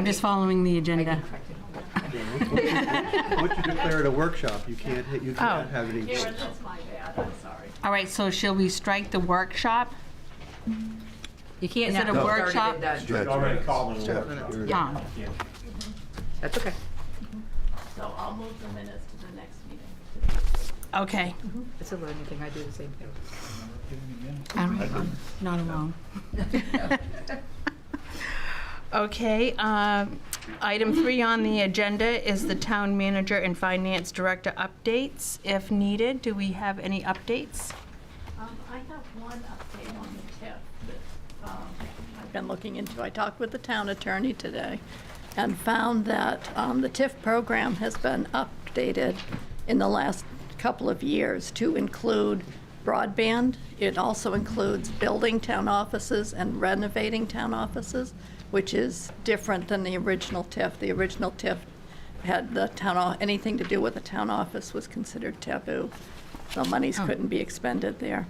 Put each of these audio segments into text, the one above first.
I'm just following the agenda. Once you declare it a workshop, you can't have any. Karen, that's my bad, I'm sorry. All right, so shall we strike the workshop? You can't Is it a now. workshop? You already called it a work. Yeah. That's okay. So I'll move the minutes to the next meeting. Okay. It's a learning thing. I do the same thing. All right, I'm not alone. Okay, item 3 on the agenda is the town manager and finance director updates. If needed, do we have any updates? I have one update on the TIF that I've been looking into. I talked with the town attorney today and found that the TIF program has been updated in the last couple of years to include broadband. It also includes building town offices and renovating town offices, which is different than the original TIF. The original TIF had the town, anything to do with the town office was considered taboo. So monies couldn't be expended there.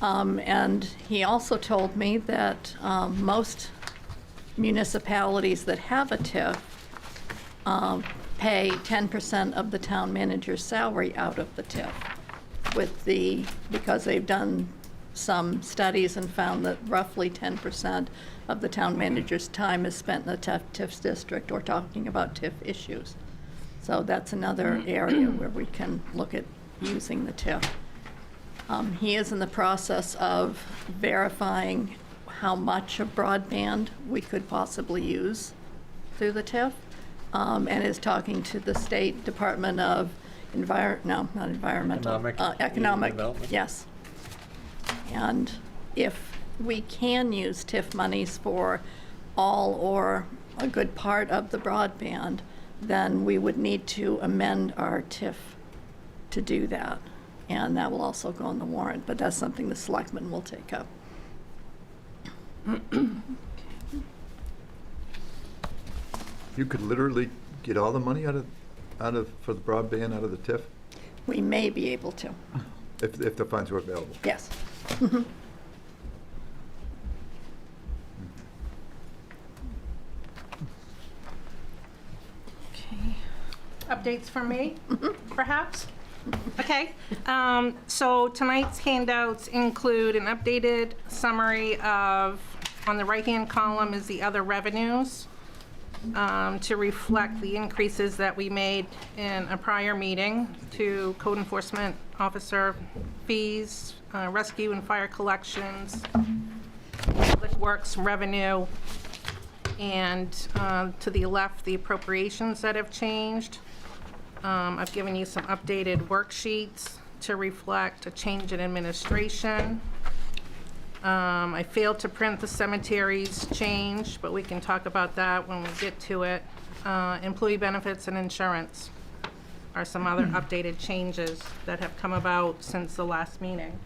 And he also told me that most municipalities that have a TIF pay 10% of the town manager's salary out of the TIF, because they've done some studies and found that roughly 10% of the town manager's time is spent in the TIF district or talking about TIF issues. So that's another area where we can look at using the TIF. He is in the process of verifying how much of broadband we could possibly use through the TIF, and is talking to the State Department of Economic Development. Yes. And if we can use TIF monies for all or a good part of the broadband, then we would need to amend our TIF to do that. And that will also go on the warrant, but that's something the selectmen will take up. You could literally get all the money for the broadband out of the TIF, We may be able to, if the funds were available. yes. Okay. Updates from me, perhaps? Okay, so tonight's handouts include an updated summary of, on the right-hand column is the other revenues, to reflect the increases that we made in a prior meeting to code enforcement officer fees, rescue and fire collections, public works revenue, and to the left, the appropriations that have changed. I've given you some updated worksheets to reflect a change in administration. I failed to print the cemeteries change, but we can talk about that when we get to it. Employee benefits and insurance are some other updated changes that have come about since the last meeting.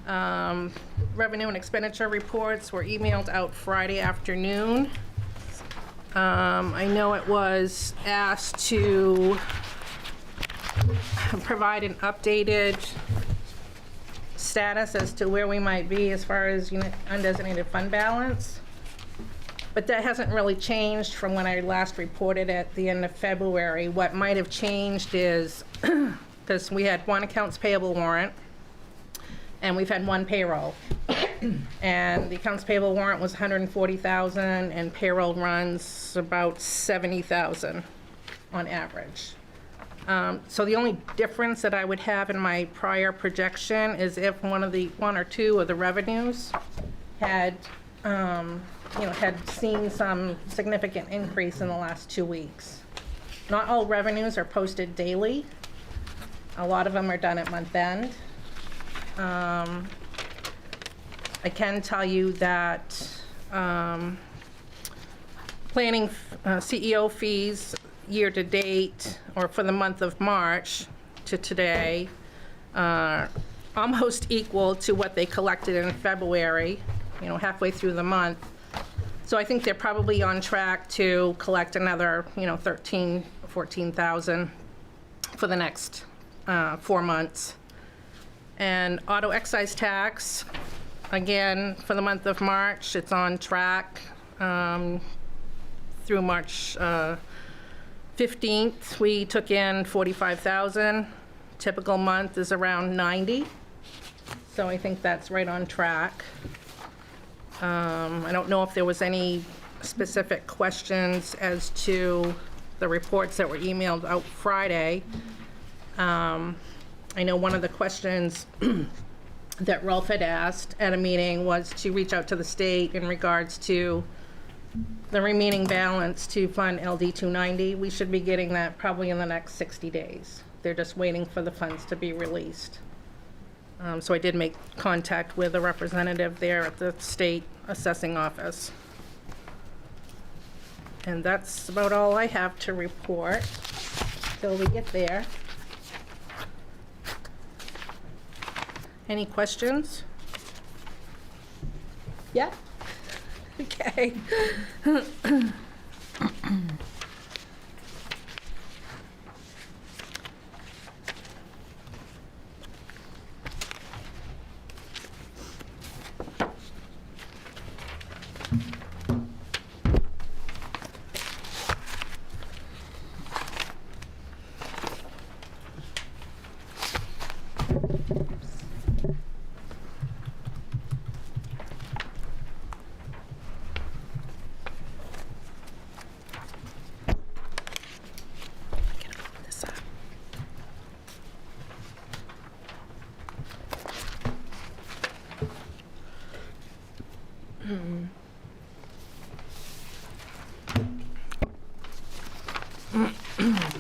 Revenue and expenditure reports were emailed out Friday afternoon. I know it was asked to provide an updated status as to where we might be as far as undesignated fund balance. But that hasn't really changed from when I last reported at the end of February. What might have changed is, because we had one accounts payable warrant, and we've had one payroll. And the accounts payable warrant was 140,000, and payroll runs about 70,000 on average. So the only difference that I would have in my prior projection is if one or two of the revenues had, had seen some significant increase in the last 2 weeks. Not all revenues are posted daily. A lot of them are done at month end. I can tell you that planning CEO fees year to date, or for the month of March to today, almost equal to what they collected in February, halfway through the month. So I think they're probably on track to collect another, 13, 14,000 for the next 4 months. And auto excise tax, again, for the month of March, it's on track through March 15th, we took in 45,000. Typical month is around 90. So I think that's right on track. I don't know if there was any specific questions as to the reports that were emailed out Friday. I know one of the questions that Ralph had asked at a meeting was to reach out to the state in regards to the remaining balance to fund LD 290. We should be getting that probably in the next 60 days. They're just waiting for the funds to be released. So I did make contact with a representative there at the state assessing office. And that's about all I have to report till we get there. Any questions? Yeah? Okay.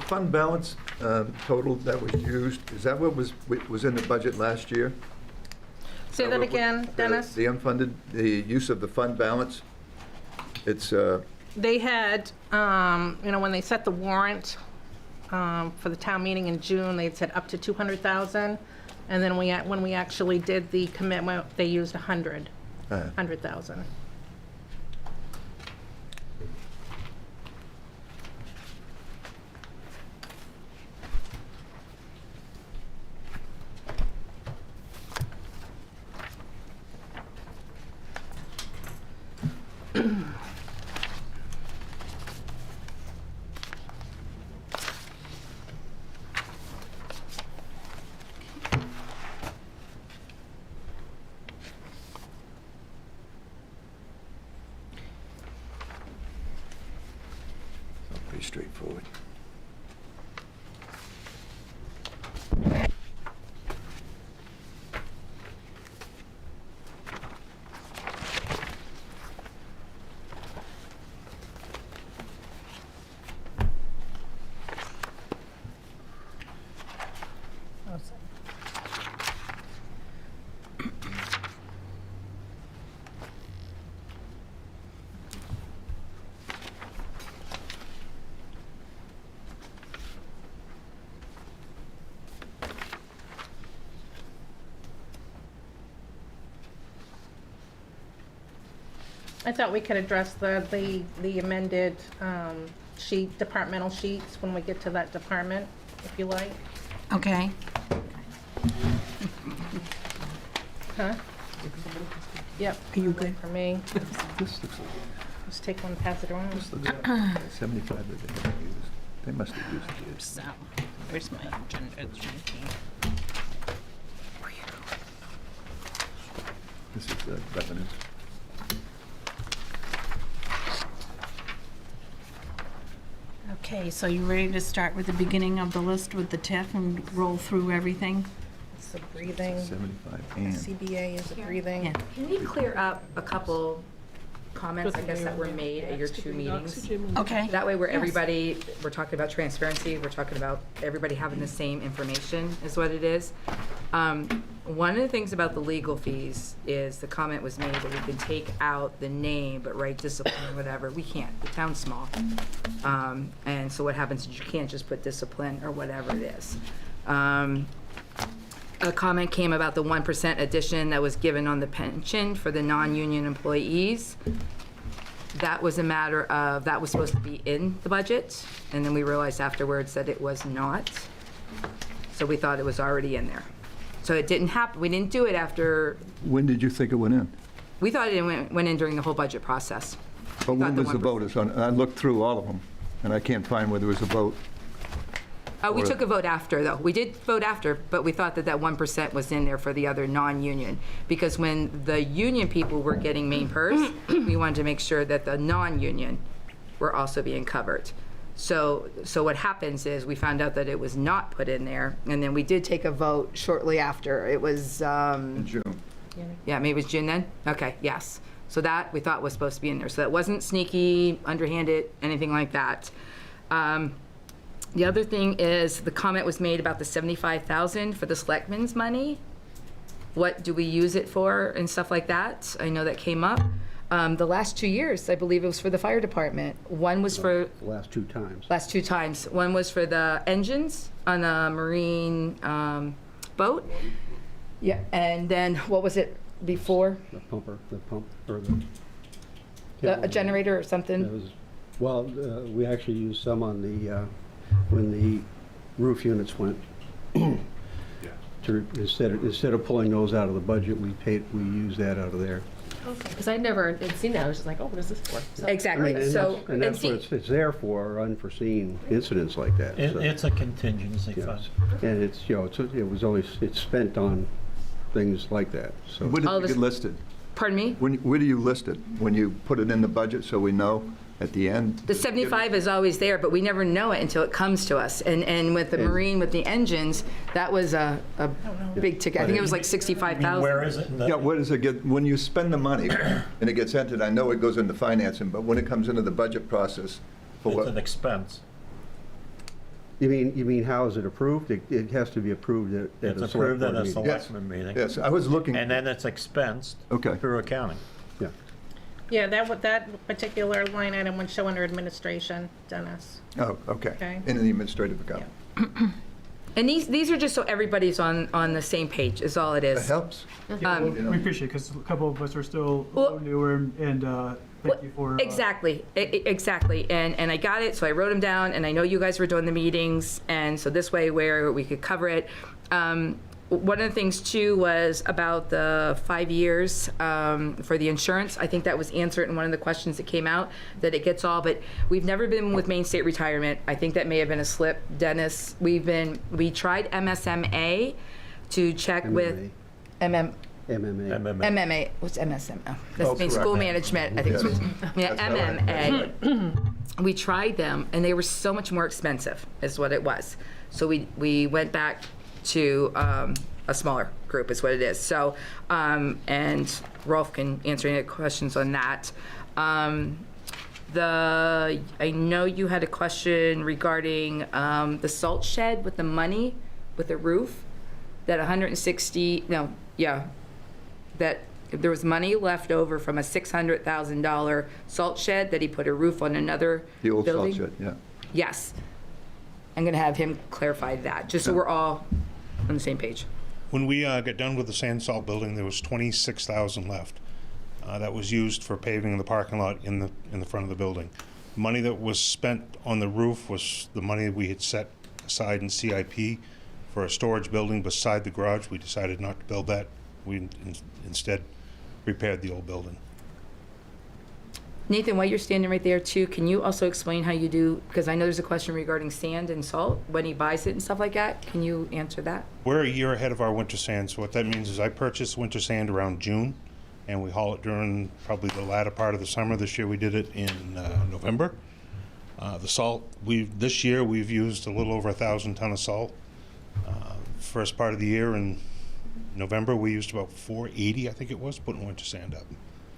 Fund balance total that was used, is that what was in the budget last year? Say that again, Dennis? The unfunded, the use of the fund balance, it's, They had, when they set the warrant for the town meeting in June, they had said up to 200,000. And then when we actually did the commitment, they used 100,000. pretty straightforward. I thought we could address the amended sheet, departmental sheets, when we get to that department, if you like. Okay. Huh? Yep. Are you good? For me. This looks Just take one, pass it around. like 75 that they haven't used. They must have used it. So, where's my agenda? It's right here. This is the revenue. Okay, so you ready to start with the beginning of the list with the TIF and roll through everything? It's a breathing. 75 and. CBA is a breathing. Yeah. Can you clear up a couple comments, I guess, that were made at your two meetings? Okay. That way where Yes. everybody, we're talking about transparency, we're talking about everybody having the same information is what it is. One of the things about the legal fees is the comment was made that we can take out the name but write discipline or whatever. We can't, the town's small. And so what happens is you can't just put discipline or whatever it is. A comment came about the 1% addition that was given on the pension for the non-union employees. That was a matter of, that was supposed to be in the budget, and then we realized afterwards that it was not. So we thought it was already in there. So it didn't happen, we didn't do it after, When did you think it went in? we thought it went in during the whole budget process. But when the was the 1%. vote? I looked through all of them, and I can't find where there was a vote. We Or- took a vote after, though. We did vote after, but we thought that that 1% was in there for the other non-union. Because when the union people were getting main purse, we wanted to make sure that the non-union were also being covered. So what happens is, we found out that it was not put in there, and then we did take a vote shortly after. It was, In June. yeah, maybe it was June then? Okay, yes. So that we thought was supposed to be in there. So that wasn't sneaky, underhanded, anything like that. The other thing is, the comment was made about the $75,000 for the selectmen's money. What do we use it for and stuff like that? I know that came up. The last 2 years, I believe it was for the fire department. One was for, The last 2 times. last 2 times. One was for the engines on a marine boat. Yeah, and then what was it before? The pump, or A generator or something? It was, well, we actually used some on the, when the roof units went. Instead of pulling those out of the budget, we used that out of there. Because I never had seen that. I was just like, oh, what is this for? So- Exactly. And So, that's- and that's what it's there for, unforeseen incidents like that. so, It's a contingency yes. fund. And it's, it's spent on things like that, so. Where All did it this- get listed? pardon me? Where do you list it? When you put it in the budget, so we know at the end? The 75 is always there, but we never know it until it comes to us. And with the marine, with the engines, that was a big ticket. I think it was like I mean, 65,000. where is it? in the- Yeah, where does it get, when you spend the money and it gets entered, I know it goes into financing, but when it comes into the budget process, for It's an what? expense. You mean how is it approved? It has to be approved at a It's select approved at board a meeting. selectman meeting. Yes, I was looking, And then it's expensed Okay. through accounting. Yeah. Yeah, that particular line item would show under administration, Dennis. oh, okay, Okay. in the administrative account. And these are just so everybody's on the same page, is all it That is. helps. Yeah, well, You know. we appreciate it because a couple of us are still a Well- little newer, and thank you for. Exactly, exactly. And I got it, so I wrote them down, and I know you guys were doing the meetings, and so this way where we could cover it. One of the things too was about the 5 years for the insurance. I think that was answered in one of the questions that came out, that it gets all, but we've never been with Maine State Retirement. I think that may have been a slip, Dennis. We tried MSMA to check with MMA. MMA, what's MSM? Oh, Oh, that's means correct. school management, I think it's, yeah, That's all right. MMA. We tried them, and they were so much more expensive, is what it was. So we went back to a smaller group, is what it is. So, and Rolf can answer any questions on that. I know you had a question regarding the salt shed with the money, with the roof, that that there was money left over from a $600,000 salt shed, that he put a roof on another The old salt building. shed, yeah. Yes. I'm going to have him clarify that, just so we're all on the same page. When we got done with the sand salt building, there was 26,000 left. That was used for paving the parking lot in the front of the building. Money that was spent on the roof was the money we had set aside in CIP for a storage building beside the garage. We decided not to build that. We instead repaired the old building. Nathan, while you're standing right there too, can you also explain how you do, because I know there's a question regarding sand and salt, when he buys it and stuff like that. Can you answer that? We're a year ahead of our winter sand, so what that means is I purchase winter sand around June, and we haul it during probably the latter part of the summer. This year we did it in November. The salt, this year we've used a little over 1,000 ton of salt. First part of the year in November, we used about 480, I think it was, putting winter sand up.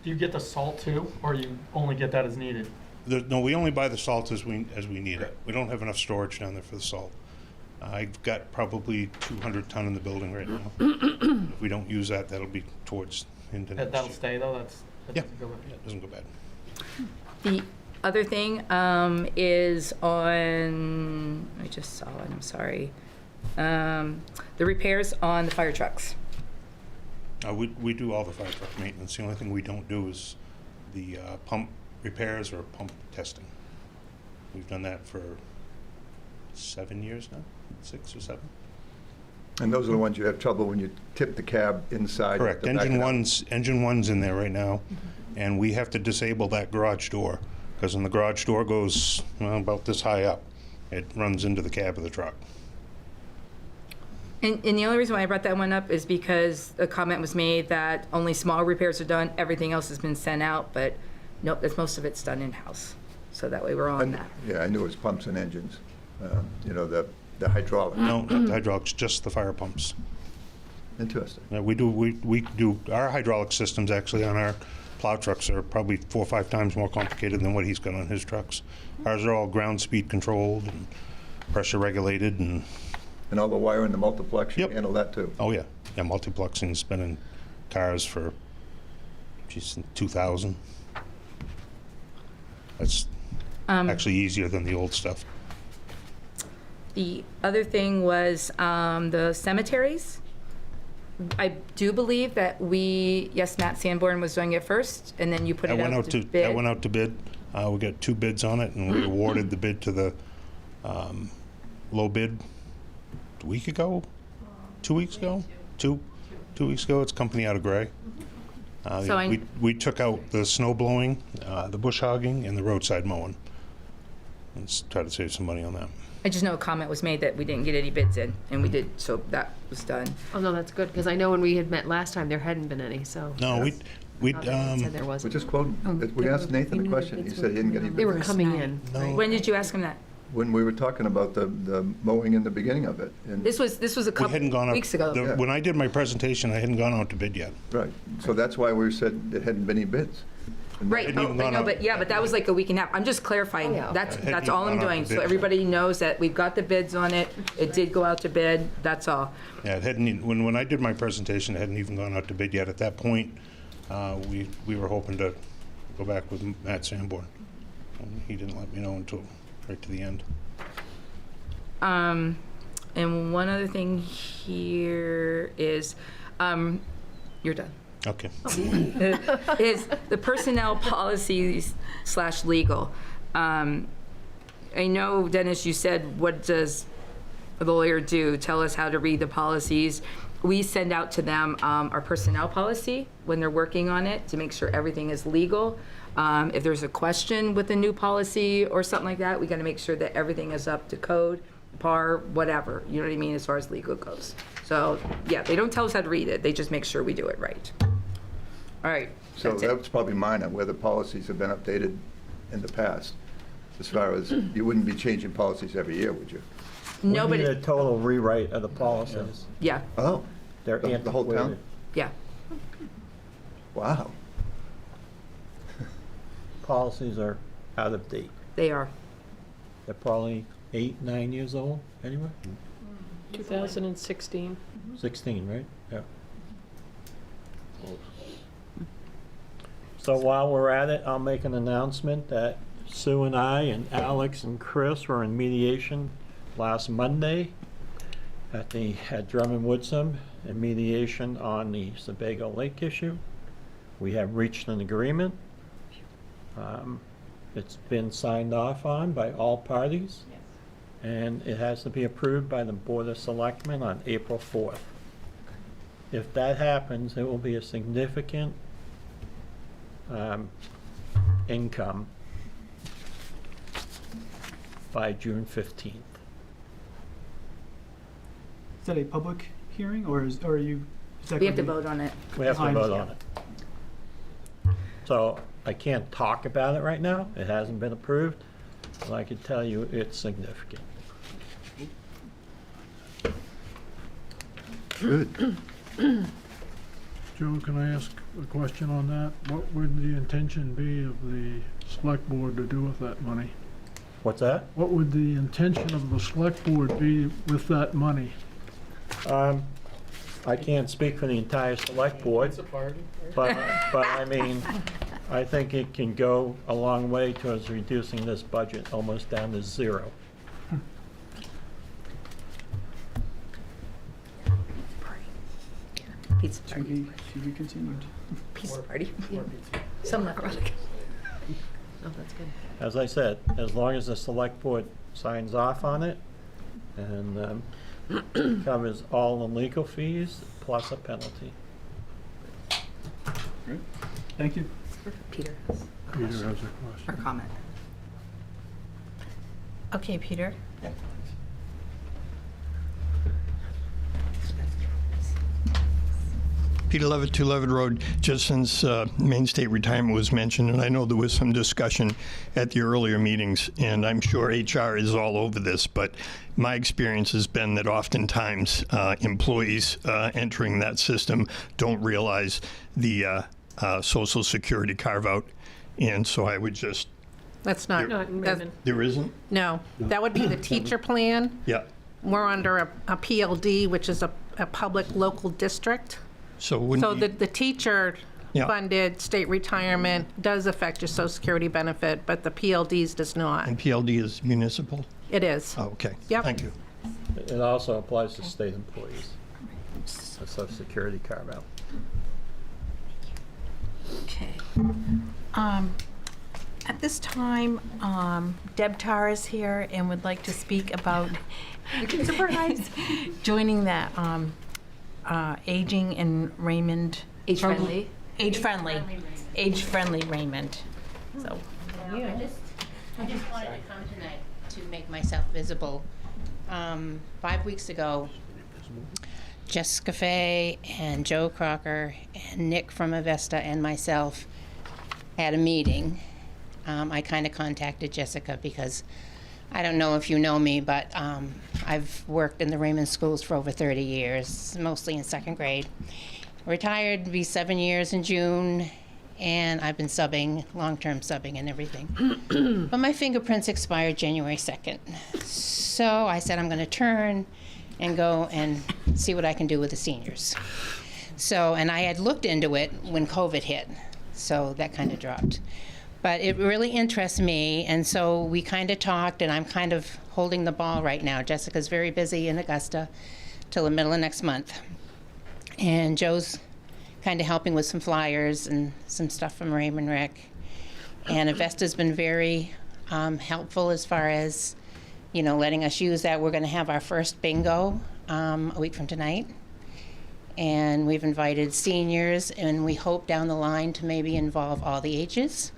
Do you get the salt too, or you only get that as needed? No, we only buy the salt as we need it. We don't have enough storage down there for the salt. I've got probably 200 ton in the building right now. If we don't use that, that'll be towards into next That'll year. stay though. That Yeah. doesn't go with Yeah, it doesn't go bad. The other thing is on, I just saw it, I'm sorry. The repairs on the fire trucks. We do all the fire truck maintenance. The only thing we don't do is the pump repairs or pump testing. We've done that for 7 years now, 6 or 7. And those are the ones you have trouble when you tip the cab inside. Correct. to back it Engine up. one's in there right now. and we have to disable that garage door, because when the garage door goes, well, about this high up, it runs into the cab of the truck. And the only reason why I brought that one up is because a comment was made that only small repairs are done, everything else has been sent out, but nope, that's, most of it's done in-house. So that way we're on that. Yeah, I knew it was pumps and engines, you know, the hydraulic. No, not the hydraulics, just the fire pumps. Interesting. Yeah, we do, our hydraulic systems actually on our plow trucks are probably 4 or 5 times more complicated than what he's got on his trucks. Ours are all ground speed controlled and pressure regulated and, And all the wiring, the multiplex, you Yep. handle that too? oh yeah. Yeah, multiplexing's been in cars for, geez, 2000. That's actually easier than the old stuff. The other thing was the cemeteries. I do believe that yes, Matt Sanborn was doing it first, and then you put it out to bid. That went out to bid. We got 2 bids on it, and we awarded the bid to the low bid a week ago, 2 weeks ago, 2 weeks ago. It's a company out of Gray. So we took out the snow blowing, the bush hogging, and the roadside mowing. Let's try to save some money on that. I just know a comment was made that we didn't get any bids in, and we did, so that was done. Oh, no, that's good, because I know when we had met last time, there hadn't been any, so. No, we Not that it said there We wasn't. just quoted, we asked Nathan a question, he said he didn't get any They were bids. coming in, No. right? When did you ask him that? When we were talking about the mowing in the beginning of it. And This was a We hadn't gone couple out. weeks ago. Yeah. When I did my presentation, I hadn't gone out to bid yet. Right, so that's why we said there hadn't been any bids. And Right, hadn't even I gone know, out. but yeah, but that was like a week and a half. I'm just clarifying. Oh, yeah. That's Hadn't even all I'm gone out doing, to so bid. everybody knows that we've got the bids on it. It did go out to bid, that's all. Yeah, it hadn't, when I did my presentation, it hadn't even gone out to bid yet. At that point, we were hoping to go back with Matt Sanborn. And he didn't let me know until right to the end. And one other thing here is, you're done. Okay. Is the personnel policies / legal. I know, Dennis, you said, what does the lawyer do? Tell us how to read the policies. We send out to them our personnel policy when they're working on it to make sure everything is legal. If there's a question with the new policy or something like that, we got to make sure that everything is up to code, par, whatever, you know what I mean, as far as legal goes. So, yeah, they don't tell us how to read it, they just make sure we do it right. All right, So that's it. that's probably minor, where the policies have been updated in the past. As far as, you wouldn't be changing policies every year, would you? No, but, We need a total rewrite of the policies. yeah, Oh, They're The whole town? antiquated. yeah. wow. Policies are out of date. They are. They're probably 8, 9 years old, anyway? 2016. 16, right? Yeah. So while we're at it, I'll make an announcement that Sue and I and Alex and Chris were in mediation last Monday at Drummond Woodsum, in mediation on the Sebago Lake issue. We have reached an agreement. It's been signed off on by all parties. And it has to be approved by the Board of Selectmen on April 4th. If that happens, it will be a significant income by June 15th. Is that a public hearing, or are you? We have to vote on it. We have to Fine. vote on it. So I can't talk about it right now. It hasn't been approved. But I can tell you it's significant. Good. Joe, can I ask a question on that? What would the intention be of the select board to do with that money? What's that? What would the intention of the select board be with that money? I can't speak for the entire select board, It's a party. but I mean, I think it can go a long way towards reducing this budget almost down to zero. Pizza To party. be, to be continued. Pizza party. More pizza. Some erotic. Oh, that's good. As I said, as long as the select board signs off on it and covers all the legal fees plus a penalty. Great. Thank you. Peter has a Peter question has a question. or comment. Okay, Peter? Peter Levitt, 2 Levitt Road. Just since Maine State retirement was mentioned, and I know there was some discussion at the earlier meetings, and I'm sure HR is all over this, but my experience has been that oftentimes employees entering that system don't realize the Social Security carve-out, and so I would just... That's not, Not in that's- Raymond. There isn't? no, that would be the teacher plan. Yeah. We're under a PLD, which is a public local district. So wouldn't So you- the teacher Yeah. funded state retirement does affect your social security benefit, but the PLDs does not. And PLD is municipal? It is. Oh, okay. Yep. Thank you. It also applies to state employees. A Social Security carve-out. Okay. At this time, Deb Tarr is here and would like to speak about joining that aging in Raymond. Age-friendly. Age-friendly Raymond. So, I just wanted to come tonight to make myself visible. 5 weeks ago, Jessica Fay and Joe Crocker and Nick from Avesta and myself had a meeting. I kind of contacted Jessica because I don't know if you know me, but I've worked in the Raymond schools for over 30 years, mostly in second grade. Retired to be 7 years in June, and I've been subbing, long-term subbing and everything. But my fingerprints expired January 2nd. So I said I'm going to turn and go and see what I can do with the seniors. So, and I had looked into it when COVID hit, so that kind of dropped. But it really interests me, and so we kind of talked, and I'm kind of holding the ball right now. Jessica's very busy in Augusta till the middle of next month. And Joe's kind of helping with some flyers and some stuff from Raymond Rec. And Avesta's been very helpful as far as, you know, letting us use that. We're going to have our first bingo a week from tonight. And we've invited seniors, and we hope down the line to maybe involve all the ages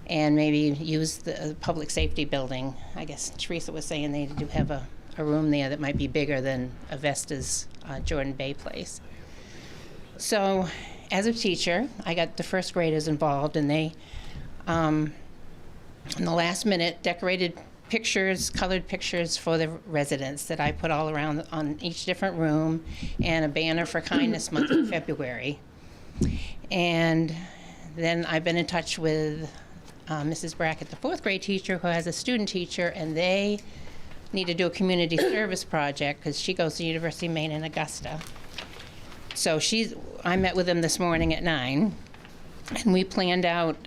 and maybe use the public safety building. I guess Teresa was saying they do have a room there that might be bigger than Avesta's Jordan Bay place. So as a teacher, I got the first graders involved, and they, in the last minute, decorated pictures, colored pictures for the residents that I put all around on each different room, and a banner for Kindness Month in February. And then I've been in touch with Mrs. Brackett, the fourth grade teacher, who has a student teacher, and they need to do a community service project because she goes to University of Maine in Augusta. So I met with them this morning at 9, and we planned out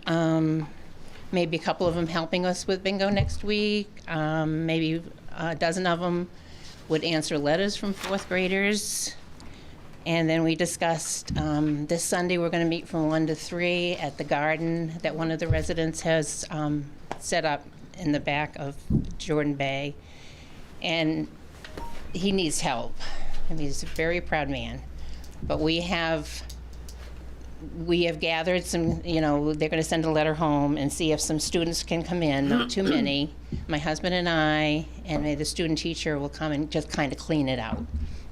maybe a couple of them helping us with bingo next week. Maybe a dozen of them would answer letters from fourth graders. And then we discussed this Sunday we're going to meet from 1 to 3 at the garden that one of the residents has set up in the back of Jordan Bay. And he needs help. I mean, he's a very proud man. But we have gathered some, you know, they're going to send a letter home and see if some students can come in, not too many. My husband and I, and maybe the student teacher will come and just kind of clean it out.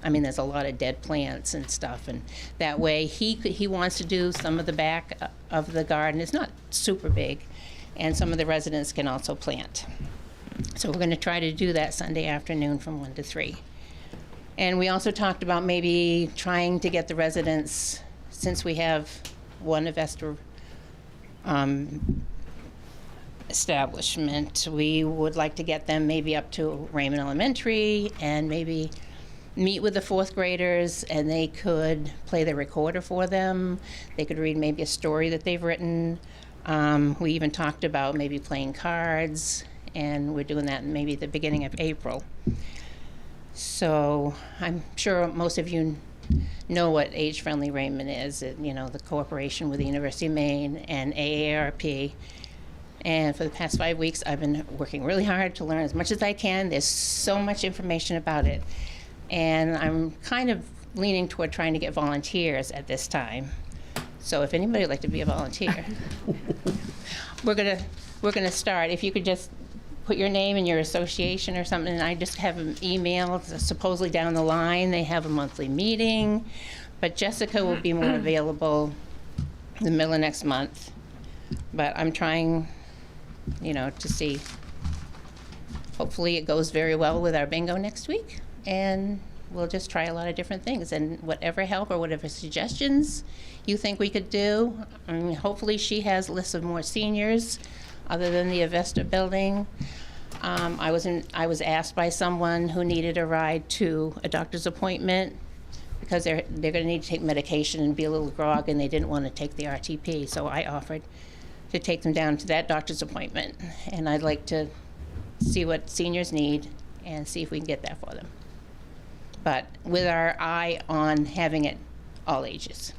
I mean, there's a lot of dead plants and stuff, and that way he wants to do some of the back of the garden. It's not super big, and some of the residents can also plant. So we're going to try to do that Sunday afternoon from 1 to 3. And we also talked about maybe trying to get the residents, since we have one Avesta establishment, we would like to get them maybe up to Raymond Elementary and maybe meet with the fourth graders, and they could play the recorder for them. They could read maybe a story that they've written. We even talked about maybe playing cards, and we're doing that maybe at the beginning of April. So I'm sure most of you know what Age Friendly Raymond is. You know, the cooperation with the University of Maine and AARP. And for the past 5 weeks, I've been working really hard to learn as much as I can. There's so much information about it. And I'm kind of leaning toward trying to get volunteers at this time. So if anybody would like to be a volunteer, we're gonna start. If you could just put your name and your association or something, and I just have them email. Supposedly down the line, they have a monthly meeting, but Jessica will be more available in the middle of next month. But I'm trying, to see. Hopefully it goes very well with our bingo next week, and we'll just try a lot of different things, and whatever help or whatever suggestions you think we could do. I mean, hopefully she has lists of more seniors other than the Avesta building. I was asked by someone who needed a ride to a doctor's appointment because they're going to need to take medication and be a little grog, and they didn't want to take the RTP, so I offered to take them down to that doctor's appointment, and I'd like to see what seniors need and see if we can get that for them. But with our eye on having it all ages.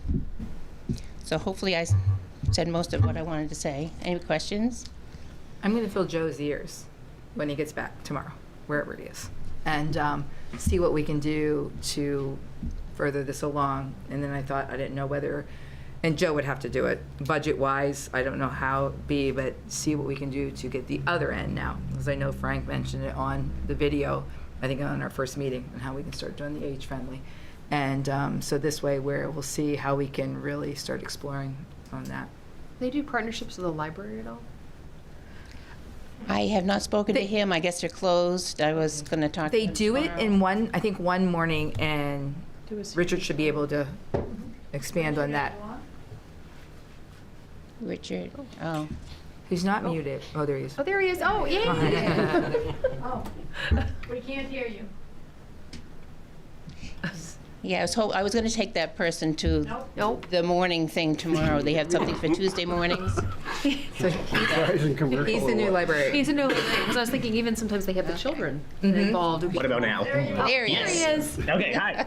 So hopefully I said most of what I wanted to say. Any questions? I'm going to fill Joe's ears when he gets back tomorrow, wherever he is, and see what we can do to further this along. And then I thought, I didn't know whether, and Joe would have to do it, budget-wise, I don't know how it be, but see what we can do to get the other end now. Because I know Frank mentioned it on the video, I think on our first meeting, and how we can start doing the age-friendly. And so this way, where we'll see how we can really start exploring on that. They do partnerships with the library at all? I have not spoken to him. I guess they're closed. I was going to talk to They them do it tomorrow. in one morning, and Richard should be able to expand on that. Richard, oh. He's not muted. Oh, there he is. Oh, there he is. Oh, yay! Oh, we can't hear you. Yeah, I was going to take that person to the morning thing tomorrow. They have something for Tuesday mornings. So he's the new librarian. He's a new librarian, because I was thinking even sometimes they have the children involved. What about now? There he is. Okay, hi.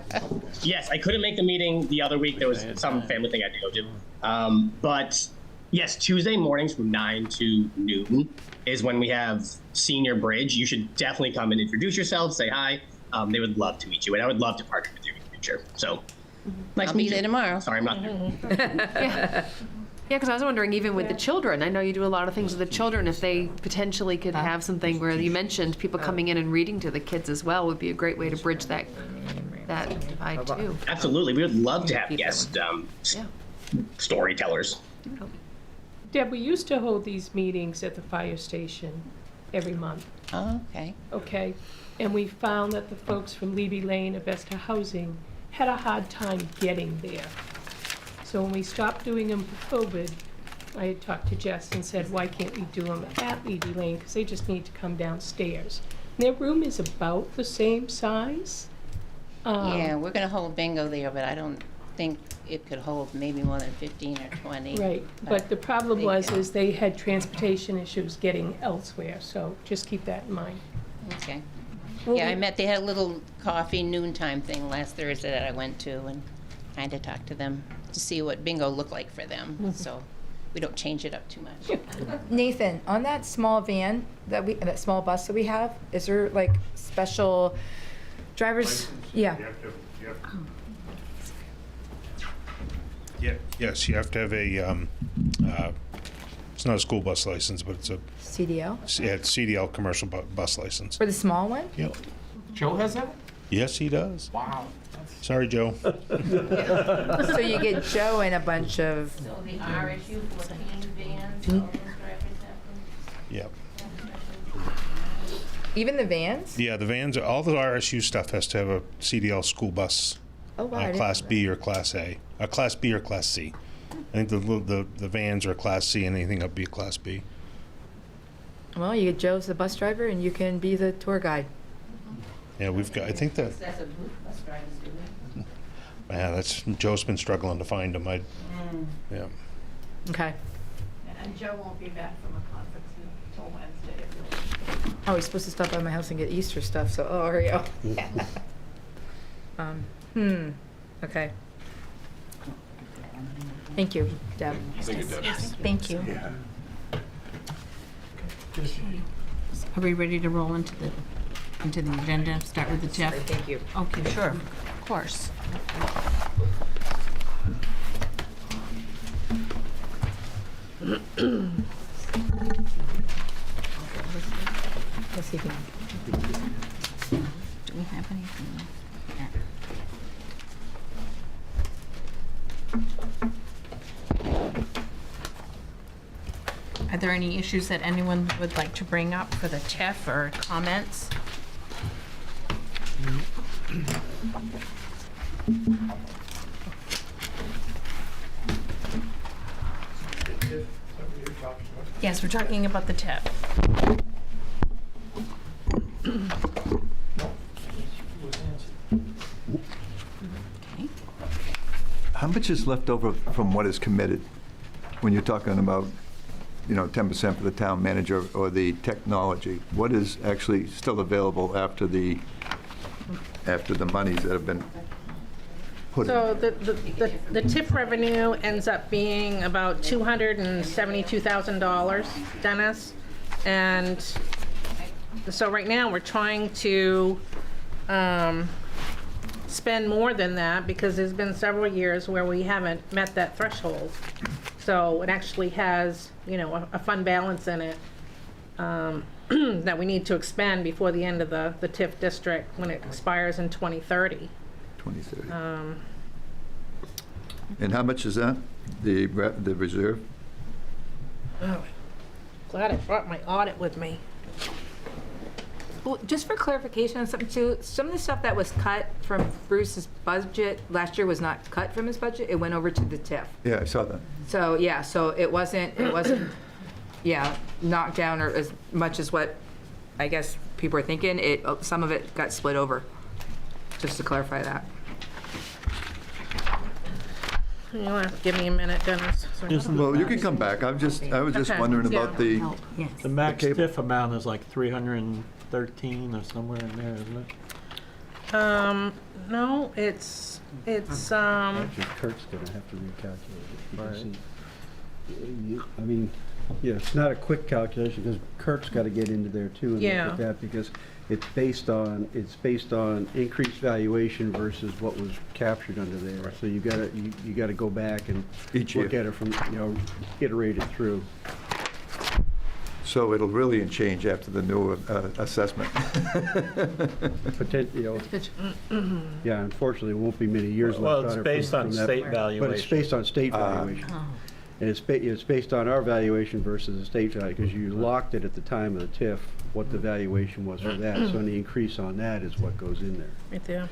Yes, I couldn't make the meeting the other week. There was some family thing I had to go to. But yes, Tuesday mornings from 9 to noon is when we have Senior Bridge. You should definitely come and introduce yourself, say hi. They would love to meet you, and I would love to partner with you in the future. So, nice I'll to meet be there you. tomorrow. Sorry, I'm not there. Yeah, because I was wondering, even with the children, I know you do a lot of things with the children, if they potentially could have something where you mentioned people coming in and reading to the kids as well would be a great way to bridge that divide too. Absolutely, we would love to have guest storytellers. Deb, we used to hold these meetings at the fire station every month. Oh, okay. Okay, and we found that the folks from Levy Lane, Avesta Housing, had a hard time getting there. So when we stopped doing them for COVID, I had talked to Jess and said, why can't we do them at Levy Lane? Because they just need to come downstairs. Their room is about the same size. Yeah, we're going to hold bingo there, but I don't think it could hold maybe more than 15 or 20. Right, but the problem is they had transportation issues getting elsewhere, so just keep that in mind. Okay. Well, Yeah, they had a little coffee noontime thing last Thursday that I went to and kind of talked to them to see what bingo looked like for them, so we don't change it up too much. Nathan, on that small van that small bus that we have, is there like special drivers? Yeah. Yes, you have to have a, it's not a school bus license, but it's a, CDL? yeah, it's CDL commercial bus license. For the small one? Yep. Joe has that? Yes, he does. Wow. Sorry, Joe. So you get Joe and a bunch of. So the RSU 14 vans, all those drivers have them? Yep. Even the vans? Yeah, the vans, all the RSU stuff has to have a CDL school bus. Oh, wow. I didn't Class know B or Class A. Class B or Class C. I think the vans are Class C and anything up be Class B. Well, you get Joe as the bus driver and you can be the tour guide. Yeah, we've got, I think that, That's a bus drivers, do we? yeah, Joe's been struggling to find them. Yeah. Okay. And Joe won't be back from a conference until Wednesday. Oh, he's supposed to stop by my house and get Easter stuff, so, oh, hurry up. Okay. Thank you, Deb. Thank you, Deb. Thank you. Are we ready to roll into the agenda? Start with the TIF? Thank you. Okay, sure, of course. there any issues that anyone would like to bring up for the TIF or comments? Yes, we're talking about the TIF. How much is left over from what is committed? When you're talking about, 10% for the town manager or the technology, what is actually still available after the monies that have been put in? So the TIF revenue ends up being about $272,000, Dennis. And so right now, we're trying to spend more than that because there's been several years where we haven't met that threshold. So it actually has, a fund balance in it that we need to expend before the end of the TIF district when it expires in 2030. 2030. And how much is that, the reserve? Oh, glad I brought my audit with me. Well, just for clarification on something too, some of the stuff that was cut from Bruce's budget last year was not cut from his budget, it went over to the TIF. Yeah, I saw that. So, yeah, so it wasn't, knocked down or as much as what I guess people are thinking. Some of it got split over, just to clarify that. You'll have to give me a minute, Dennis. Well, you can come back. I was just Okay. wondering about the max cable. TIF amount is like 313 or somewhere in there, isn't it? No, it's Actually, Kurt's gonna have to recalculate it. because it's not a quick calculation, because Kurt's gotta get into there too and look Yeah. at that, because it's based on increased valuation versus what was captured under there. So you gotta go back and Each look year. at it from, iterate it through. So it'll really change after the new assessment. Yeah, unfortunately, it won't be many years left. Well, on it's it based on from that, state But it's valuation. based on state valuation. And it's based on our valuation versus the state value, because you locked it at the time of the TIF, what the valuation was for that. So any increase on that is what goes in there. right there.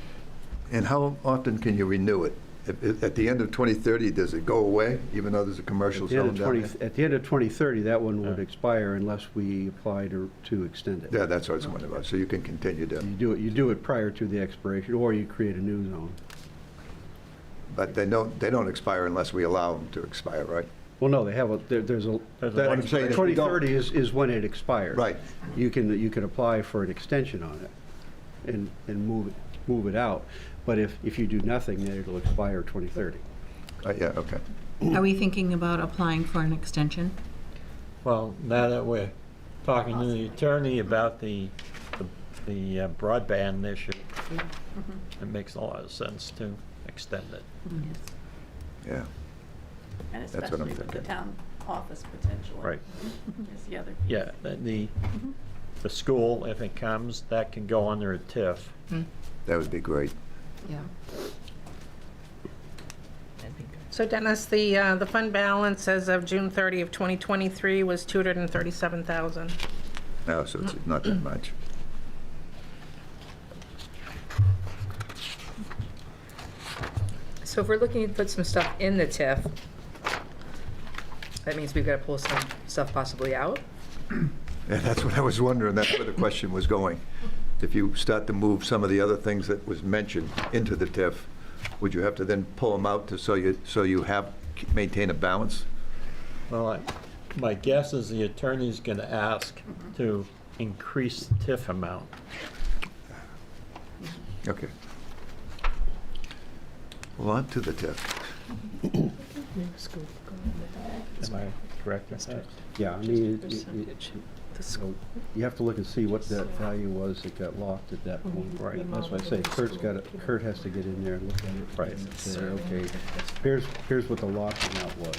And how often can you renew it? At the end of 2030, does it go away, even though there's a commercial At the end zone of down 20 there? At the end of 2030, that one would expire unless we apply to extend it. Yeah, that's what I was wondering about. So you can continue to, You do it prior to the expiration, or you create a new zone. but they don't expire unless we allow them to expire, right? Well, no, they have there's a, There's a that- I'm saying if we don't- 2030 is when it expires. Right. You can apply for an extension on it and move it out. But if you do nothing, then it'll expire 2030. Yeah, okay. Are we thinking about applying for an extension? Well, now that we're talking to the attorney about the broadband issue, it makes a lot of sense to extend it. Yeah. And That's what I'm especially with the thinking. town office potentially. Right. Is the other piece. Yeah, the school, if it comes, that can go under a TIF. That would be great. Yeah. So Dennis, the fund balance as of June 30 of 2023 was $237,000. No, so it's not that much. So if we're looking to put some stuff in the TIF, that means we've got to pull some stuff possibly out? Yeah, that's what I was wondering. That's where the question was going. If you start to move some of the other things that was mentioned into the TIF, would you have to then pull them out so you maintain a balance? Well, my guess is the attorney's going to ask to increase the TIF amount. Okay. Well, on to the TIF. Am I correct with that? Yeah, I mean, you have to look and see what that value was that got locked at that point. Right. That's why I say Kurt has to get in there and look at it. Right. And say, okay, here's what the lock amount was.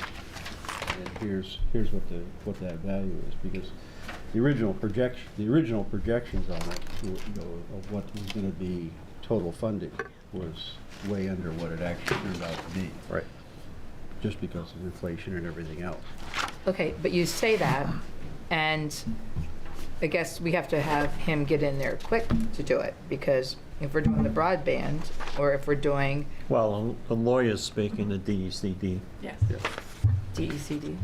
And here's what that value is, because the original projections on it, of what was gonna be total funding was way under what it actually turned out to be. Right. Just because of inflation and everything else. Okay, but you say that, and I guess we have to have him get in there quick to do it, because if we're doing the broadband, or if we're doing Well, the lawyer's speaking to DECD, Yes. DECD.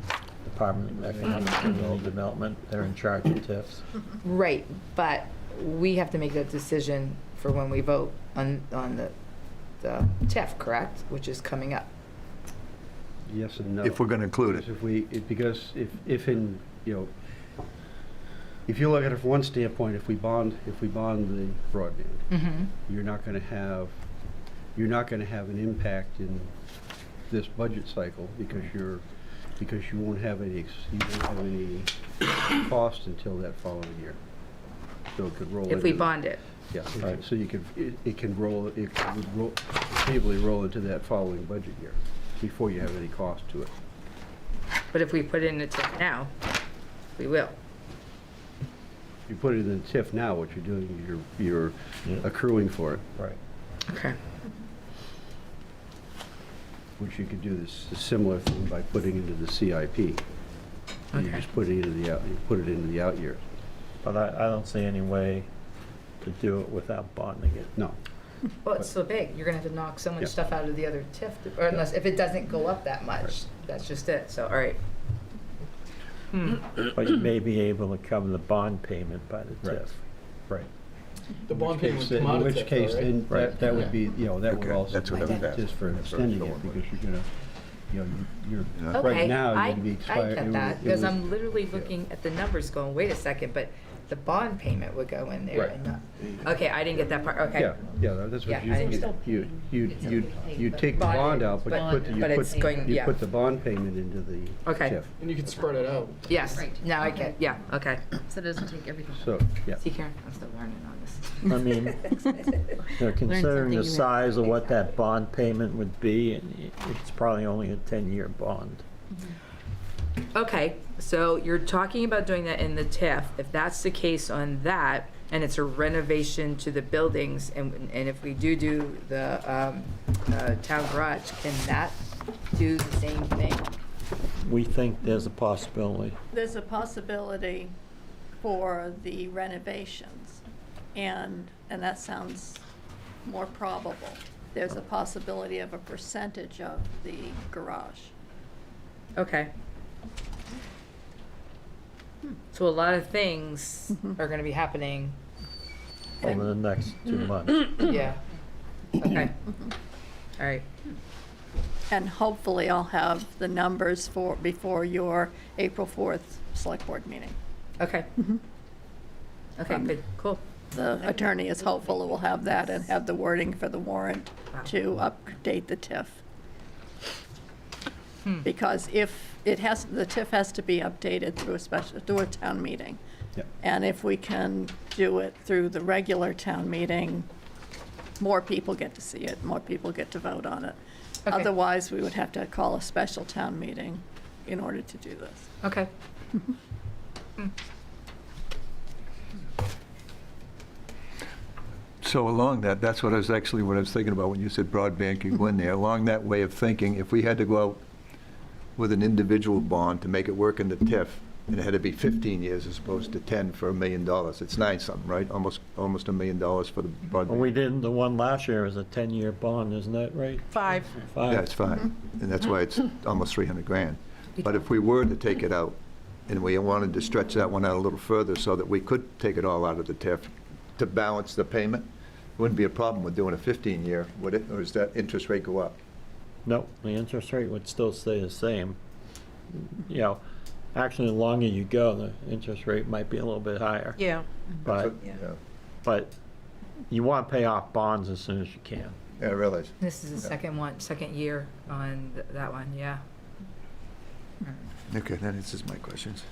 Department of Economic Community Development. They're in charge of TIFs. Right, but we have to make that decision for when we vote on the TIF, correct? Which is coming up. Yes and no. If we're going to include it. Because if in, you know, if you look at it from one standpoint, if we bond the broadband, you're not going to have an impact in this budget cycle because you won't have any cost until that following year. So it could roll. If we bond it. Yeah, right. So it would roll into that following budget year before you have any cost to it. But if we put it in the TIF now, we will. You put it in the TIF now, what you're doing, you're accruing for it. Right. Okay. Which you could do this similar thing by putting into the CIP. You just put it into the out years. But I don't see any way to do it without bonding it. No. Well, it's so big, you're gonna have to knock so much Yeah. stuff out of the other TIF, or unless, if it doesn't go up that much, that's just it, so, all right. But you may be able to cover the bond payment by the TIF. Right. The bond payment would come out In of which TIF, case, though, right? then that would be, that Okay, would also that's what be I'm asking. just for That's what I was extending going it, with. because you're gonna, you're, Okay, right now, I you'd be expired. get that, because I'm literally looking at the numbers going, wait a second, but the bond payment would go in there Right. and not. Okay, I didn't get that part, okay. Yeah, that's Yeah, what I didn't you take the bond out, but you put the bond payment into the Okay. TIF. And you can spread it out. Yes, Right. now I get, yeah, okay. So it doesn't take everything. So, yeah. See, Karen, I'm still learning on this. I mean, they're considering something the new size of what that bond payment would be, and it's probably only a 10-year bond. Okay, so you're talking about doing that in the TIF. If that's the case on that, and it's a renovation to the buildings, and if we do the town garage, can that do the same thing? We think there's a possibility. There's a possibility for the renovations, and that sounds more probable. There's a possibility of a percentage of the garage. Okay. So a lot of things are gonna be happening. Over the next 2 months. Yeah. Okay. All right. And hopefully I'll have the numbers before your April 4th Select Board meeting. Okay. Okay, good, cool. The attorney is hopeful it will have that and have the wording for the warrant to update the TIF. Because if the TIF has to be updated through a town meeting. Yep. And if we can do it through the regular town meeting, more people get to see it, more people get to vote on it. Okay. Otherwise, we would have to call a special town meeting in order to do this. Okay. So along that, that's what I was thinking about when you said broadband could go in there. Along that way of thinking, if we had to go out with an individual bond to make it work in the TIF, and it had to be 15 years as opposed to 10 for $1 million, it's 9 something, right? Almost $1 million for the broadband. Well, we did, the one last year was a 10-year bond, isn't that right? 5. Yeah, it's fine, and that's why it's almost 300 grand. But if we were to take it out, and we wanted to stretch that one out a little further so that we could take it all out of the TIF to balance the payment, wouldn't be a problem with doing a 15-year, would it? Or does that interest rate go up? No, the interest rate would still stay the same. You know, actually, the longer you go, the interest rate might be a little bit higher. Yeah. But, but you want to pay off bonds as soon as you can. Yeah, I realize. This is the second year on that one, yeah. Okay, that answers my questions.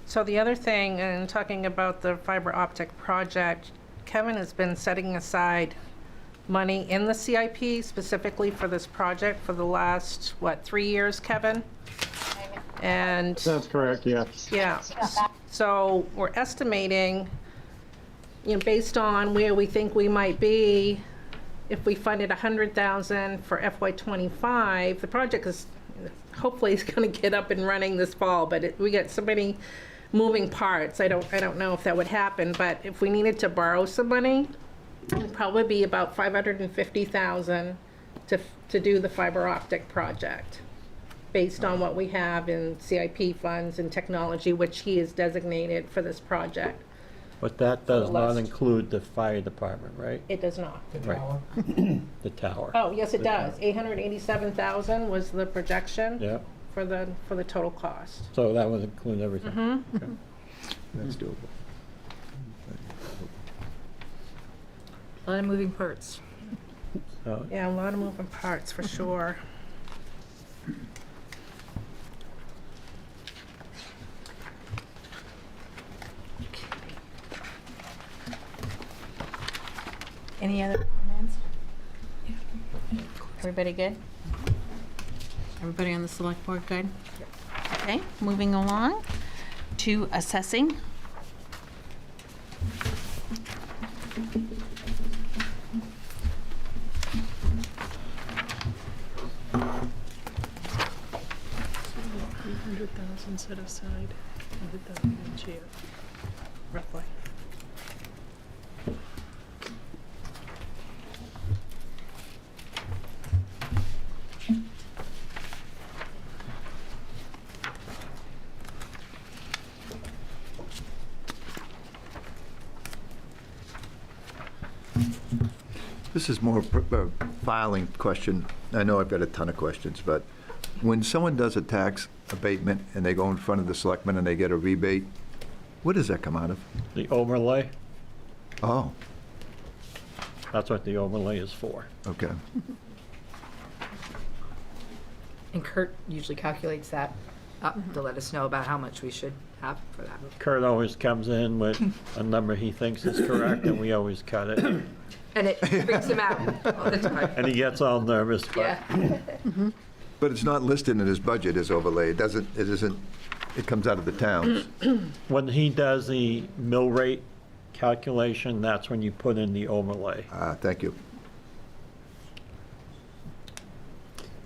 So the other thing, and talking about the fiber optic project, Kevin has been setting aside money in the CIP specifically for this project for the last, 3 years, Kevin? And That's correct, yes. yeah, so we're estimating, based on where we think we might be, if we funded $100,000 for FY '25, the project is hopefully it's gonna get up and running this fall, but we get so many moving parts. I don't know if that would happen, but if we needed to borrow some money, it'd probably be about $550,000 to do the fiber optic project, based on what we have in CIP funds and technology, which he is designated for this project. But that does not list. include the fire department, right? It does not. Right. The tower. Oh, yes, it The does. tower. 887,000 was the projection Yeah, for the total cost. so that would include everything. Mm-hmm. Okay. That's doable. A lot of moving parts. So, Yeah, a lot of moving parts, for sure. Any other comments? Everybody good? Everybody on the select board good? Okay, moving along to assessing. $300,000 set aside, 100,000 each year, roughly. This is more a filing question. I know I've got a ton of questions, but when someone does a tax abatement and they go in front of the selectmen and they get a rebate, what does that come out of? the overlay, Oh, that's what the overlay is for. okay. And Kurt usually calculates that up to let us know about how much we should have for that. Kurt always comes in with a number he thinks is correct, and we always cut it. And it freaks him out all the time. And he gets all nervous, but Yeah. But it's not listed in his budget as overlay. It isn't, it comes out of the towns. when he does the mill rate calculation, that's when you put in the overlay. Thank you.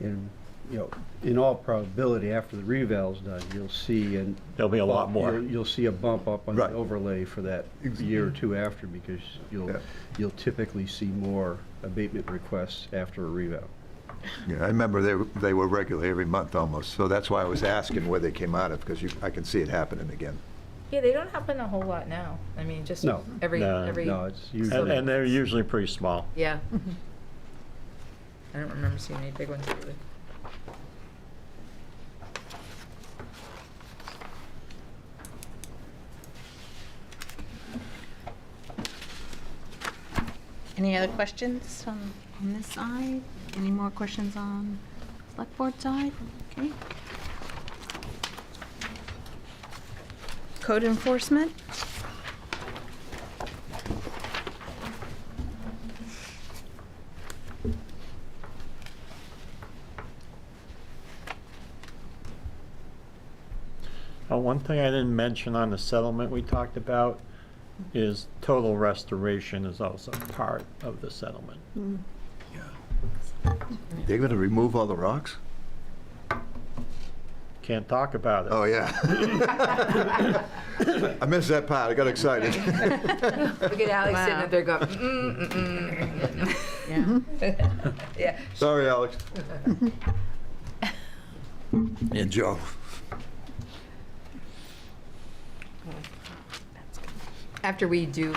And, you know, in all probability, after the reval's done, you'll see There'll be a lot more. You'll see a bump up on Right. the overlay for that year or two after, because you'll typically see more abatement requests after a reval. Yeah, I remember they were regular every month almost, so that's why I was asking where they came out of, because I can see it happening again. Yeah, they don't happen a whole lot now. I mean, just No. every. No, it's usually. And they're usually pretty small. Yeah. I don't remember seeing any big ones lately. Any other questions on this side? Any more questions on select board side? Okay. Code enforcement? One thing I didn't mention on the settlement we talked about is total restoration is also part of the settlement. They're going to remove all the rocks? Can't talk about it. Oh, yeah. I missed that part. I got excited. Look at Alex sitting up there going, Yeah. Yeah. Sorry, Alex. And Joe. After we do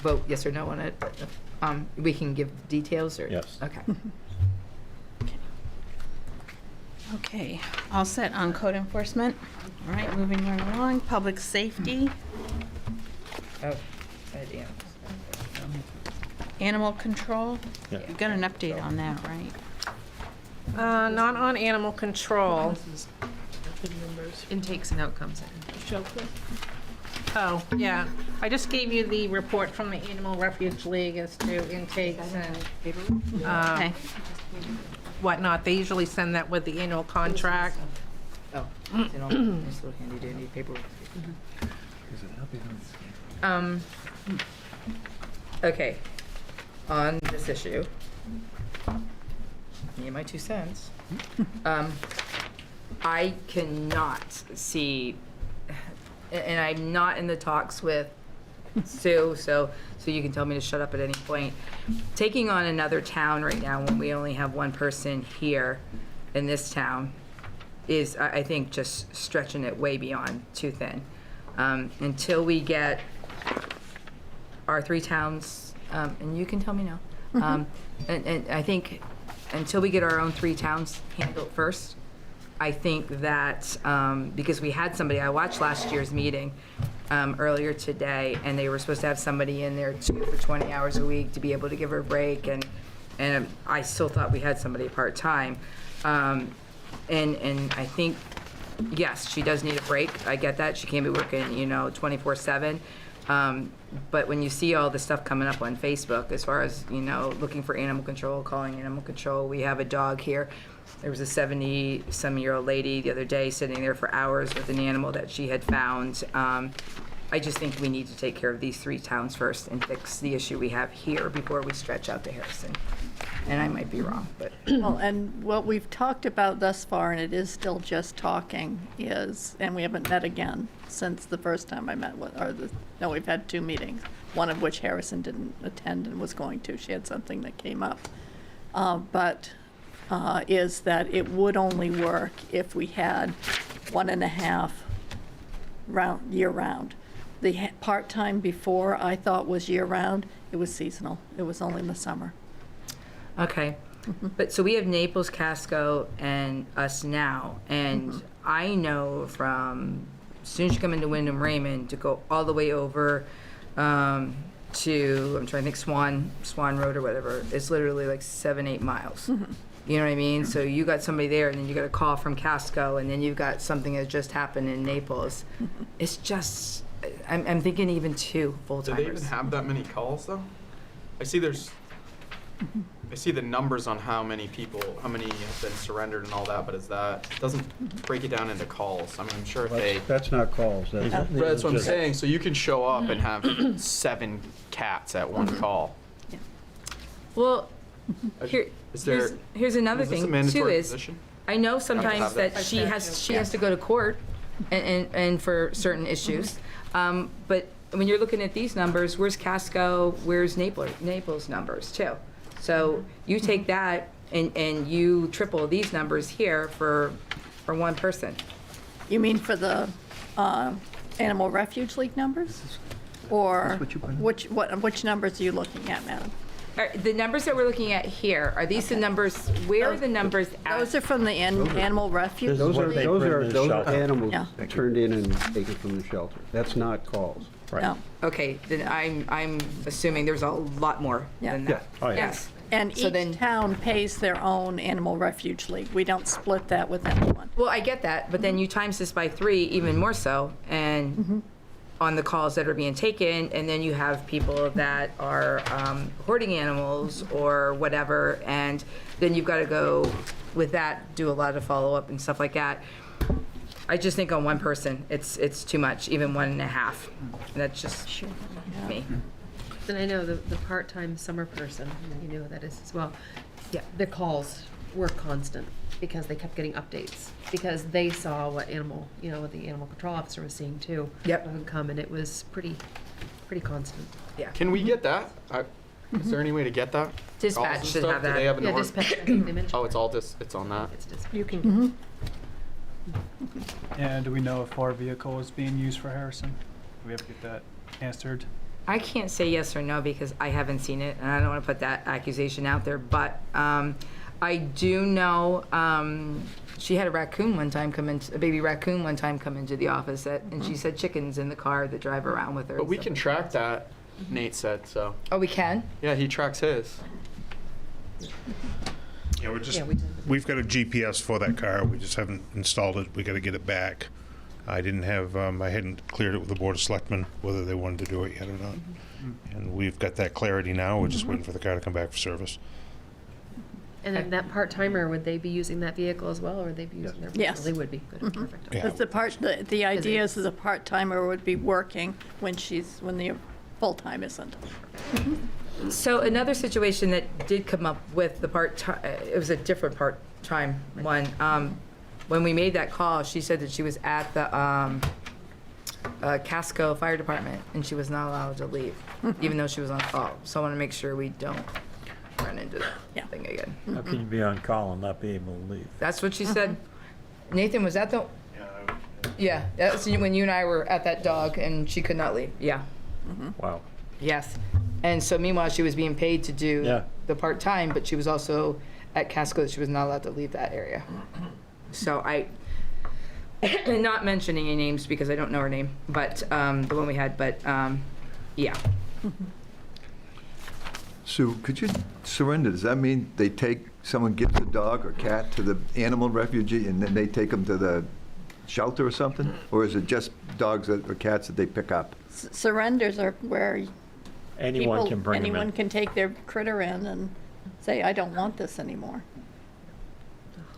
vote yes or no on it, we can give details or? Yes. Okay. Okay, all set on code enforcement. All right, moving right along, public safety, Oh, idea. animal control. Yeah. You've got an update on that, right? Not on animal control. Intakes and outcomes. Shelter. Oh, yeah. I just gave you the report from the Animal Refuge League as to intakes and Okay. whatnot. They usually send that with the annual contract. Oh, it's in all, nice little handy dandy paperwork. Okay, on this issue, me and my 2 cents. I cannot see, and I'm not in the talks with Sue, so you can tell me to shut up at any point. Taking on another town right now when we only have one person here in this town is, I think, just stretching it way beyond too thin. Until we get our 3 towns, and you can tell me no, and I think until we get our own 3 towns handled first, I think that, because we had somebody, I watched last year's meeting earlier today, and they were supposed to have somebody in there too for 20 hours a week to be able to give her a break, and I still thought we had somebody part-time. And I think, yes, she does need a break. I get that. She can't be working, 24/7. But when you see all the stuff coming up on Facebook, as far as, looking for animal control, calling animal control, we have a dog here. There was a 70-some-year-old lady the other day sitting there for hours with an animal that she had found. I just think we need to take care of these 3 towns first and fix the issue we have here before we stretch out to Harrison. And I might be wrong, but. Well, and what we've talked about thus far, and it is still just talking, is, and we haven't met again since the first time I met with, no, we've had 2 meetings, one of which Harrison didn't attend and was going to. She had something that came up. Is that it would only work if we had 1.5 year-round. The part-time before I thought was year-round, it was seasonal. It was only in the summer. Okay. But so we have Naples, Casco, and us now. And I know from as soon as you come into Wyndham Raymond to go all the way over to, I'm trying to think, Swan Road or whatever, it's literally like 7-8 miles. You know what I mean? So you got somebody there, and then you got a call from Casco, and then you've got something that just happened in Naples. It's just, I'm thinking even 2 full-timers. Do they even have that many calls, though? I see I see the numbers on how many have been surrendered and all that, but it doesn't break it down into calls. I mean, I'm sure if That's not calls. that's what I'm saying. So you can show up and have 7 cats at one call. Yeah. Well, here's another is this a thing, too, mandatory is position? I know Have sometimes that? that she has to go to court and for certain issues. But when you're looking at these numbers, where's Casco, where's Naples numbers, too? So you take that and you triple these numbers here for one person. You mean for the Animal Refuge League numbers? Or which numbers are you looking at, madam? The numbers that we're looking at here, are these the numbers, where are the numbers at? Those are from the Animal Refuge Those are League? animals Yeah. turned in and taken from the shelter. That's not calls. No. Okay, then I'm assuming there's a lot more than that. Oh, yeah. Yes. And So each then- town pays their own Animal Refuge League. We don't split that with anyone. Well, I get that, but then you times this by 3, even more so, and on the calls that are being taken, and then you have people that are hoarding animals or whatever, and then you've got to go with that, do a lot of follow-up and stuff like that. I just think on one person, it's too much, even 1.5. That's just me. And I know the part-time summer person, you know who that is as well. Yeah, their calls were constant because they kept getting updates, because they saw what the animal control officer was seeing too. Yep. Would come, and it was pretty constant. Yeah. Can we get that? Is there any way to get that? Dispatch Calls and should stuff? have Do that. they have an Yeah, org- dispatch, I think they mentioned. Oh, it's on that? It's dispatch. You can, And do we know if our vehicle is being used for Harrison? Do we have to get that answered? I can't say yes or no because I haven't seen it, and I don't want to put that accusation out there, but I do know she had a raccoon one time a baby raccoon one time come into the office, and she said chickens in the car that drive around with her. But we can track that, Nate said, so. Oh, we can? Yeah, he tracks his. Yeah, we did. we've got a GPS for that car. We just haven't installed it. We got to get it back. I hadn't cleared it with the Board of Selectmen, whether they wanted to do it yet or not. And we've got that clarity now. We're just waiting for the car to come back for service. And then that part-timer, would they be using that vehicle as well, or would they be using their vehicle? Yes. They would be. Good, perfect. Yeah. That's the idea is that the part-timer would be working when the full-time isn't. So another situation that did come up with the part-time, it was a different part-time one. When we made that call, she said that she was at the Casco Fire Department and she was not allowed to leave, even though she was on call. So I want to make sure we don't run into that thing again. How can you be on call and not be able to leave? That's what she said. Nathan, was that the? Yeah, that's when you and I were at that dog and she could not leave. Yeah. Wow. Yes. And so meanwhile, she was being paid to do Yeah. the part-time, but she was also at Casco, she was not allowed to leave that area. So and not mentioning any names because I don't know her name, but the one we had, but yeah. Sue, could you surrender? Does that mean someone gives a dog or cat to the animal refugee and then they take them to the shelter or something? Or is it just dogs or cats that they pick up? Surrenders are where Anyone can bring them in. anyone can take their critter in and say, I don't want this anymore.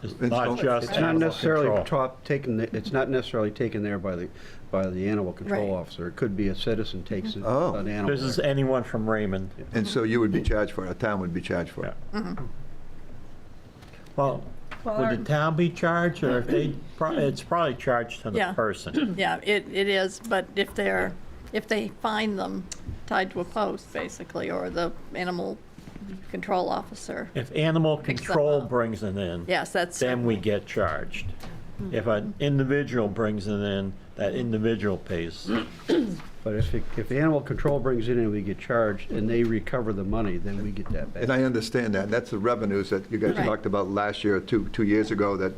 It's not just It's not animal necessarily control. it's not necessarily taken there by the animal control Right. officer. It could be a citizen takes Oh. an animal. This is anyone from Raymond. And so you would be charged for it, a town would be charged for it? Well, would the town be charged, or if it's probably charged to the Yeah. person? Yeah, it is, but if they find them tied to a post, basically, or the animal control officer. If animal Picks them control up. brings it in, Yes, that's. then we get charged. If an individual brings it in, that individual pays. But if animal control brings it in and we get charged and they recover the money, then we get that back. And I understand that. That's the revenues that you guys Right. talked about last year or two years ago that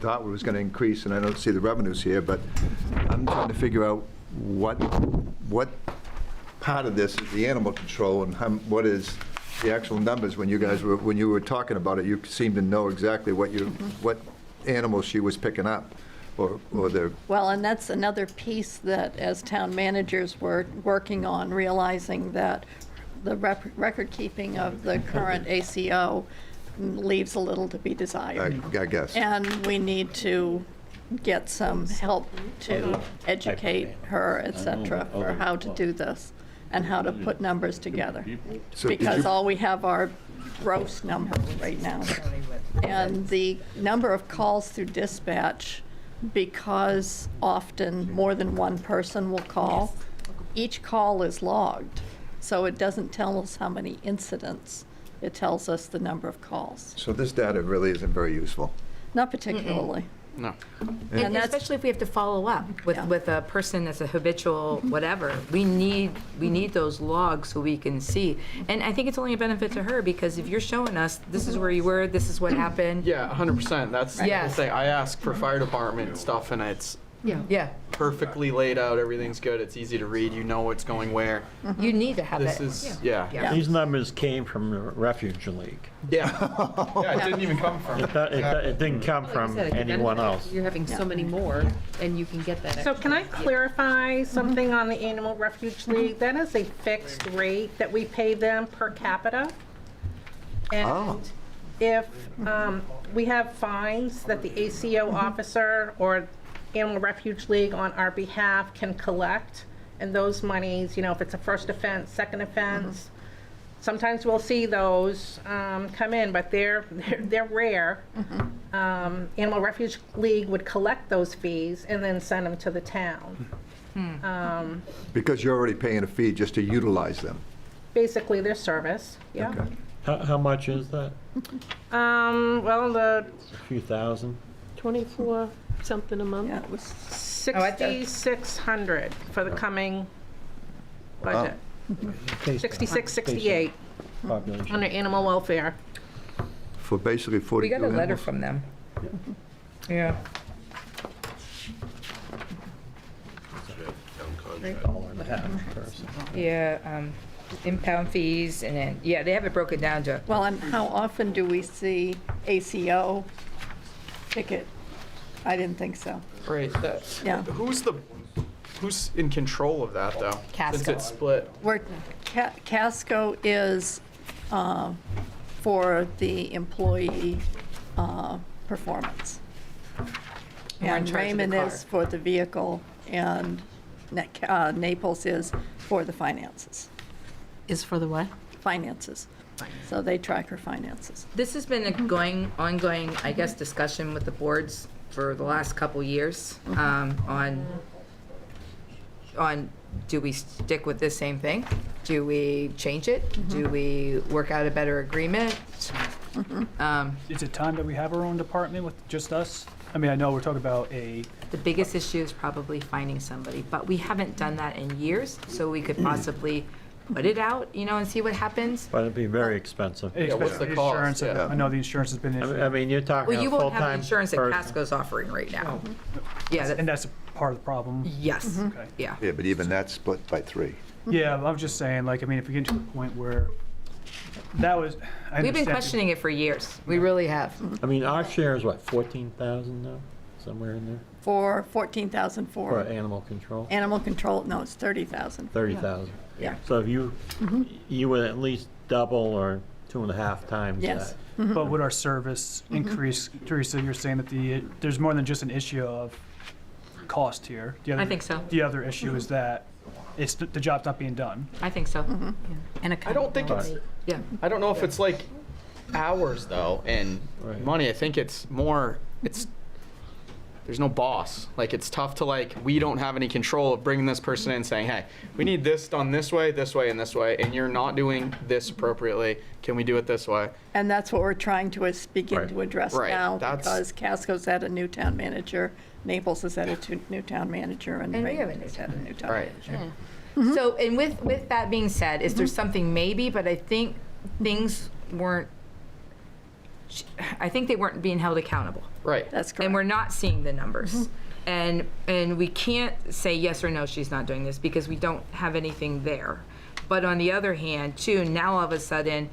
thought was going to increase, and I don't see the revenues here, but I'm trying to figure out what part of this is the animal control and what is the actual numbers. When you were talking about it, you seemed to know exactly what animals she was picking up, or the. Well, and that's another piece that, as town managers, we're working on, realizing that the record keeping of the current ACO leaves a little to be desired. I guess. And we need to get some help to educate her, et cetera, for how to do this and how to put numbers together. So did Because you- all we have are gross numbers right now. And the number of calls through dispatch, because often more than one person will call, each call is logged. So it doesn't tell us how many incidents, it tells us the number of calls. So this data really isn't very useful. Not particularly. No. And that's- especially if we have to follow up with a person that's a habitual whatever. We need those logs so we can see. And I think it's only a benefit to her because if you're showing us, this is where you were, this is what happened. Yeah, 100%. That's the Yes. thing. I ask for fire department stuff and it's Yeah. perfectly laid out. Everything's good. It's easy to read. You know what's going where. You need to have This that. is, yeah. Yeah. These numbers came from the Refuge League. Yeah. Yeah, it didn't even come from. It didn't come Like I from said, it could anyone benefit. else. You're having so many more, and you can get that. So extra. can I clarify something on the Animal Refuge League? That is a fixed rate that we pay them per capita. Oh. And if we have fines that the ACO officer or Animal Refuge League on our behalf can collect, and those monies, if it's a first offense, second offense, sometimes we'll see those come in, but they're rare. Animal Refuge League would collect those fees and then send them to the town. Because you're already paying a fee just to utilize them. Basically, their service, yeah. Okay. How much is that? Well, the A few thousand? 24 something a month. Yeah, it was 6,600 for the coming budget. 66, 68 Population. under animal welfare. For basically 42 We got a letter animals. from them. Yeah. $1.50 per person. Yeah, impound fees and then, yeah, they have it broken down to, Well, and how often do we see ACO ticket? I didn't think so. Right. Yeah. Who's in control of that though? Since Casco. it's split. Where Casco is for the employee performance. We're in And charge of the Raymond car. is for the vehicle, and Naples is for the finances. Is for the what? finances. So they track her finances. This has been an ongoing, I guess, discussion with the boards for the last couple years, on do we stick with this same thing? Do we change it? Do we work out a better agreement? Is it time that we have our own department with just us? I mean, I know we're talking about The biggest issue is probably finding somebody, but we haven't done that in years, so we could possibly put it out, and see what happens. But it'd be very expensive. what's the cost? insurance. Yeah. I know the insurance has been an issue. I mean, you're talking Well, a you won't have the full-time insurance that person. Casco's offering right now. Yeah, And that's a part of the problem. yes, Okay. yeah. Yeah, but even that's split by 3. Yeah, I'm just saying, like, I mean, if we get to the point where that was, I We've been understand- questioning it for years. We really have. I mean, our share is what, 14,000 now? Somewhere in there? For 14,000 For for animal control? animal control, no, it's 30,000. 30,000. Yeah. So if you would at least double or 2.5 times Yes. that. But would our service increase? Teresa, you're saying that there's more than just an issue of cost here. The other, I think so. The other issue is that the job's not being done. I think so. And I don't think it's, Yeah. I don't know if it's like hours though and money. I think it's more, there's no boss. Like it's tough to we don't have any control of bringing this person in saying, hey, we need this done this way, and this way, and you're not doing this appropriately. Can we do it this way? And that's what we're trying to begin Right. to address Right, now, that's- because Casco's had a new town manager, Naples has had a new town manager, and And we have a Reagan has had a new town Right. manager. So, and with that being said, is there something maybe, but I think things weren't, I think they weren't being held accountable. Right. That's correct. And we're not seeing the numbers. And we can't say yes or no, she's not doing this, because we don't have anything there. But on the other hand, too, now all of a sudden,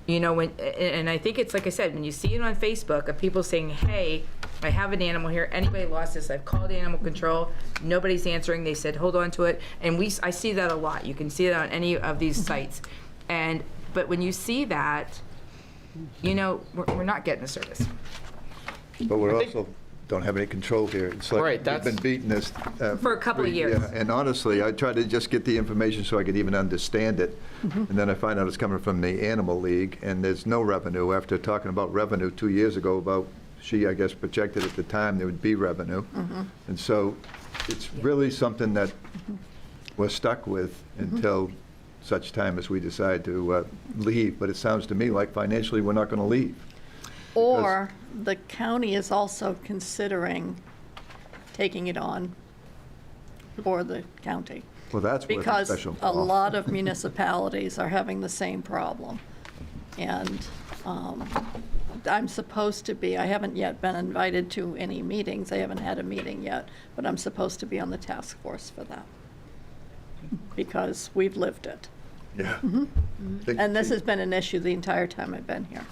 and I think it's like I said, when you see it on Facebook of people saying, hey, I have an animal here, anybody lost this, I've called animal control, nobody's answering, they said, hold on to it. And I see that a lot. You can see it on any of these sites. But when you see that, we're not getting the service. But we also don't have any control here. It's like Right, we've that's- been beating this. For a couple of years. Yeah, and honestly, I try to just get the information so I could even understand it. And then I find out it's coming from the Animal League, and there's no revenue. After talking about revenue 2 years ago, I guess, projected at the time there would be revenue. And so it's really something that we're stuck with until such time as we decide to leave. But it sounds to me like financially, we're not going to leave. Or the county is also considering taking it on for the county. Well, that's where the Because special a lot of municipalities are having the same problem. And I'm supposed to be, I haven't yet been invited to any meetings, I haven't had a meeting yet, but I'm supposed to be on the task force for that. Because we've lived it. Yeah. And this has been an issue the entire time I've been here.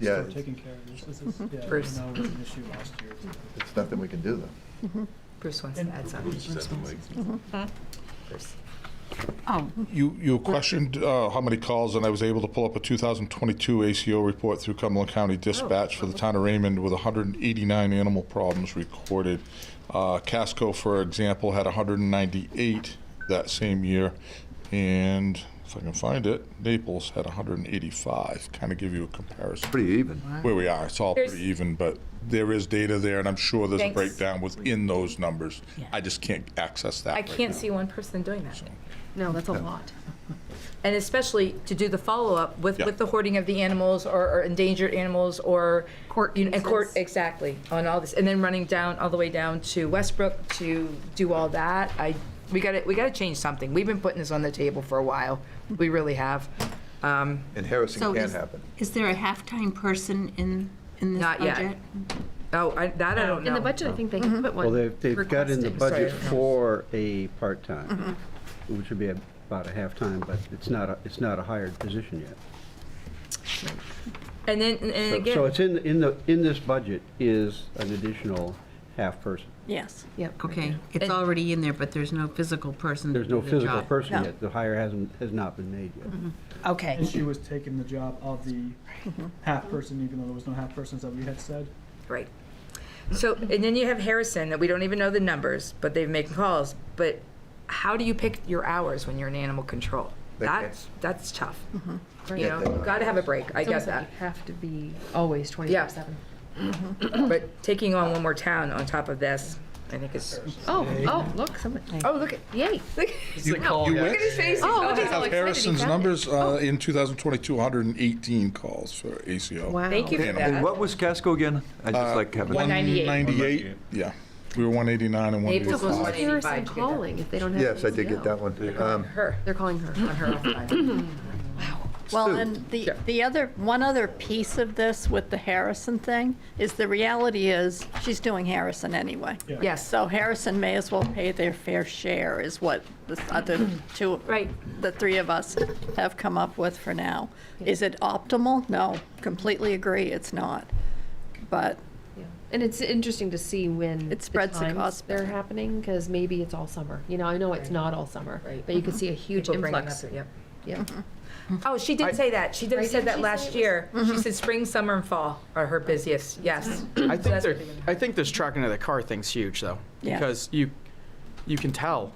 Yeah, We're taking care of this. This is, yeah, I Bruce. know it was an issue last year. it's nothing we can do, though. Bruce wants to add something. Bruce. You questioned how many calls, and I was able to pull up a 2022 ACO report through Cumberland County Dispatch for the town of Raymond with 189 animal problems recorded. Casco, for example, had 198 that same year, and if I can find it, Naples had 185. Kind of give you a comparison. Pretty even. Where we are, it's all There's- pretty even, but there is data there, and I'm sure there's a Thanks. breakdown within those numbers. I just can't access that I right can't now. see one person doing that. No, that's a lot. And especially to do the follow-up with, Yeah. with the hoarding of the animals or endangered animals or. Court and court, cases. exactly, on all this. And then running down, all the way down to Westbrook to do all that. We gotta change something. We've been putting this on the table for a while. We really have. And Harrison So can't happen. is there a half-time person in this Not yet. budget? Oh, I don't know. In the budget, I think they can put one. Well, they've got in the requesting. budget Sorry. for a part-time, which would be about a half-time, but it's not a hired position yet. And then, and again. So it's in this budget is an additional half-person. Yes. Yep. Okay, it's And- already in there, but there's no physical person to There's no do the physical job. person No. yet. The hire has not been made yet. Okay. And she was taking the job of the half person, even though there was no half persons that we had said. Right. So, and then you have Harrison, that we don't even know the numbers, but they've making calls. But how do you pick your hours when you're in animal control? that's tough. Right. You know, you gotta have a break. I It's get almost like that. you have to be always 24/7. But taking on one more town on top of this, I think is. Oh, look, somebody. Oh, look at, Yay. look You look at his face. Oh, He's he's all all excited. Harrison's he found numbers in 2022, 118 calls for ACO. Wow. Thank you for And that. what was Casco again? I just like having. 198. Yeah. We were 189 and Naples was 185. 185. Harrison calling if they don't have. Yes, I did ACO. get that one. Her, They're calling her. on her off time. Well, Sue. and one other piece of this with the Harrison thing is the reality is she's doing Harrison anyway. Yes. So Harrison may as well pay their fair share is what the other two, Right. the three of us have come up with for now. Is it optimal? No, completely agree, it's not. But Yeah. And it's interesting to see when It spreads the times cost they're better. happening, because maybe it's all summer. You know, I know it's not all summer, Right. but you could see a huge People bringing influx. up- Yep. Yeah. Oh, she did say that. She did Right, said didn't that she last say it was- year. She said spring, summer, and fall are her busiest. Yes. I think this tracking of the car thing's huge though, Yeah. because you can tell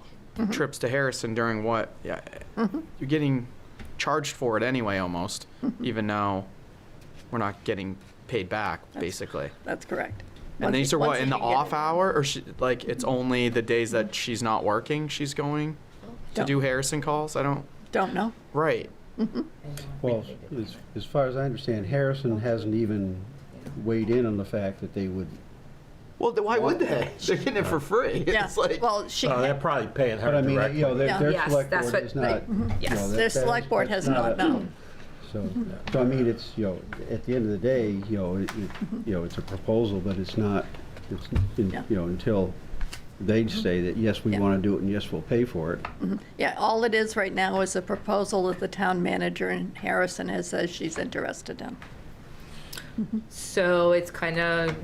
trips to Harrison during what you're getting charged for it anyway almost, even though we're not getting paid back basically. that's correct. And these are Once what you in the can get off it. hour, or like it's only the days that she's not working. She's going to Don't- do Harrison calls. I don't. Don't know. Right. Well, as far as I understand, Harrison hasn't even weighed in on the fact that they would, Well, why would they? They're getting it for free. Yeah, It's like, well, she, They're probably paying her but I mean, directly. you know, Yeah. their Yes, select that's board what is not. you know, Yes. that- their that select is- board that's has not a- known. So I mean, it's, you know, at the end of the day, you know, you know, it's a proposal, but it's not, Yeah. you know, until they say that, yes, we Yeah. want to do it, and yes, we'll pay for it. Yeah, all it is right now is a proposal that the town manager in Harrison has said she's interested in. So it's kind of,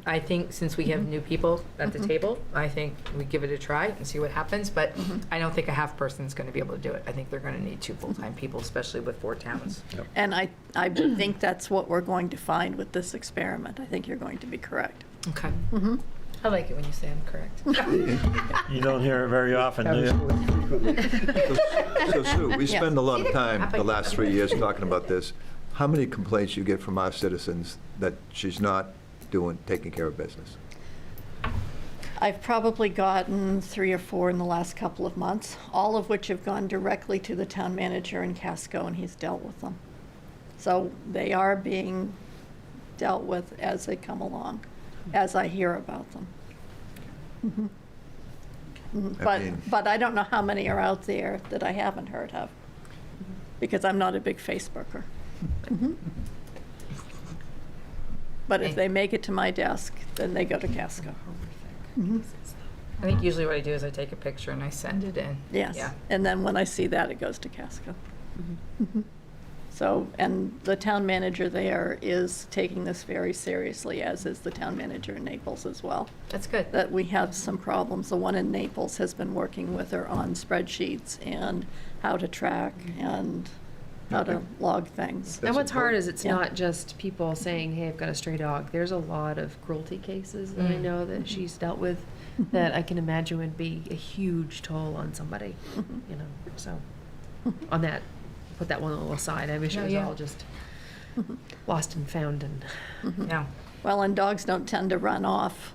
I think, since we have new people at the table, I think we give it a try and see what happens. But I don't think a half person's going to be able to do it. I think they're going to need 2 full-time people, especially with 4 towns. And I think that's what we're going to find with this experiment. I think you're going to be correct. Okay. I like it when you say I'm correct. You don't hear it very often, do you? So Sue, we Yeah. spend a lot See of the time crap the I last do. 3 years talking about this. How many complaints you get from our citizens that she's not taking care of business? I've probably gotten 3 or 4 in the last couple of months, all of which have gone directly to the town manager in Casco, and he's dealt with them. So they are being dealt with as they come along, as I hear about them. But I don't know how many are out there that I haven't heard of, because I'm not a big Facebooker. But if they make it to my desk, then they go to Casco. I think usually what I do is I take a picture and I send it in. Yes, Yeah. and then when I see that, it goes to Casco. So, and the town manager there is taking this very seriously, as is the town manager in Naples as well. That's good. That we have some problems. The one in Naples has been working with her on spreadsheets and how to track and how to log things. And what's hard is it's Yeah. not just people saying, hey, I've got a stray dog. There's a lot of cruelty cases that I know that she's dealt with that I can imagine would be a huge toll on somebody, you know, so on that, put that one a little aside. I wish it was Yeah. all just lost and found and. Yeah. Well, and dogs don't tend to run off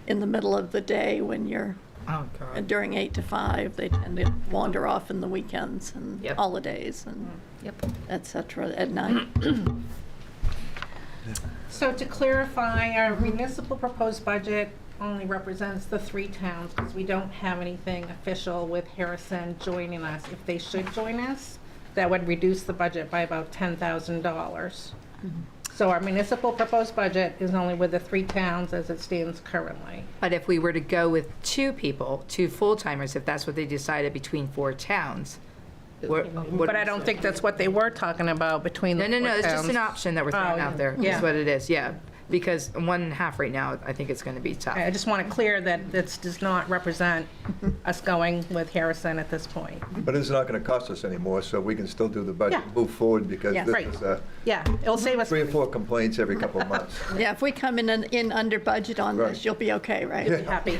in the middle of the day when you're, Oh, God. during 8 to 5. They tend to wander off in the weekends and Yep. holidays and Yep. et cetera at night. So to clarify, our municipal proposed budget only represents the 3 towns, because we don't have anything official with Harrison joining us. If they should join us, that would reduce the budget by about $10,000. So our municipal proposed budget is only with the 3 towns as it stands currently. But if we were to go with 2 people, 2 full-timers, if that's what they decided between 4 towns, But I don't think that's what they were talking about between the No, 4 it's just an towns. option that we're throwing Oh, out there, yeah. is what it is, yeah. Because 1.5 right now, I think it's going to be tough. I just want to clear that this does not represent us going with Harrison at this point. But it's not going to cost us anymore, so we can still do the budget, Yeah. move forward, because Yeah. this Right. is Yeah, it'll save us 3 or 4 complaints every couple of months. Yeah, if we come in under budget on Right. this, you'll be okay, right? happy.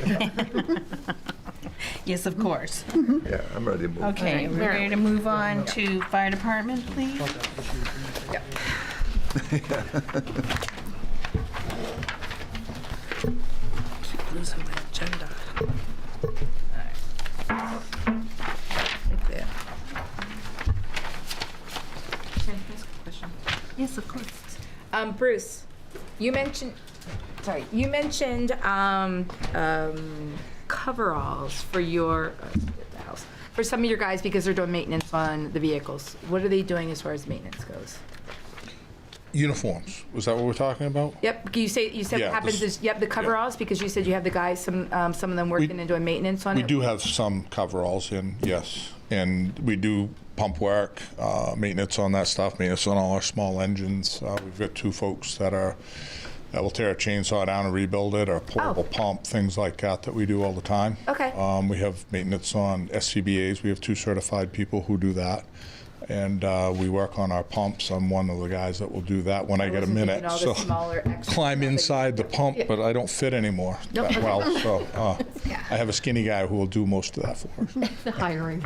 Yes, of course. Yeah, I'm ready to move. Okay, we're ready to move on to fire department, please. Losing my agenda. Right there. Can I ask a question? Yes, of course. Bruce, you mentioned, coveralls for your, for some of your guys because they're doing maintenance on the vehicles. What are they doing as far as maintenance goes? Uniforms, was that what we're talking about? Yep, you said Yeah, what happens is, the coveralls, because you said you have the guys, some of them working and doing maintenance on it? We do have some coveralls in, yes, and we do pump work, maintenance on that stuff, maintenance on all our small engines. We've got 2 folks that will tear a chainsaw down and rebuild it, or a portable pump, things like that we do all the time. Okay. We have maintenance on SCBA's. We have 2 certified people who do that. And we work on our pumps. I'm one of the guys that will do that when I get a minute. All the smaller extra Climb stuff inside the pump, but I don't fit anymore Nope. that well. So I have a skinny guy who will do most of that for us. The hiring.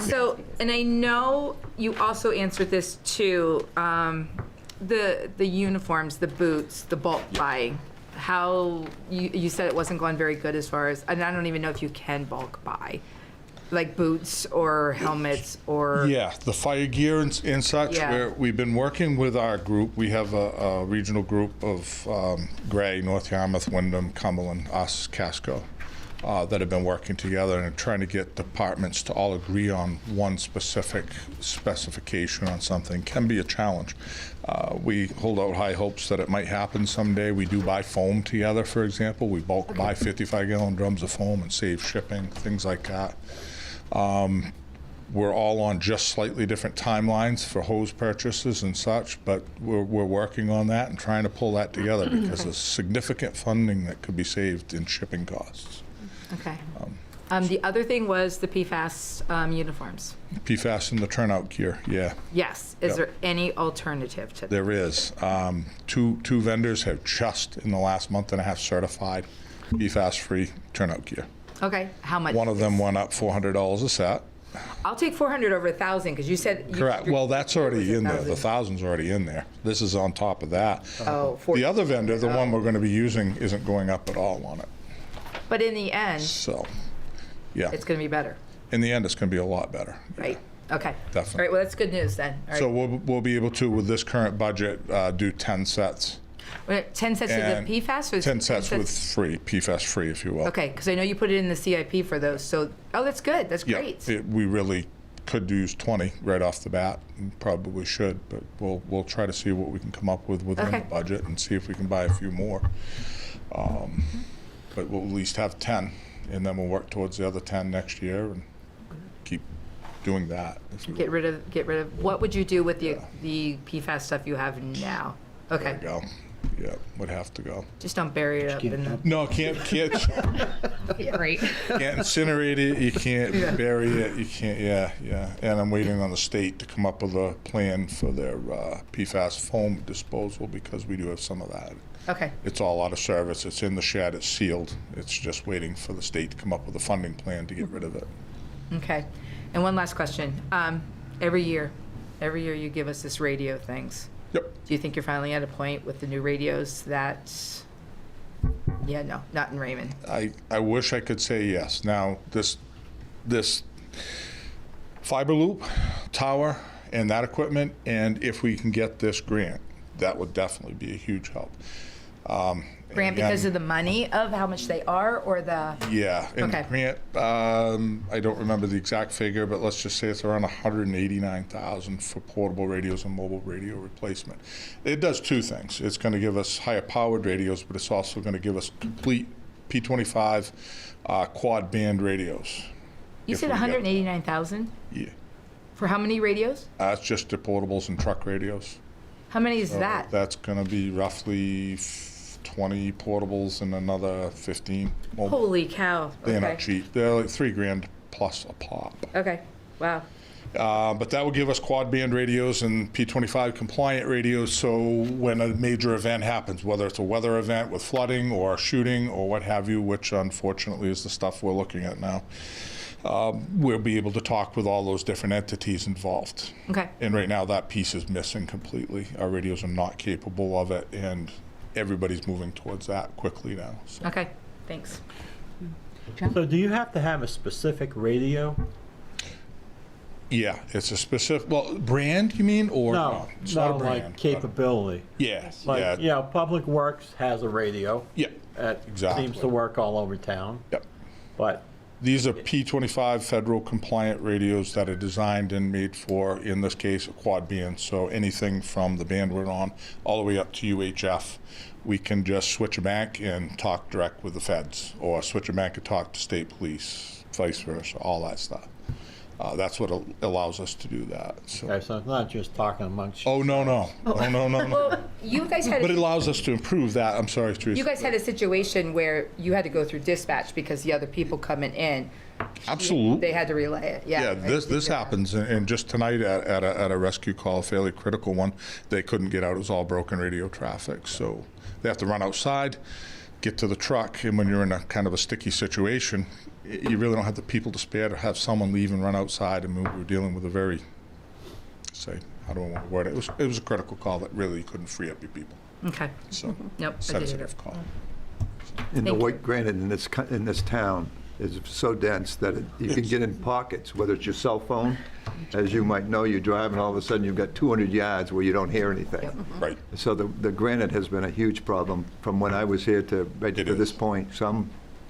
So, and I know you also answered this too, the uniforms, the boots, the bulk buying. How, you said it wasn't going very good as far as, and I don't even know if you can bulk buy, like boots or helmets or. Yeah, the fire gear and such. Yeah. We've been working with our group. We have a regional group of Gray, North Yarmouth, Wyndham, Cumberland, us, Casco, that have been working together and trying to get departments to all agree on one specific specification on something. Can be a challenge. We hold out high hopes that it might happen someday. We do buy foam together, for example. We bulk buy 55-gallon drums of foam and save shipping, things like that. We're all on just slightly different timelines for hose purchases and such, but we're working on that and trying to pull that together because there's significant funding that could be saved in shipping costs. Okay. The other thing was the PFAS uniforms. PFAS and the turnout gear, yeah. Yes. Is Yep. there any alternative to that? There is. Two vendors have just in the last month and a half certified PFAS-free turnout gear. Okay. How much? One of them went up $400 a set. I'll take 400 over 1,000 because you said. Correct. Well, that's already in there. The 1,000's already in there. This is on top of that. Oh, The other vendor, the one we're going to be using, isn't going up at all on it. But in the end, So, yeah. it's going to be better, In the end, it's going to be a lot better. right? Okay. Definitely. All right. Well, that's good news then. All right. So we'll be able to, with this current budget, do 10 sets. 10 sets and of the PFAS or 10 sets with free, PFAS free, if you will. Okay, because I know you put it in the CIP for those. So, that's good. That's Yeah, great. we really could use 20 right off the bat, and probably should, but we'll try to see what we can come up with within Okay. the budget and see if we can buy a few more. But we'll at least have 10, and then we'll work towards the other 10 next year and keep doing that. Get rid of. What would you do with the PFAS stuff you have now? Okay. There we go. Yeah, would have to go. Just don't bury it up in the. No, can't Great. can't incinerate it, you can't bury it, you can't, yeah. And I'm waiting on the state to come up with a plan for their PFAS foam disposal because we do have some of that. Okay. It's all out of service, it's in the shed, it's sealed. It's just waiting for the state to come up with a funding plan to get rid of it. Okay. And one last question. Every year you give us this radio things. Yep. Do you think you're finally at a point with the new radios that? Yeah, no, not in Raymond. I wish I could say yes. Now, this fiber loop tower and that equipment, and if we can get this grant, that would definitely be a huge help. Grant because of the money of how much they are or the. Yeah, and Okay. grant, I don't remember the exact figure, but let's just say it's around $189,000 for portable radios and mobile radio replacement. It does 2 things. It's going to give us higher powered radios, but it's also going to give us complete P25 quad band radios. You if said we get- 189,000 Yeah, for how many radios? it's just the portables and truck radios. How many is that? That's going to be roughly 20 portables and another 15 mobile. Holy cow. They're Okay. not cheap. They're like $3,000 plus a pop. Okay. Wow. But that will give us quad band radios and P25 compliant radios, so when a major event happens, whether it's a weather event with flooding or shooting or what have you, which unfortunately is the stuff we're looking at now, we'll be able to talk with all those different entities involved. Okay. And right now, that piece is missing completely. Our radios are not capable of it, and everybody's moving towards that quickly now. So. Okay, thanks. So do you have to have a specific radio? Yeah, it's a specific, well, brand, you mean, or? No, it's not a brand. like capability. Yes, Like, yeah. you know, Public Works has a radio. Yeah, That exactly. seems to work all over town. Yep. But These are P25 federal compliant radios that are designed and made for, in this case, a quad band. So anything from the band we're on all the way up to UHF, we can just switch a bank and talk direct with the feds, or switch a bank and talk to state police, vice versa, all that stuff. That's what allows us to do that. So. okay, so it's not just talking amongst. Oh, no. No. Well, you guys had. But it allows us to improve that. I'm sorry, Teresa. You guys had a situation where you had to go through dispatch because the other people coming in. Absolutely. They had to relay it. Yeah. Yeah, this happens, and just tonight at a rescue call, a fairly critical one, they couldn't get out. It was all broken radio traffic, so they have to run outside, get to the truck, and when you're in a kind of a sticky situation, you really don't have the people to spare to have someone leave and run outside and move. We're dealing with a very, how do I want to word it? It was a critical call that really couldn't free up your people. Okay. So, Nope. sensitive call. And the Thank you. weight, granted, in this town is so dense that you can get in pockets, whether it's your cell phone, as you might know, you drive and all of a sudden you've got 200 yards where you don't hear anything. Right. So the granite has been a huge problem from when I was here to right to this point. So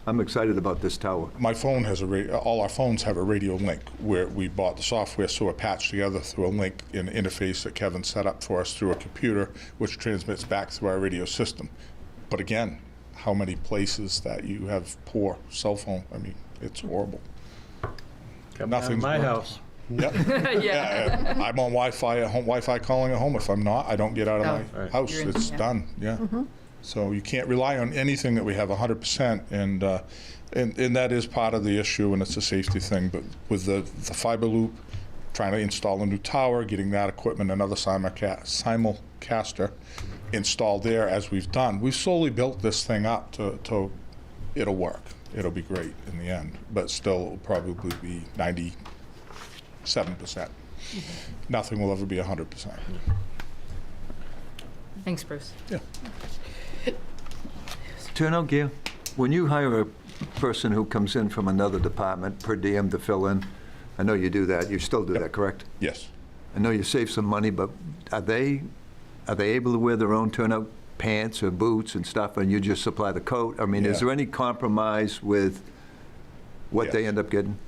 I'm excited about this tower. My phone has all our phones have a radio link where we bought the software, so we're patched together through a link in an interface that Kevin set up for us through a computer, which transmits back through our radio system. But again, how many places that you have poor cell phone? I mean, it's horrible. Come down to my house. Yep. Yeah. I'm on Wi-Fi at home, Wi-Fi calling at home. If I'm not, I don't get out of my house. You're in- It's yeah. done. Yeah. So you can't rely on anything that we have 100%, and that is part of the issue, and it's a safety thing. But with the fiber loop, trying to install a new tower, getting that equipment, another simulcaster installed there, as we've done, we've slowly built this thing up to it'll work. It'll be great in the end, but still it'll probably be 97%. Nothing will ever be 100%. Thanks, Bruce. Yeah. Turnout gear, when you hire a person who comes in from another department per diem to fill in, I know you do that, you still do that, correct? Yes. I know you save some money, but are they able to wear their own turnout pants or boots and stuff, and you just supply the coat? I mean, is Yeah. there any compromise with what they Yes. end up getting?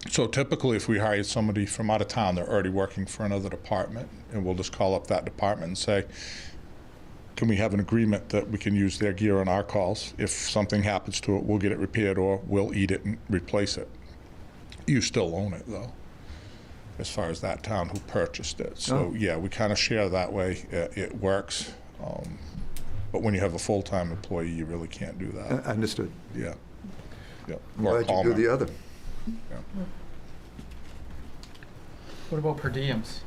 So typically, if we hired somebody from out of town, they're already working for another department, and we'll just call up that department and say, can we have an agreement that we can use their gear on our calls? If something happens to it, we'll get it repaired, or we'll eat it and replace it. You still own it, though, as far as that town who purchased it. So, yeah, we kind of share that way. It works. But when you have a full-time employee, you really can't do that. Understood. Yeah. Yeah. I'm glad you do the other. What about per diems?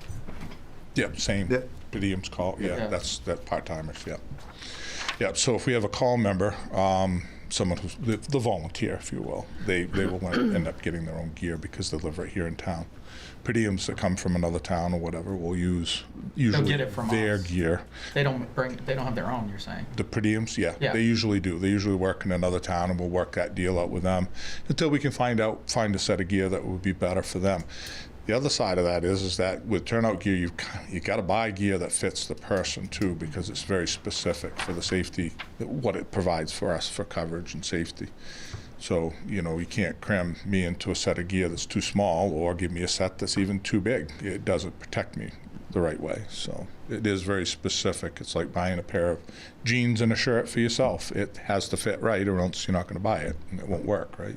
Yeah, same. Yeah. Per diems call, yeah, Yeah. that's part-timers, yeah. Yeah, so if we have a call member, someone who's the volunteer, if you will, they will end up getting their own gear because they live right here in town. Per diems that come from another town or whatever will use usually get it from their us. gear. They don't have their own, you're saying? The per diems, yeah, Yeah. they usually do. They usually work in another town, and we'll work that deal out with them until we can find a set of gear that would be better for them. The other side of that is that with turnout gear, you got to buy gear that fits the person too, because it's very specific for the safety, what it provides for us for coverage and safety. So, you can't cram me into a set of gear that's too small or give me a set that's even too big. It doesn't protect me the right way. So it is very specific. It's like buying a pair of jeans and a shirt for yourself. It has to fit right, or else you're not going to buy it, and it won't work, right?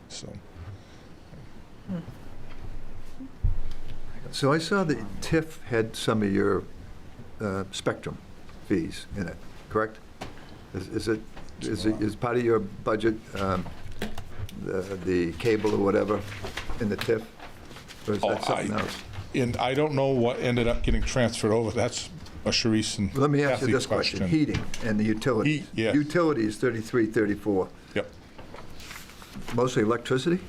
So. So I saw that TIF had some of your spectrum fees in it, correct? Is part of your budget the cable or whatever in the TIF? Or is that something else? And I don't know what ended up getting transferred over. That's a Sharice and Let me ask you Kathy this question. Heating and the utilities. Yeah. Utilities, 3334. Yep. Mostly electricity?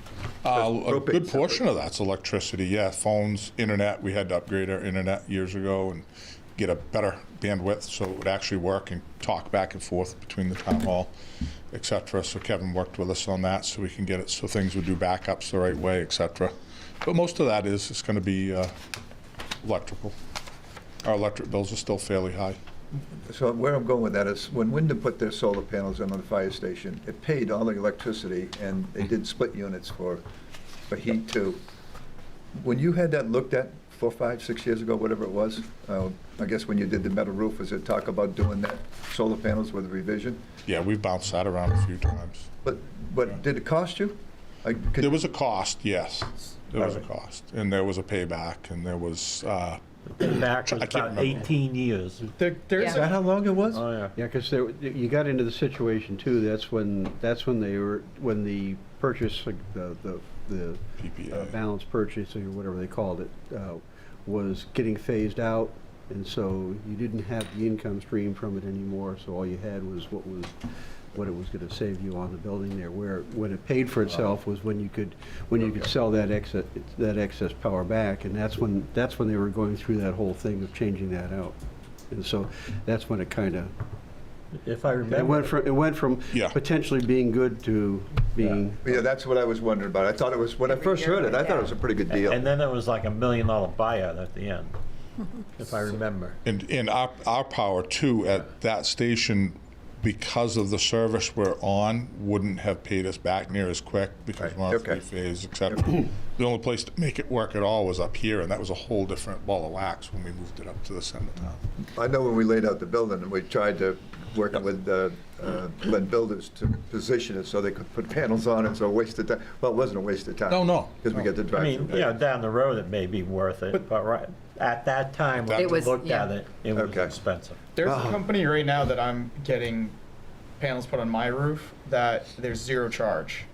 A good portion of that's electricity, yeah. Phones, internet, we had to upgrade our internet years ago and get a better bandwidth so it would actually work and talk back and forth between the town hall, et cetera. So Kevin worked with us on that so we can get it so things would do backups the right way, et cetera. But most of that is it's going to be electrical. Our electric bills are still fairly high. So where I'm going with that is, when Wyndham put their solar panels in on the fire station, it paid all the electricity, and they did split units for heat too. When you had that looked at 4, 5, 6 years ago, whatever it was, I guess when you did the metal roof, was it talk about doing that solar panels with a revision? Yeah, we've bounced that around a few times. But did it cost you? There was a cost, yes. There was a cost, and there was a payback, and there was. Payback was I can't about remember. 18 years. Is that how long it was? Oh, yeah. Yeah, because you got into the situation too, that's when the purchase, like the PPA. balance purchase, or whatever they called it, was getting phased out, and so you didn't have the income stream from it anymore, so all you had was what it was going to save you on the building there. Where when it paid for itself was when you could sell that excess power back, and that's when they were going through that whole thing of changing that out, and so that's when it kind of. If I remember. It went from Yeah. potentially being good to being. Yeah, that's what I was wondering about. I thought it was, when I first heard it, I thought it was a pretty good deal. And then there was like $1 million buyout at the end, if I remember. And our power too at that station, because of the service we're on, wouldn't have paid us back near as quick because we're on three-phase, et cetera. The only place to make it work at all was up here, and that was a whole different ball of wax when we moved it up to the center of town. I know when we laid out the building, and we tried to work with Glen Builders to position it so they could put panels on it, so a waste of time. Well, it wasn't a waste of time. No. Because we get to I drive mean, through. down the road it may be worth it, but right at that time when It we was- looked yeah. at it, it was expensive. There's a company right now that I'm getting panels put on my roof that there's zero charge.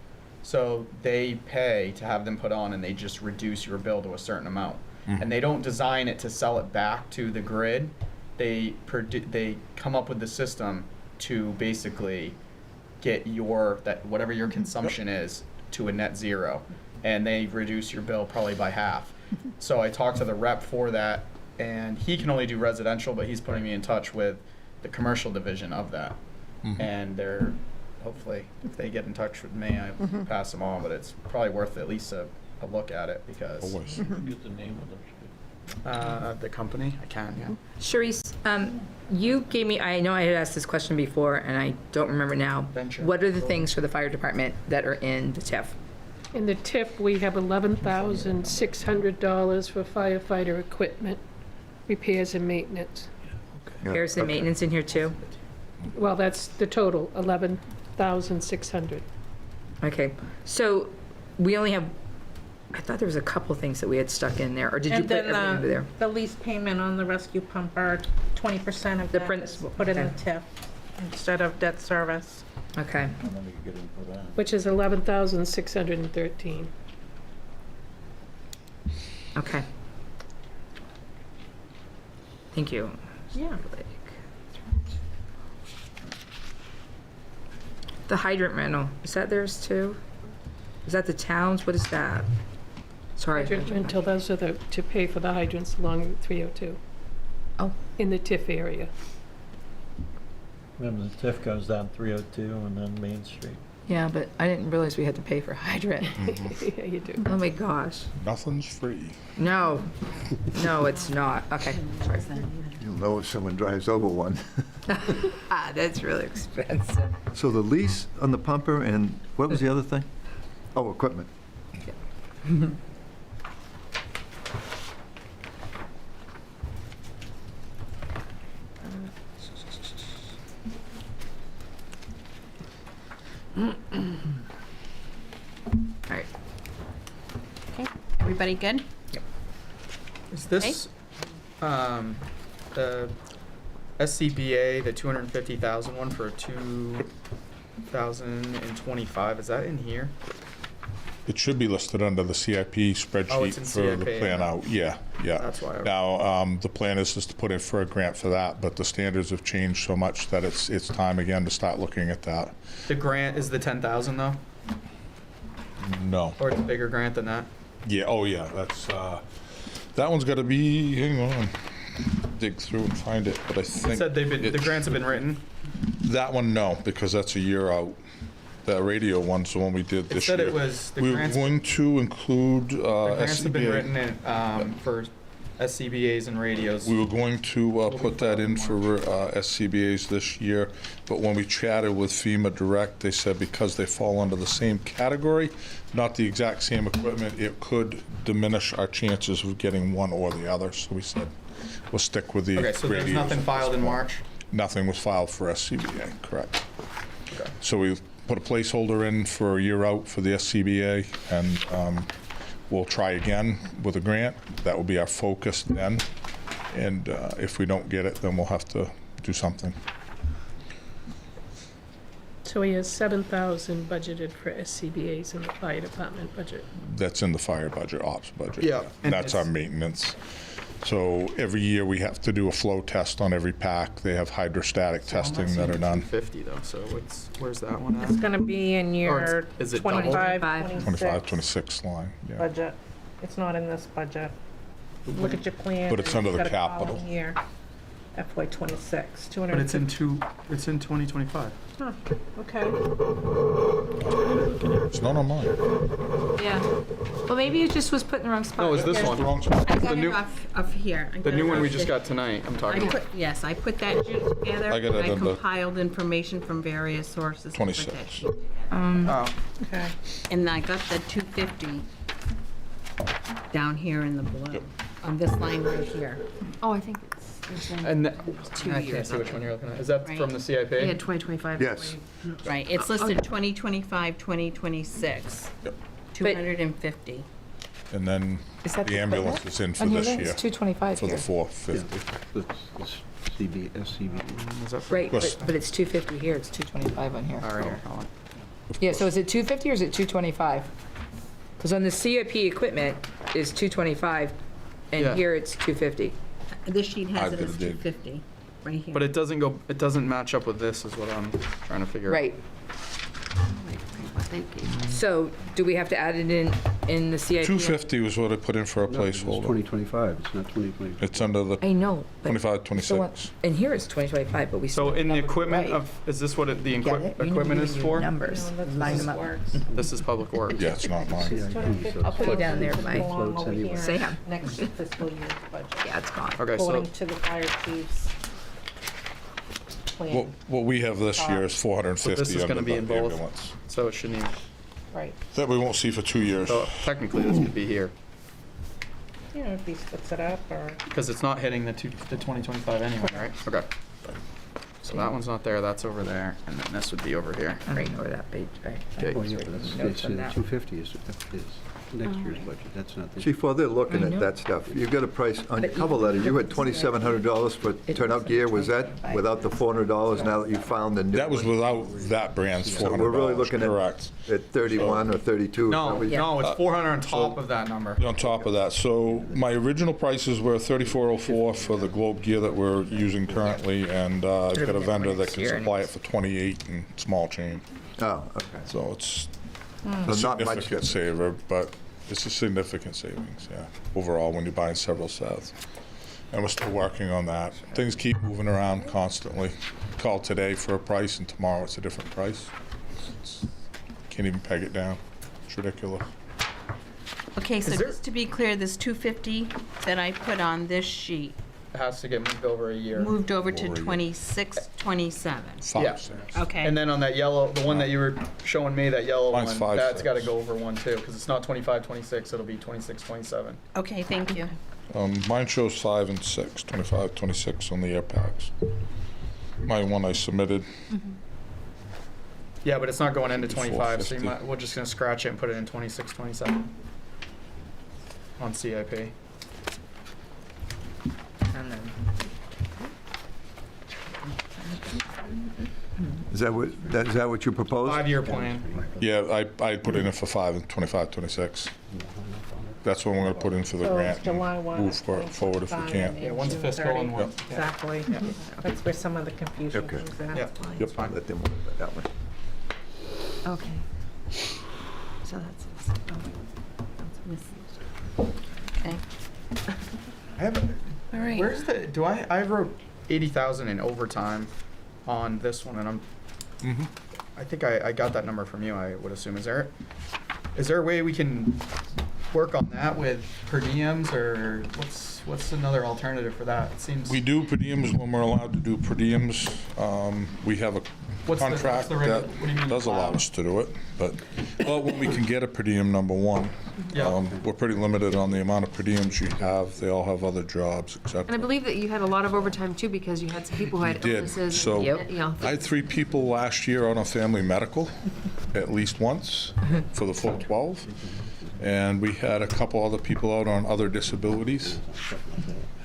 So they pay to have them put on and they just reduce your bill to a certain amount. And they don't design it to sell it back to the grid. They come up with the system to basically get whatever your consumption is to a net zero. And they reduce your bill probably by half. So I talked to the rep for that, and he can only do residential, but he's putting me in touch with the commercial division of that. And they're, hopefully, if they get in touch with me, I pass them on, but it's probably worth at least a look at it because Always. Get the name of them. the company, I can, yeah. Sharice, you gave me, I know I had asked this question before and I don't remember now. Venture. What are the things for the fire department that are in the TIF? In the TIF, we have $11,600 for firefighter equipment, repairs and maintenance. Repairs and maintenance in here too? Well, that's the total, 11,600. Okay, so we only have, I thought there was a couple things that we had stuck in there, or did you And put then everything over there? the lease payment on the rescue pumper, 20% of The that print- is put in the okay. TIF instead of debt service. Okay, Which is 11,613. okay. Thank you. Yeah. The hydrant rental, is that theirs too? Is that the town's? What is that? Sorry. Hydrant rental, those are to pay for the hydrants along Route 302. Oh. In the TIF area. Remember, the TIF goes down 302 and then Main Street. Yeah, but I didn't realize we had to pay for hydrant. Yeah, you do. Oh my gosh. Nothing's free. No, no, it's not. Okay, sorry. You'll know if someone drives over one. That's really expensive. So the lease on the pumper, and what was the other thing? Oh, equipment. All right. Okay, everybody good? Is this, the SCBA, the 250,000 one for 2025, is that in here? It should be listed under the CIP spreadsheet Oh, it's in for the CIP, plan yeah. out. Yeah, yeah. That's why I- Now, the plan is just to put in for a grant for that, but the standards have changed so much that it's time again to start looking at that. The grant is the 10,000 though, No. or it's a bigger grant than that. Yeah, oh yeah, that's, that one's gotta be, hang on, dig through and find it, but I It think. said the it- grants have been written. That one, no, because that's a year out. The radio one's the one we did this year. said it was the We were grants- going to include, The grants have been SCBA. written in, for SCBA's and radios. We were going to put that in for SCBA's this year, but when we chatted with FEMA Direct, they said because they fall under the same category, not the exact same equipment, it could diminish our chances of getting one or the other. So we said, we'll stick with the Okay, so there's radios nothing at filed this in point. March? Nothing was filed for SCBA, correct. Okay. So we put a placeholder in for a year out for the SCBA, and we'll try again with a grant. That will be our focus then. And if we don't get it, then we'll have to do something. So he has 7,000 budgeted for SCBA's in the fire department budget. That's in the fire budget, ops budget. Yeah, And and that's our it's- maintenance. So every year we have to do a flow test on every pack. They have hydrostatic testing that are done. 50 though, so where's that one at? It's gonna be in your is it double? 25, 25, 26 26 line, yeah. budget. It's not in this budget. Look at your plan. But it's and under you've the got a column capital. Here, FY 26, 200. But it's in 2025. Huh, okay. It's not on mine. Yeah. Well, maybe it just was put in the wrong spot. No, it's this one. Wrong spot. I The got new- it off here. I The got new it one we off just the- got tonight, I'm I talking about. put, yes, I put that sheet together. I got it I under- compiled information from various sources. to put that 26. sheet together. Oh, Okay. And I got the 250 down here in the blue, Yep. on this line right here. Oh, I think it's and Two I can't years see of which it. one you're looking at. Is that Right. from the CIP? they had 2025. Yes. Right, it's listed 2025, 2026, Yep. 250. And then Is that the the ambulance equipment? is in for On here, this it's year, 225 for the here. 450. It's SCB. Is that Right, Plus- but it's 250 here, it's 225 on here. All right, here, hold on. Yeah, so is it 250 or is it 225? Because on the CIP equipment is 225, and Yeah. here it's 250. This sheet has I've it got as a dig. 250, right here. But it doesn't match up with this is what I'm trying to figure out. Right. What they gave. So do we have to add it in the CIP? 250 was what I put in for a It's placeholder. 2025, it's not 2025. It's under the I know. but 25, so what- 26. And here it's 2025, but we still. So in the have it equipment right. of, is this what the Get it? You equipment need is to for? Numbers. Line them up. This is public works. Yeah, it's not mine. I'll put it down there, Mike. Belong over here, Sam. next fiscal year's budget. Yeah, it's gone. Okay, so According to the fire chief's plan. What we have this year is so 450 this is under gonna be the in both, ambulance. so it shouldn't even, Right. That we won't see for 2 years. so technically this could be here. You know, if he splits it up or. Because it's not hitting the 2025 anyway, right? Okay. So that one's not there, that's over there, and then this would be over here. I don't ignore that page, right? Okay. Oh, yeah, but that's, Notes on that. 250 is next year's budget, that's not this. Chief, while they're looking I at know. that stuff, you've got a price, on your But cover even letter, you had the $2,700 for turnout gear. Was that without the $400 now that you found the new That was one? without that brand's So $400. we're really looking correct. at 31 or 32? No, probably. no, it's 400 on top of that number. On top of that, so my original prices were $34.04 for the Globe gear that we're using currently, and I've got a vendor that can supply it for $28 and small change. Oh, okay. So it's So a not much significant difference. saver, but it's a significant savings, yeah, overall, when you're buying several sets. And we're still working on that. Things keep moving around constantly. Call today for a price, and tomorrow it's a different price. Can't even peg it down. It's ridiculous. Okay, so Is there- just to be clear, this 250 that I put on this sheet It has to get moved over a year. moved over to Over a year. 26, 27. Yeah. 5 cents. Okay. And then on that yellow, the one that you were showing me, that yellow Mine's one, 5 that's gotta cents. go over one too, because it's not 25, 26, it'll be 26, 27. Okay, thank you. Mine shows 5 and 6, 25, 26 on the air packs. My one I submitted, Yeah, but it's not going into 25, so 450. we're just gonna scratch it and put it in 26, 27. On CIP. And then- Is that what you proposed? 5-year plan. Yeah, I put in it for 25, 26. That's what we're gonna put in for the So grant. it's July 1. Move forward if we can. Yeah, one's fiscal and one. Exactly. That's where some of the confusion Okay. comes in. Yep. Yep. Fine. Let them worry about that one. Okay. So that's Okay. I have. All right. Where's the? I wrote 80,000 in overtime on this one, and I'm. I think I got that number from you. I would assume. Is there a way we can work on that with per diems, or what's another alternative for that? It seems. We do per diems when we're allowed to do per diems. We have a contract what that do you mean does allow allowed? us to do it, but, well, when we can get a per diem, number one. Yeah. We're pretty limited on the amount of per diems you have. They all have other jobs, et And I cetera. believe that you had a lot of overtime too, because you had some people who had Did, illnesses. so and, you know, I had 3 people last year on a family medical, at least once, for the full 12. And we had a couple other people out on other disabilities.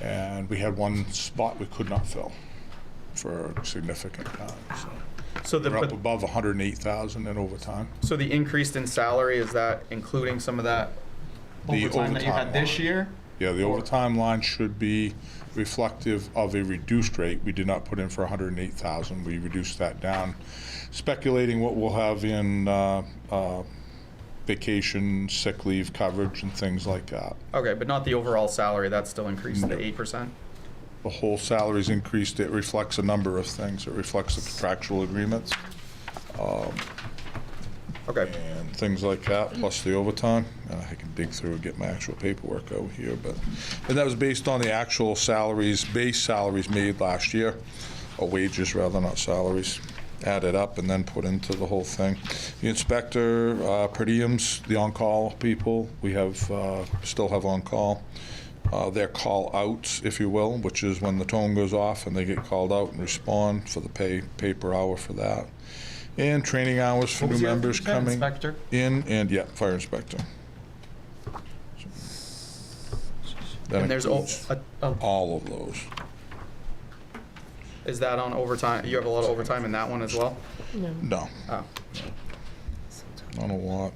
And we had one spot we could not fill for a significant time, so. So We're up above 108,000 in overtime. So the increase in salary, is that including some of that The overtime that you had overtime this line. year? Yeah, the overtime line should be reflective of a reduced rate. We did not put in for 108,000. We reduced that down, speculating what we'll have in vacation, sick leave coverage, and things like that. Okay, but not the overall salary, that's still increased to 8%? The whole salary's increased. It reflects a number of things. It reflects the contractual agreements. Okay. And things like that, plus the overtime. I can dig through and get my actual paperwork out here, and that was based on the actual salaries, base salaries made last year, or wages rather, not salaries, added up and then put into the whole thing. The inspector, per diems, the on-call people, we have, still have on-call. Their call outs, if you will, which is when the tone goes off and they get called out and respond for the pay per hour for that. And training hours for What new was the other members thing you said, coming inspector? in, and yeah, fire inspector. That And there's includes all of those. Is that on overtime? You have a lot of overtime in that one as well? No, Oh. not a lot.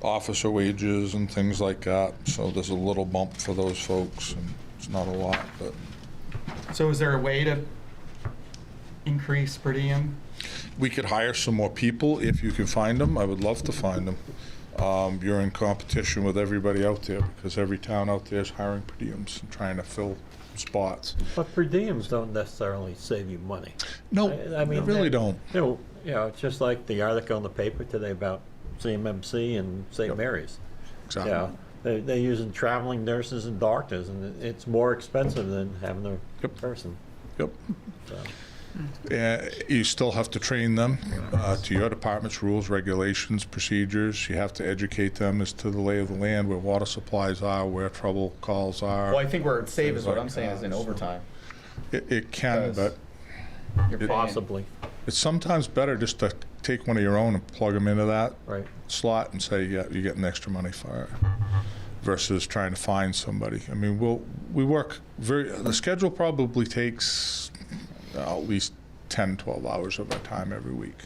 Officer wages and things like that, so there's a little bump for those folks, and it's not a lot, but So is there a way to increase per diem? we could hire some more people if you can find them. I would love to find them. You're in competition with everybody out there, because every town out there is hiring per diems and trying to fill spots. But per diems don't necessarily save you money. No, I mean, they really they- don't. You know, it's just like the article in the paper today about CMMC and St. Mary's. Exactly. Yeah, they're using traveling nurses and doctors, and it's more expensive than having a person. Yep. So, You still have to train them to your department's rules, regulations, procedures. You have to educate them as to the lay of the land, where water supplies are, where trouble calls are. Well, I think where it saves is what I'm Things saying like is in that, so. overtime. It can, Because but You're paying- possibly. it's sometimes better just to take one of your own and plug them into that Right. slot and say, yeah, you're getting extra money for it, versus trying to find somebody. I mean, we work the schedule probably takes at least 10, 12 hours of our time every week,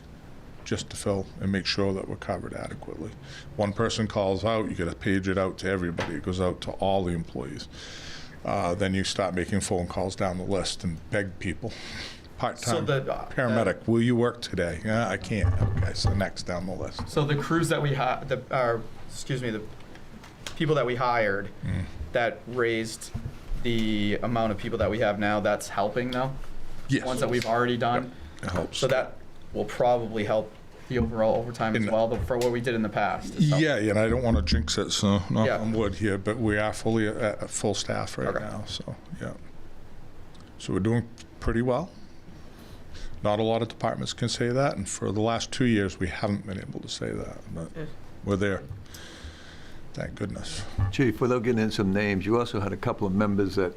just to fill and make sure that we're covered adequately. One person calls out, you gotta page it out to everybody. It goes out to all the employees. Then you start making phone calls down the list and beg people. Part-time paramedic, will you work today? Yeah, I can't. Okay, so next down the list. So the crews that we the people that we hired that raised the amount of people that we have now, that's helping though? Yes. Ones that we've already done? It helps. So that will probably help the overall overtime as well, but for what we did in the past. it's helped. Yeah, and I don't want to jinx it, so knock Yeah. on wood here, but we are fully at full staff right Okay. now, so, yeah. So we're doing pretty well. Not a lot of departments can say that, and for the last 2 years, we haven't been able to say that, but we're there. Thank goodness. Chief, without getting into some names, you also had a couple of members that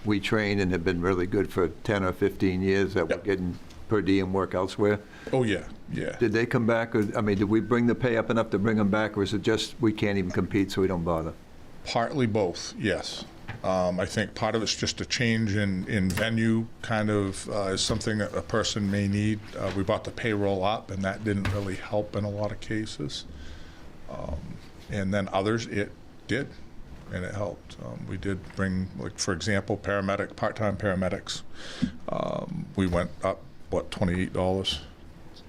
we trained and have been really good for 10 or 15 years that were getting per diem work elsewhere. Oh, yeah, yeah. Did they come back, or, I mean, did we bring the pay up enough to bring them back, or is it just we can't even compete, so we don't bother? Partly both, yes. I think part of it's just a change in venue, kind of is something that a person may need. We brought the payroll up, and that didn't really help in a lot of cases. And then others, it did, and it helped. We did bring, like, for example, part-time paramedics. We went up, what, $28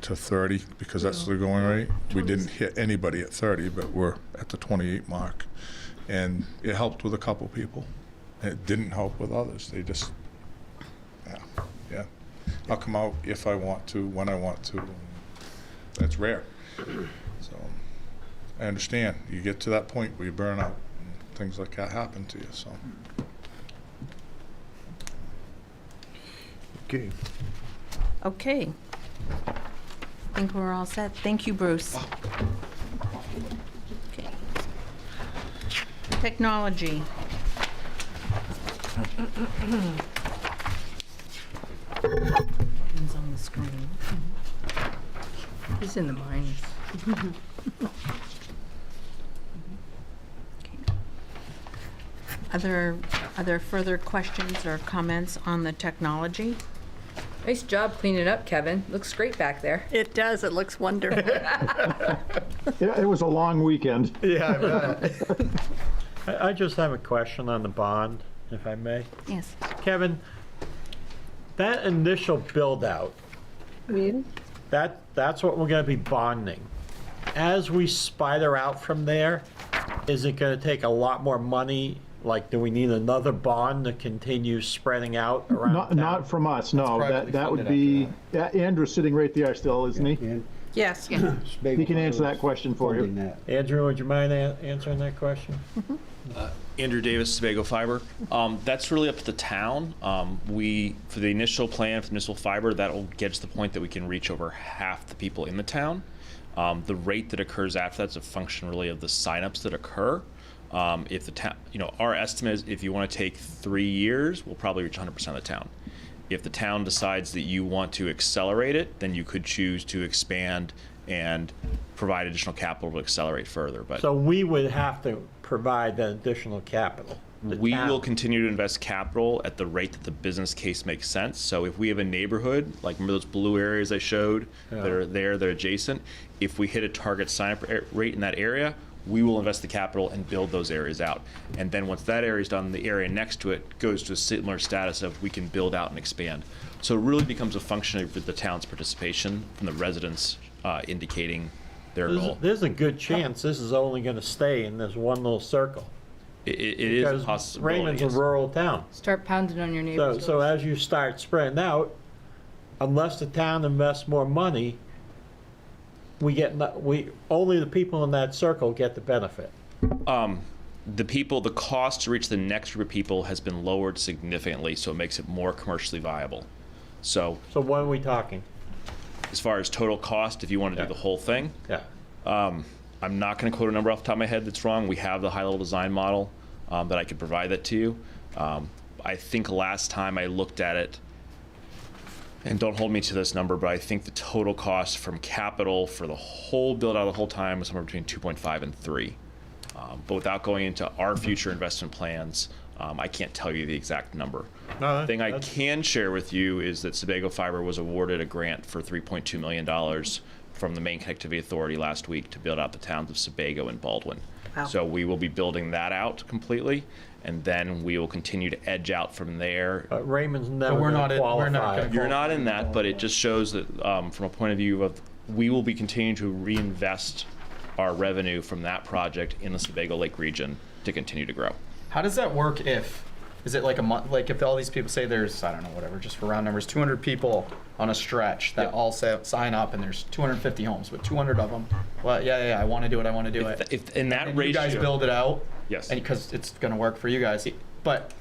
to 30, because that's the going rate. We didn't hit anybody at 30, but we're at the 28 mark. And it helped with a couple people. It didn't help with others. They just, yeah. I'll come out if I want to, when I want to. That's rare. So I understand. You get to that point where you burn out and things like that happen to you, so. Okay. Okay. I think we're all set. Thank you, Bruce. Okay. Technology. It's on the screen. He's in the minus. Are there further questions or comments on the technology? Nice job cleaning up, Kevin. Looks great back there. It does, it looks wonderful. Yeah, it was a long weekend. Yeah, I bet. I just have a question on the bond, if I may. Yes. Kevin, that initial build-out, that's what we're gonna be bonding. As we spider out from there, is it gonna take a lot more money? Like, do we need another bond to continue spreading out around town? Not from us, no. privately That would funded be, Andrew's sitting right there still, isn't he? And Yes. He can answer that question for funding you. that. Andrew, would you mind answering that question? Andrew Davis, Sebago Fiber. That's really up to the town. For the initial plan, for the initial fiber, that'll get us to the point that we can reach over half the people in the town. The rate that occurs after that's a function really of the signups that occur. If the town, our estimate is if you want to take 3 years, we'll probably reach 100% of the town. If the town decides that you want to accelerate it, then you could choose to expand and provide additional capital to accelerate further. But So we would have to provide that additional capital. The we town. will continue to invest capital at the rate that the business case makes sense. So if we have a neighborhood, like remember those blue areas I showed that are there, that are adjacent, if we hit a target sign-up rate in that area, we will invest the capital and build those areas out. And then once that area is done, the area next to it goes to a similar status of we can build out and expand. So it really becomes a function of the town's participation from the residents indicating their goal. There's a good chance this is only going to stay in this one little circle. It is a Because possibility. Raymond's a yes. rural town. Start pounding on your neighbors. So as you start spreading out, unless the town invests more money, only the people in that circle get the benefit. The cost to reach the next group of people has been lowered significantly, so it makes it more commercially viable. So what are we talking? as far as total cost, if you want to do the whole thing, Yeah. I'm not going to quote a number off the top of my head that's wrong. We have the high-level design model that I could provide that to you. I think last time I looked at it, and don't hold me to this number, but I think the total cost from capital for the whole build out the whole time was somewhere between 2.5 and 3. But without going into our future investment plans, I can't tell you the exact number. No, The thing I can share with you is that Sebago Fiber was awarded a grant for $3.2 million from the Maine Connectivity Authority last week to build out the towns of Sebago and Baldwin. Wow. So we will be building that out completely, and then we will continue to edge out from there. But Raymond's never we're going not to in- we're qualify. not gonna You're not in that, but it just shows that from a point of view of we will be continuing to reinvest our revenue from that project in the Sebago Lake region to continue to grow. How does that work is it like a month, like if all these people say there's, I don't know, whatever, just for round numbers, 200 people on a stretch that all sign up and there's 250 homes with 200 of them. Well, yeah, I want to do it, I want to do it. If in that And ratio, you guys build it out. Yes. And because it's going to work for you guys. But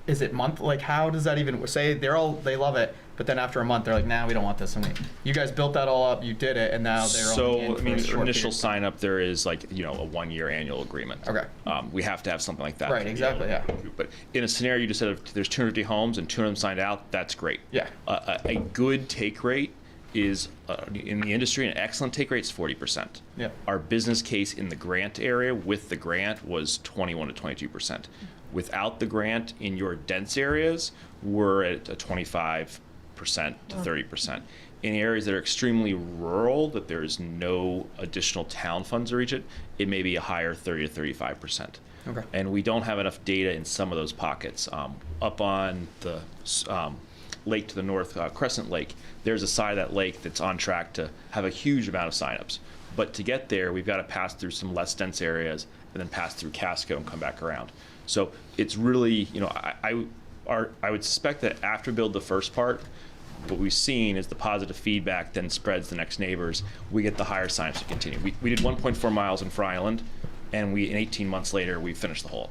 is it month? Like, how does that even say they love it, but then after a month they're like, nah, we don't want this. And you guys built that all up, you did it, and now they're only in for a short initial period. sign up, there is like, a 1-year annual agreement. Okay. We have to have something like that. Right, exactly, yeah. But in a scenario you just said if there's 250 homes and 200 of them signed out, that's great. Yeah. A good take rate is, in the industry, an excellent take rate is 40%. Yeah. Our business case in the grant area with the grant was 21 to 22%. Without the grant in your dense areas, we're at a 25% to 30%. In areas that are extremely rural, that there is no additional town funds to reach it, it may be a higher 30 to 35%. Okay. And we don't have enough data in some of those pockets. Up on the lake to the north, Crescent Lake, there's a side of that lake that's on track to have a huge amount of signups. But to get there, we've got to pass through some less dense areas and then pass through Casco and come back around. So it's really, I would suspect that after build the first part, what we've seen is the positive feedback then spreads to the next neighbors. We get the higher signups to continue. We did 1.4 miles in Fry Island, and in 18 months later, we finished the whole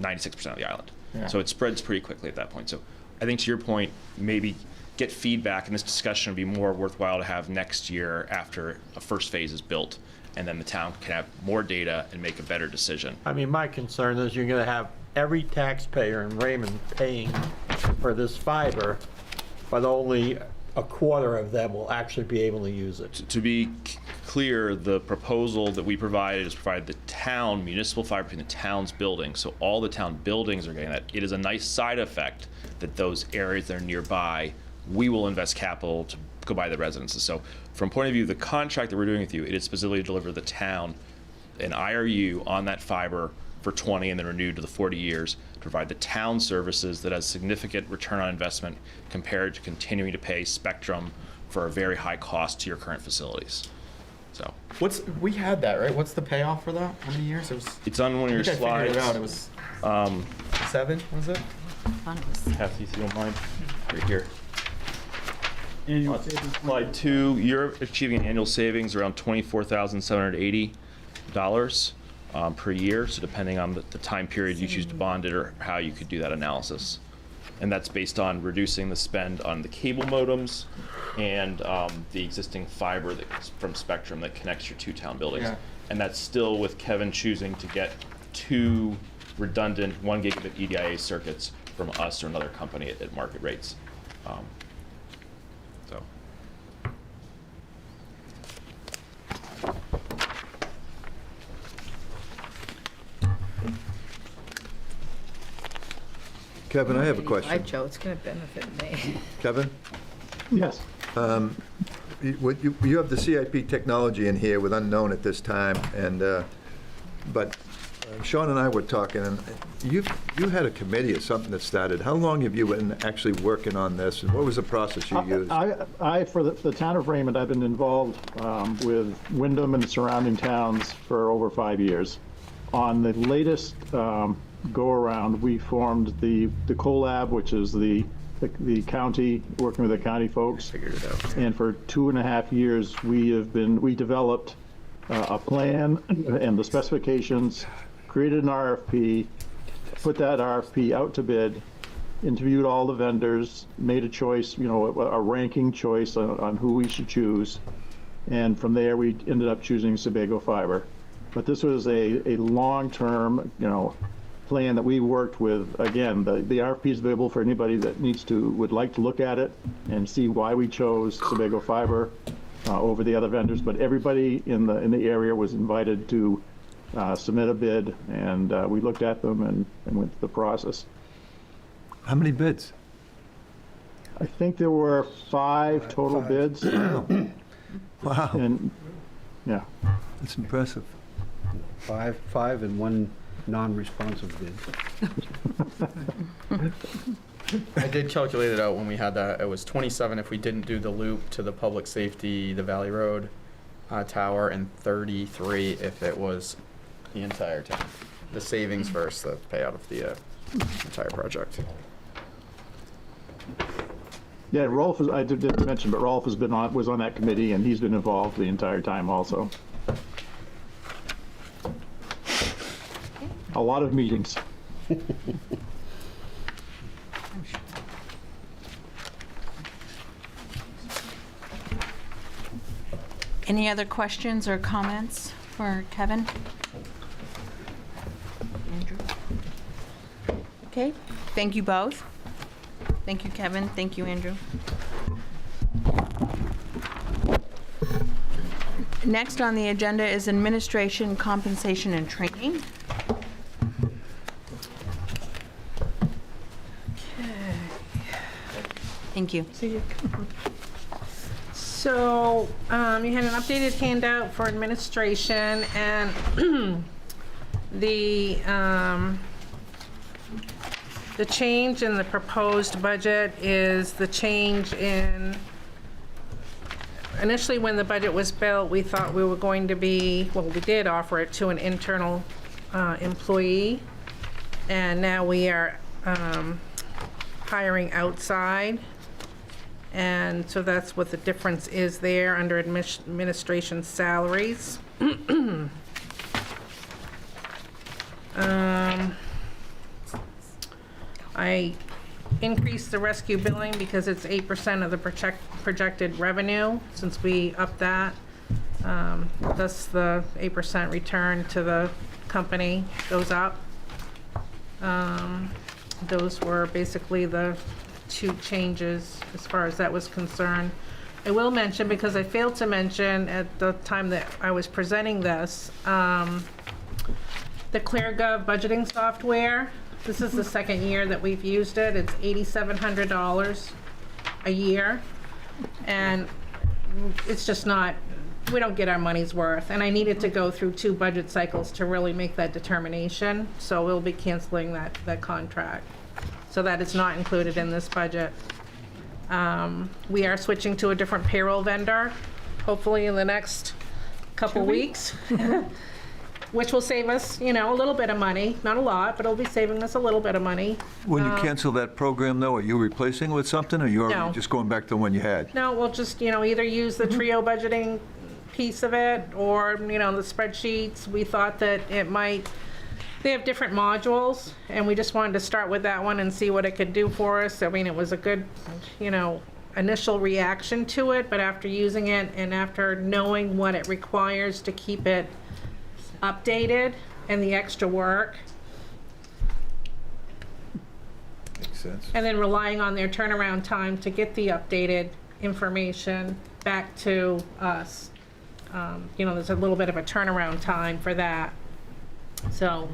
96% of the island. Yeah. So it spreads pretty quickly at that point. So I think to your point, maybe get feedback, and this discussion would be more worthwhile to have next year after a first phase is built, and then the town can have more data and make a better decision. I mean, my concern is you're going to have every taxpayer in Raymond paying for this fiber, but only a quarter of them will actually be able to use it. To be clear, the proposal that we provided is provide the town municipal fiber between the town's buildings, so all the town buildings are getting that. It is a nice side effect that those areas that are nearby, we will invest capital to go by the residences. So from point of view of the contract that we're doing with you, it is specifically to deliver the town an IRU on that fiber for 20 and then renewed to the 40 years to provide the town services that has significant return on investment compared to continuing to pay Spectrum for a very high cost to your current facilities. So We had that, right? What's the payoff for that? How many years? it's on one of your I think I slides. figured it out. It was 7, was it? Kathy, if you don't mind, right here. Annual Slide 2, you're achieving an annual savings around $24,780 per year, so depending on the time period you choose to bond it or how you could do that analysis. And that's based on reducing the spend on the cable modems and the existing fiber from Spectrum that connects your two town buildings. Yeah. And that's still with Kevin choosing to get 2 redundant 1 gigabit EDIA circuits from us or another company at market rates. So. Kevin, I have a question. Hi, Joe, it's going to benefit me. Kevin? Yes. You have the CIP technology in here with unknown at this time, and but Sean and I were talking, and you had a committee or something that started. How long have you been actually working on this, and what was the process you used? For the town of Raymond, I've been involved with Wyndham and the surrounding towns for over 5 years. On the latest go-around, we formed the CoLab, which is the county, working with the county folks. Figured it out. And for 2.5 years, we developed a plan and the specifications, created an RFP, put that RFP out to bid, interviewed all the vendors, made a choice, a ranking choice on who we should choose. And from there, we ended up choosing Sebago Fiber. But this was a long-term, plan that we worked with. Again, the RFP is available for anybody that would like to look at it and see why we chose Sebago Fiber over the other vendors. But everybody in the area was invited to submit a bid, and we looked at them and went through the process. How many bids? I think there were 5 total bids. Wow. And yeah, That's impressive. 5 and 1 non-responsive bid. I did calculate it out when we had that. It was 27 if we didn't do the loop to the public safety, the Valley Road tower, and 33 if it was the entire town. The savings versus the payout of the entire project. yeah. Rolf, I didn't mention, but Rolf was on that committee, and he's been involved the entire time also. A lot of meetings. Any other questions or comments for Kevin? Andrew? Okay, thank you both. Thank you, Kevin. Thank you, Andrew. Next on the agenda is administration, compensation, and training. Thank you. See you. So, you had an updated handout for administration, and the change in the proposed budget is the change in, initially when the budget was built, we thought we were going to be, well, we did offer it to an internal employee, and now we are hiring outside. And so that's what the difference is there under administration salaries. I increased the rescue billing because it's 8% of the projected revenue, since we upped that. Thus the 8% return to the company goes up. Those were basically the two changes as far as that was concerned. I will mention, because I failed to mention at the time that I was presenting this, the ClearGov budgeting software. This is the second year that we've used it. It's $8,700 a year, and it's just not, we don't get our money's worth. And I needed to go through 2 budget cycles to really make that determination, so we'll be canceling that contract. So that is not included in this budget. We are switching to a different payroll vendor, hopefully in the next couple weeks, which will save us, a little bit of money. Not a lot, but it'll be saving us a little bit of money. When you cancel that program, though, are you replacing it with something, or you're No. just going back to the one you had? No, we'll just, either use the Trio budgeting piece of it, or, the spreadsheets. We thought that it might, they have different modules, and we just wanted to start with that one and see what it could do for us. I mean, it was a good, initial reaction to it, but after using it and after knowing what it requires to keep it updated and the extra work, Makes sense. and then relying on their turnaround time to get the updated information back to us. There's a little bit of a turnaround time for that. So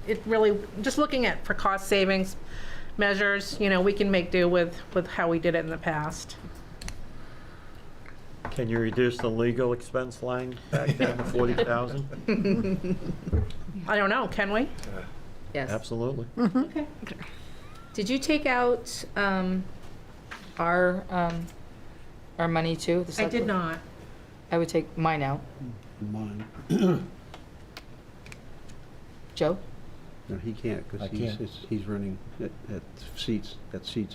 it really, just looking at for cost savings measures, we can make do with how we did it in the past. Can you reduce the legal expense line back down to 40,000? I don't know, can we? Yes. Absolutely. Okay. Did you take out our money too? The I select did board? not. I would take mine out. Mine. Joe? No, he can't, I because can't. he's running that seat's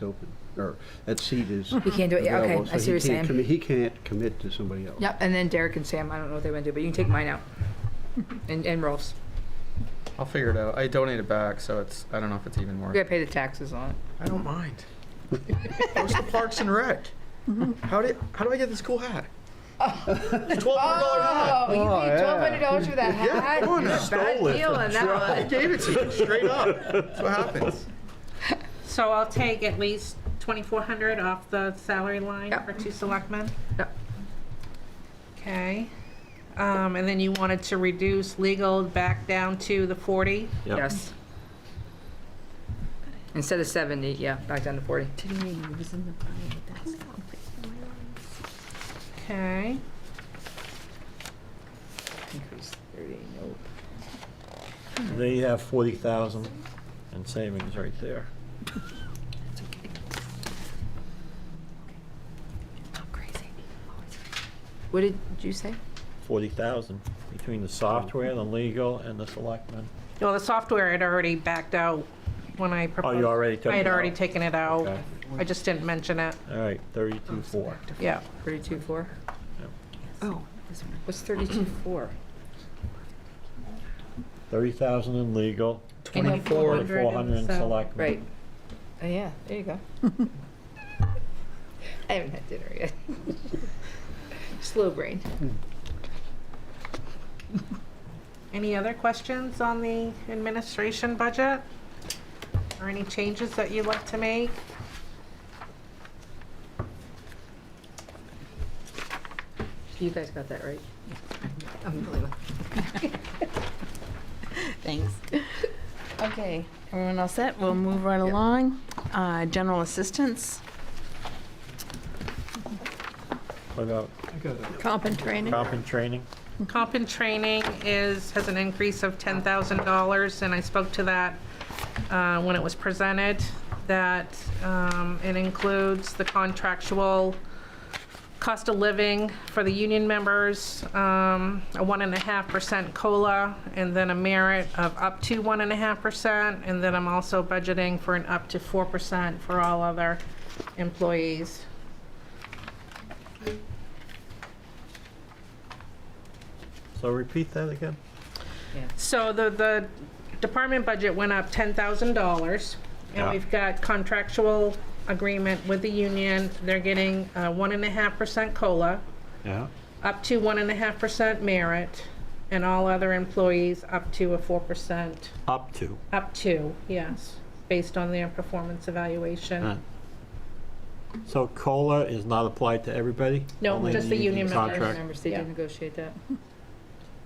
open, or that seat is He can't do it, yeah, okay, available, I so see what he you're can't saying. He can't commit to somebody else. Yep, and then Derek and Sam, I don't know what they want to do, but you can take mine out. And Rolf's. I'll figure it out. I donate it back, so I don't know if it's even more. You gotta pay the taxes on it. I don't mind. Goes to Parks and Rec. How do I get this cool hat? It's $1,200 hat. Oh, you paid $1,200 for that Yeah, hat? come on, You're I a stole bad it deal from on that Joe. I one. gave it to you straight up. That's what happens. So I'll take at least $2,400 off the salary line Yep. for 2 selectmen? Yep. Okay. And then you wanted to reduce legal back down to the 40? Yep. Yes. Instead of 70, yeah, back down to 40. Okay. Increase 30, nope. They have 40,000 in savings right there. What did you say? 40,000 between the software, the legal, and the selectmen. Well, the software had already backed out when I proposed. you already took I had it already out. taken it out. Okay. I just didn't mention it. All right, 32.4. Yeah. 32.4? Yep. Oh, what's 32.4? 30,000 in legal, 2,400 in so- selectmen. Right. Oh, yeah, there you go. I haven't had dinner yet. Slow brain. Any other questions on the administration budget? Or any changes that you'd like to make? You guys got that right? Unbelievable. Thanks. Okay, everyone all set? We'll move right along. General assistance. What about Comp and training. comp and training? Comp and training has an increase of $10,000, and I spoke to that when it was presented, that it includes the contractual cost of living for the union members, a 1.5% COLA, and then a merit of up to 1.5%, and then I'm also budgeting for an up to 4% for all other employees. So repeat that again? So the department budget went up $10,000, and Yeah. we've got contractual agreement with the union. They're getting a 1.5% COLA, Yeah. up to 1.5% merit, and all other employees up to a 4%. Up to. Up to, yes, based on their performance evaluation. So COLA is not applied to everybody? No, Only just the union members. contract? Members, they Yeah. did negotiate that.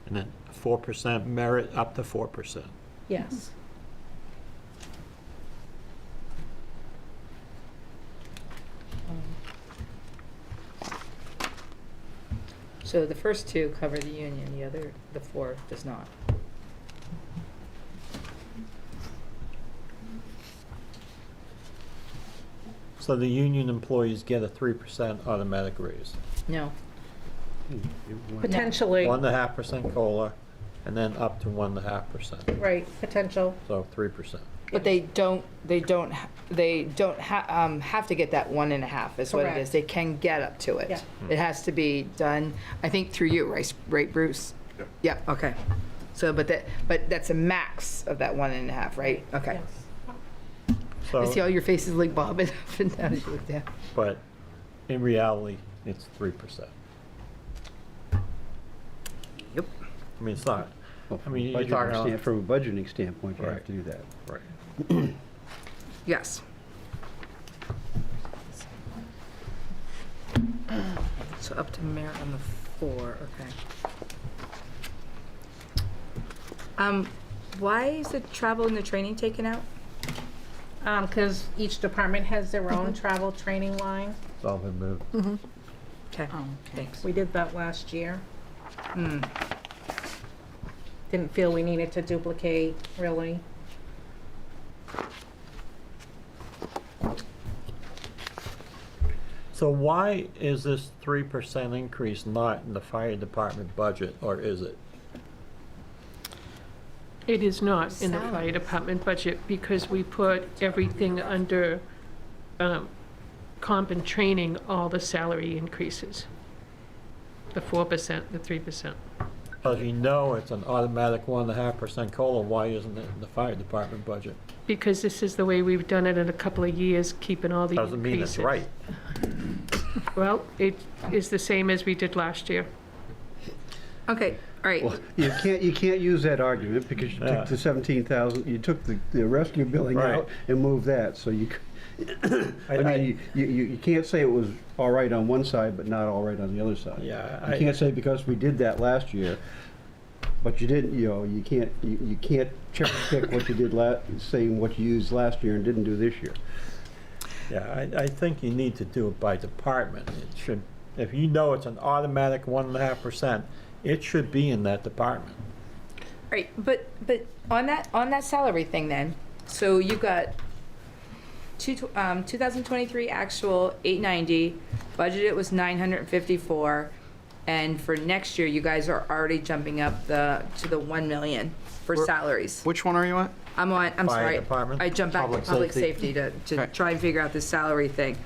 And then 4% merit up to 4%. Yes. So the first two cover the union, the four does not. So the union employees get a 3% automatic raise. No. Potentially, 1.5% COLA, and then up to 1.5%. right, potential. So 3%. But they don't have to get that 1.5 is what it is. Correct. They can get up to it. Yeah. It has to be done, I think, through you, right, Bruce? Yeah, okay. So, but that's a max of that 1.5, right? Okay. I see So, all your faces like bobbing up and down as you look down. but in reality, it's 3%. Yep. I mean, it's not, Well, I mean, you're budgeting talking stand- about- From a budgeting standpoint, you have Right. to do that. right. Yes. So up to merit on the 4, okay. Why is the travel and the training taken out? Because each department has their own travel training line. It's all been moved. Okay, thanks. We did that last year. Hmm. Didn't feel we needed to duplicate, really. So why is this 3% increase not in the fire department budget, or is it? It is not in the fire department budget because we put everything under comp and training, all the salary increases. The 4%, the 3%. Because you know it's an automatic 1.5% COLA, why isn't it in the fire department budget? Because this is the way we've done it in a couple of years, keeping all the Doesn't mean it's increases. right. Well, it is the same as we did last year. Okay, all right. Well, you can't use that argument because you Yeah. took the 17,000, you took the rescue billing Right. out and moved that, so you, I I- mean, you can't say it was all right on one side, but not all right on the other side. Yeah, You can't say because we did that last year, but you didn't, you can't cherry pick what you did saying what you used last year and didn't do this year. Yeah, I think you need to do it by department. It should, if you know it's an automatic 1.5%, it should be in that department. Right, but on that salary thing then, so you got 2023 actual 890, budgeted was 954, and for next year you guys are already jumping up to the 1 million for salaries. Which one are you at? I'm Fire sorry. department, I jumped back to public public safety. safety to Okay. try and figure out this salary thing.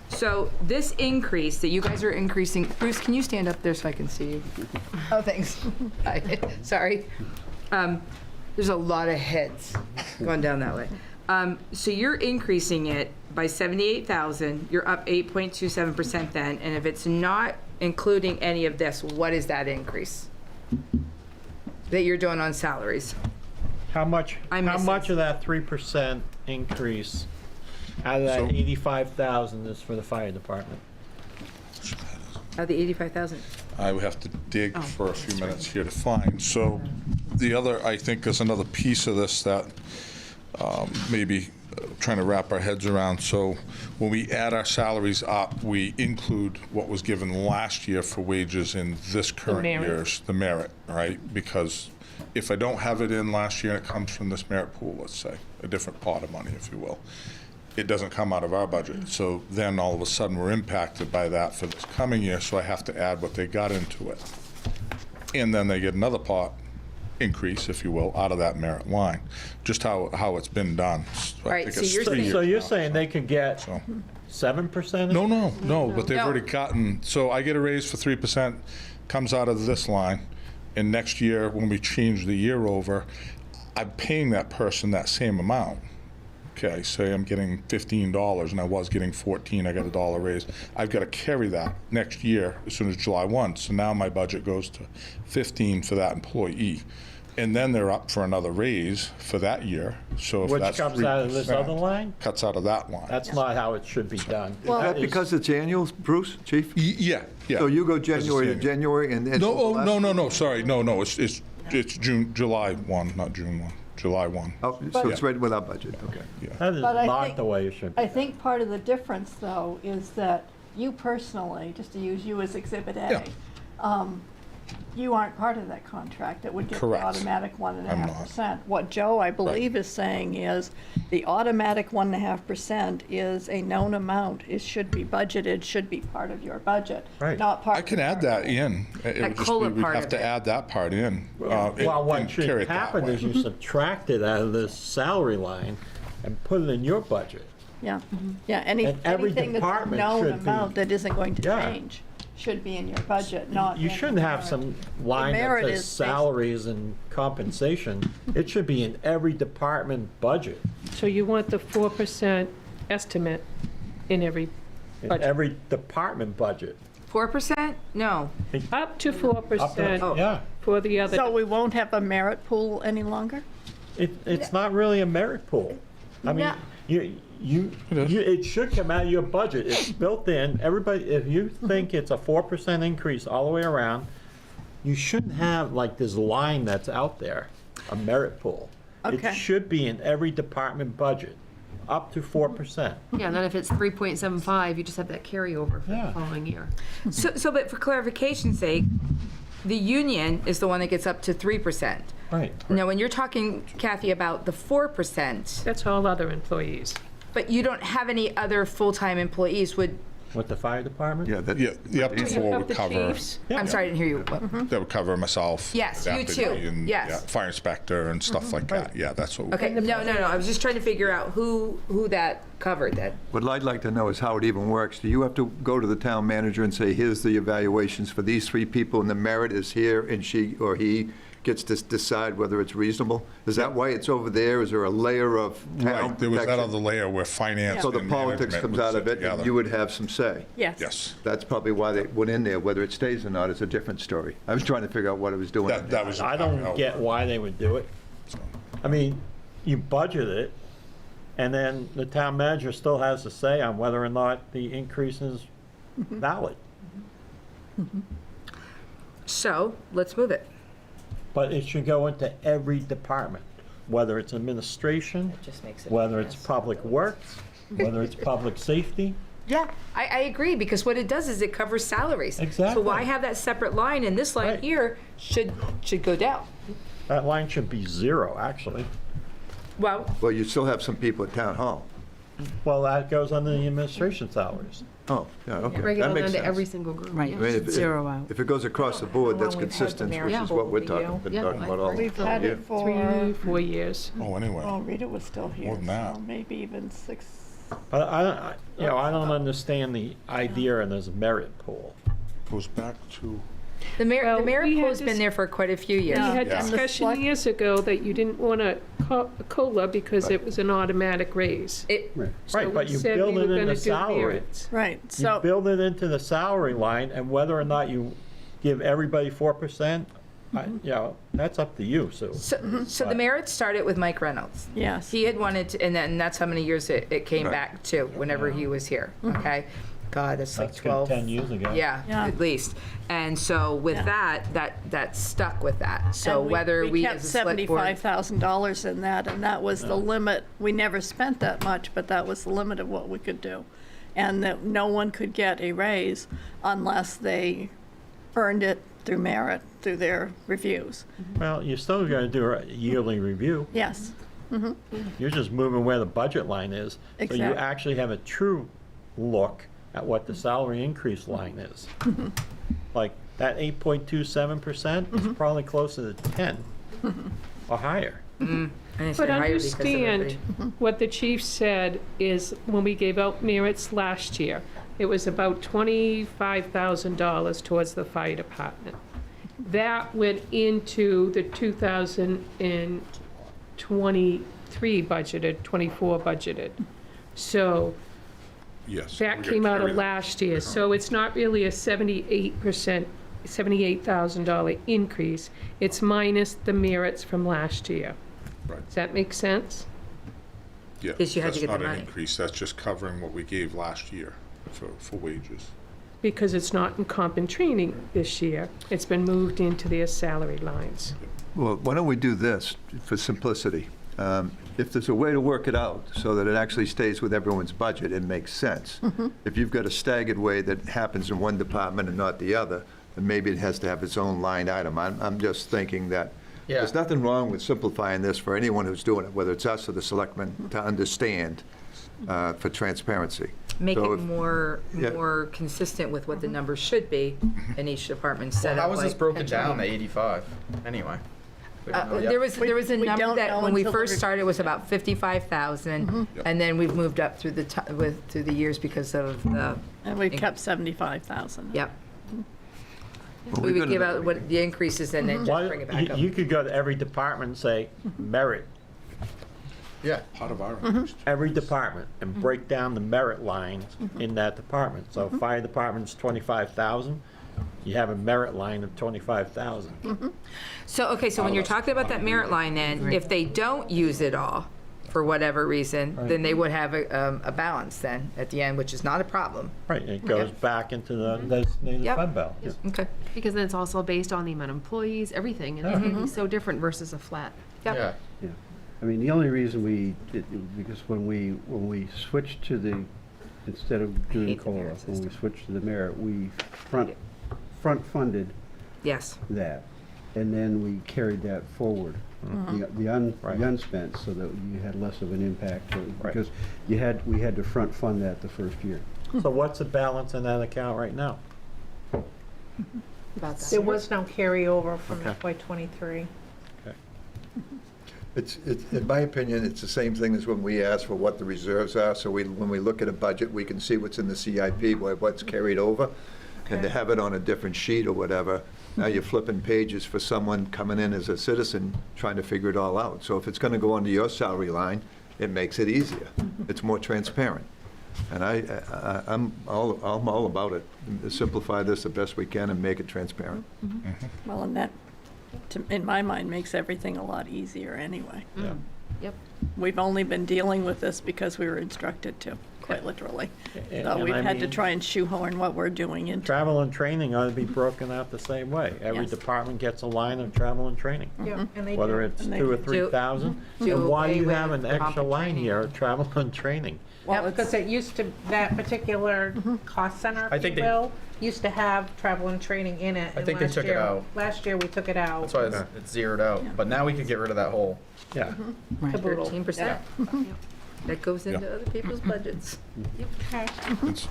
So this increase that you guys are increasing, Bruce, can you stand up there so I can see you? Oh, thanks. Hi. Sorry. There's a lot of heads going down that way. So you're increasing it by 78,000. You're up 8.27% then. And if it's not including any of this, what is that increase that you're doing on salaries? How much I'm missing. of that 3% increase out of that So- 85,000 is for the fire department? The 85,000. I would have to dig for a few minutes here to find. So the other, I think, is another piece of this that maybe trying to wrap our heads around. So when we add our salaries up, we include what was given last year for wages in this current merit. year's, the merit, right? Because if I don't have it in last year and it comes from this merit pool, let's say, a different pot of money, if you will, it doesn't come out of our budget. So then all of a sudden we're impacted by that for this coming year, so I have to add what they got into it. And then they get another pot increase, if you will, out of that merit line, just how it's been done. So I Right, think so it's you're 3 saying- years So you're now, saying they could get so. 7%? No, but they've No. already gotten, so I get a raise for 3%, comes out of this line, and next year, when we change the year over, I'm paying that person that same amount. Okay, say I'm getting $15 and I was getting 14, I got a dollar raise. I've got to carry that next year as soon as July 1. So now my budget goes to 15 for that employee. And then they're up for another raise for that year. So if Which that's comes out of this 3%, other line? cuts out of that line. That's not how it should be done. Is that because it's annual, Bruce, chief? Yeah. So you go Because it's January to annual. January and No, overlap? no, sorry, no, it's July 1, not June 1, July 1. Oh, so it's right with our budget, okay. That is But I not think- the way it should be. I think part of the difference, though, is that you personally, just to use you as Exhibit A, you aren't part of that contract that would get the Correct. automatic I'm 1.5%. What Joe, I believe, is saying is the automatic 1.5% is a known amount. It should be budgeted, should be part of your budget, Right. not part I of can add that in. It would just COLA be, we'd part have of to it. add that part in. Well, what and should carry it that happen way. is you subtract it out of this salary line and put it in your budget. Yeah, yeah, And every anything that's a department known should be- amount that isn't going to Yeah. change should be in your budget, not. You in shouldn't have merit. some line that merit says is based- salaries and compensation. It should be in every department budget, So you want the 4% estimate in every in budget? every department budget. 4%? No. Up to 4% Yeah. for the other. So we won't have a merit pool any longer? It's not really a merit pool. I mean, No. it should come out of your budget. It's built in. Everybody, if you think it's a 4% increase all the way around, you shouldn't have like this line that's out there, a merit pool. Okay. It should be in every department budget, up to 4%. Yeah, and then if it's 3.75, you just have that carryover for Yeah. the following year. So, but for clarification's sake, the union is the one that gets up to 3%. Right. Now, when you're talking, Kathy, about the 4%, That's all other employees. but you don't have any other full-time employees, would, With the fire department? Yeah, that, Yeah, the up to You 4 have would the cover, chiefs. I'm sorry, I didn't hear you. What? that would cover myself. Yes, you deputy, too. and, Yes. yeah, fire inspector and stuff like that. Yeah, that's what. Okay, no, I was just trying to figure out who that covered, that. what I'd like to know is how it even works. Do you have to go to the town manager and say, here's the evaluations for these 3 people, and the merit is here, and she or he gets to decide whether it's reasonable? Is that why it's over there? Is there a layer of town Right, there was that protection? other layer where finance So the and politics management comes would out sit of it, and together. you would have some say. Yes. Yes. That's probably why they went in there. Whether it stays or not is a different story. I was trying to figure out what it was doing. That was. I don't get why they would do it. I mean, you budget it, and then the town manager still has a say on whether or not the increase is valid. So, let's move it. But it should go into every department, whether it's administration, Just makes it. whether it's public works, whether it's public safety. Yeah, I agree, because what it does is it covers salaries. So Exactly. why have that separate line, and this line Right. here should go down? That line should be 0, actually. Well, Well, you still have some people at town hall. Well, that goes under the administration salaries. Oh, yeah, okay. Break it That all makes down to sense. every single group. Right. yeah. I mean, if- Zero out. If it goes across the board, that's Well, we've had the consistent, which merit is what we're pool talking, review. been talking about all We've had year. it for, 3-4 years. Oh, anyway. well, Rita was still here, More than that. so maybe even 6. But I don't understand the idea of this merit pool. Goes back to. the Well, merit we had pool's been this- there for quite a few years. We had Yeah. discussion select- years ago that you didn't want a COLA because it was an automatic raise. It, So Right, but we you said build we it were in gonna the do salary. merits. Right, You so, build it into the salary line, and whether or not you give everybody 4%, that's up to you, Sue. so the merit started with Mike Reynolds. yes. He had wanted to, and then that's how many years it came Right. back to, whenever he was here, okay? God, that's like That's good, 12. 10 years ago. Yeah, Yeah. at least. And so with that stuck with that. So And whether we kept as a select board. $75,000 in that, and that was the limit. We never spent that much, but that was the limit of what we could do. And that no one could get a raise unless they earned it through merit, through their reviews. Well, you still got to do a yearly review. Yes. Mhm. You're just moving where the budget line is. So you Exactly. actually have a true look at what the salary increase line is. Like, that 8.27% is probably closer to 10 or higher. And it's But higher because of understand, everybody. what the chief said is, when we gave out merits last year, it was about $25,000 towards the fire department. That went into the 2023 budgeted, 24 budgeted. So Yes. that we came get out of everything. last year. So it's not really a 78%, $78,000 increase. It's minus the merits from last year. Right. Does that make sense? Yeah, Because you had to that's get the not an money. increase, that's just covering what we gave last year for wages. Because it's not in comp and training this year. It's been moved into their salary lines. Well, why don't we do this for simplicity? If there's a way to work it out so that it actually stays with everyone's budget, it makes sense. If you've got a staggered way that happens in one department and not the other, then maybe it has to have its own line item. I'm just thinking that Yeah. there's nothing wrong with simplifying this for anyone who's doing it, whether it's us or the selectmen, to understand for transparency. Make So it if- more Yeah. consistent with what the numbers should be in each department. Well, Set how up was this like broken pension. down to 85 anyway? We don't know yet. There was a We number don't that, know when we until first the- started, was about 55,000, and then we've moved up through through the years because of the. And we've kept 75,000. Yep. Well, We we're would give gonna- out what the increases and then Why- just bring it back up. You could go to every department and say, merit, Yeah, part of our increase. every department, and break down the merit lines in that department. So fire department's 25,000, you have a merit line of 25,000. So, okay, so when you're talking about that merit line then, if they don't use it all, for whatever reason, then they would have a balance then at the end, which is not a problem. Right, it goes back into the designated Yep. fund balance. Okay. Because then it's also based on the amount of employees, everything, and it's going to be so different versus a flat. Yep. Yeah. Yeah. I mean, the only reason because when we switched to the, instead of doing hate the COLA, merit when we system. switched to the merit, we front funded Yes. that, and then we carried that forward. The unspent, so that you had less of an impact, because we had to front fund that the first year. So what's the balance in that account right now? About that. There was no carryover from Okay. FY '23. It's, in my opinion, it's the same thing as when we ask for what the reserves are, so when we look at a budget, we can see what's in the CIP, what's carried over, and to have it on a different sheet or whatever, now you're flipping pages for someone coming in as a citizen, trying to figure it all out. So if it's gonna go under your salary line, it makes it easier. It's more transparent. And I'm all about it. Simplify this the best we can and make it transparent. Well, and that, in my mind, makes everything a lot easier anyway. Yep. We've only been dealing with this because we were instructed to, quite literally. And So we've I had to mean- try and shoehorn what we're doing into. Travel and training ought to be broken out the same way. Every Yes. department gets a line of travel and training. Yeah, and they Whether do. it's And they 2 or do. 3,000. Do And why do away you have with an extra comp and line training. here, travel and training? Yeah, Well, because it used to, that particular cost center, I if think you they- will, used to have travel and training in it. I and think they last took it year- out. Last year, we took it out. That's why it's zeroed out. But now we could get rid of that whole. Yeah. Caboodle. 13%. That goes into other people's budgets. Okay. It's-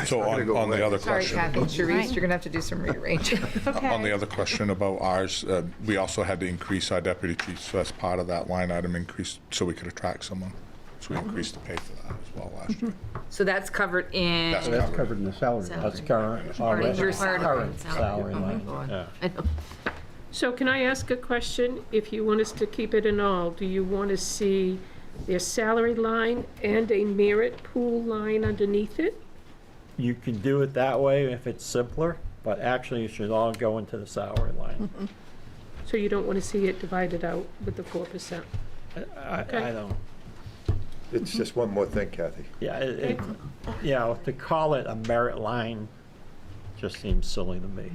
So on go the other Sorry, question. Kathy, Sharice, you're gonna have to do some rearranging. On the other question about ours, we also had to increase our deputy chiefs, so that's part of that line item increase, so we could attract someone. So we increased the pay for that as well last year. So that's covered in, That's So that's covered in the salary. Salary. That's current, Part of your current salary. salary Oh my line. God. Yeah. I know. So can I ask a question? If you want us to keep it in all, do you want to see their salary line and a merit pool line underneath it? You can do it that way if it's simpler, but actually it should all go into the salary line. So you don't want to see it divided out with the 4%? I don't. It's just one more thing, Kathy. Yeah, you know, to call it a merit line just seems silly to me.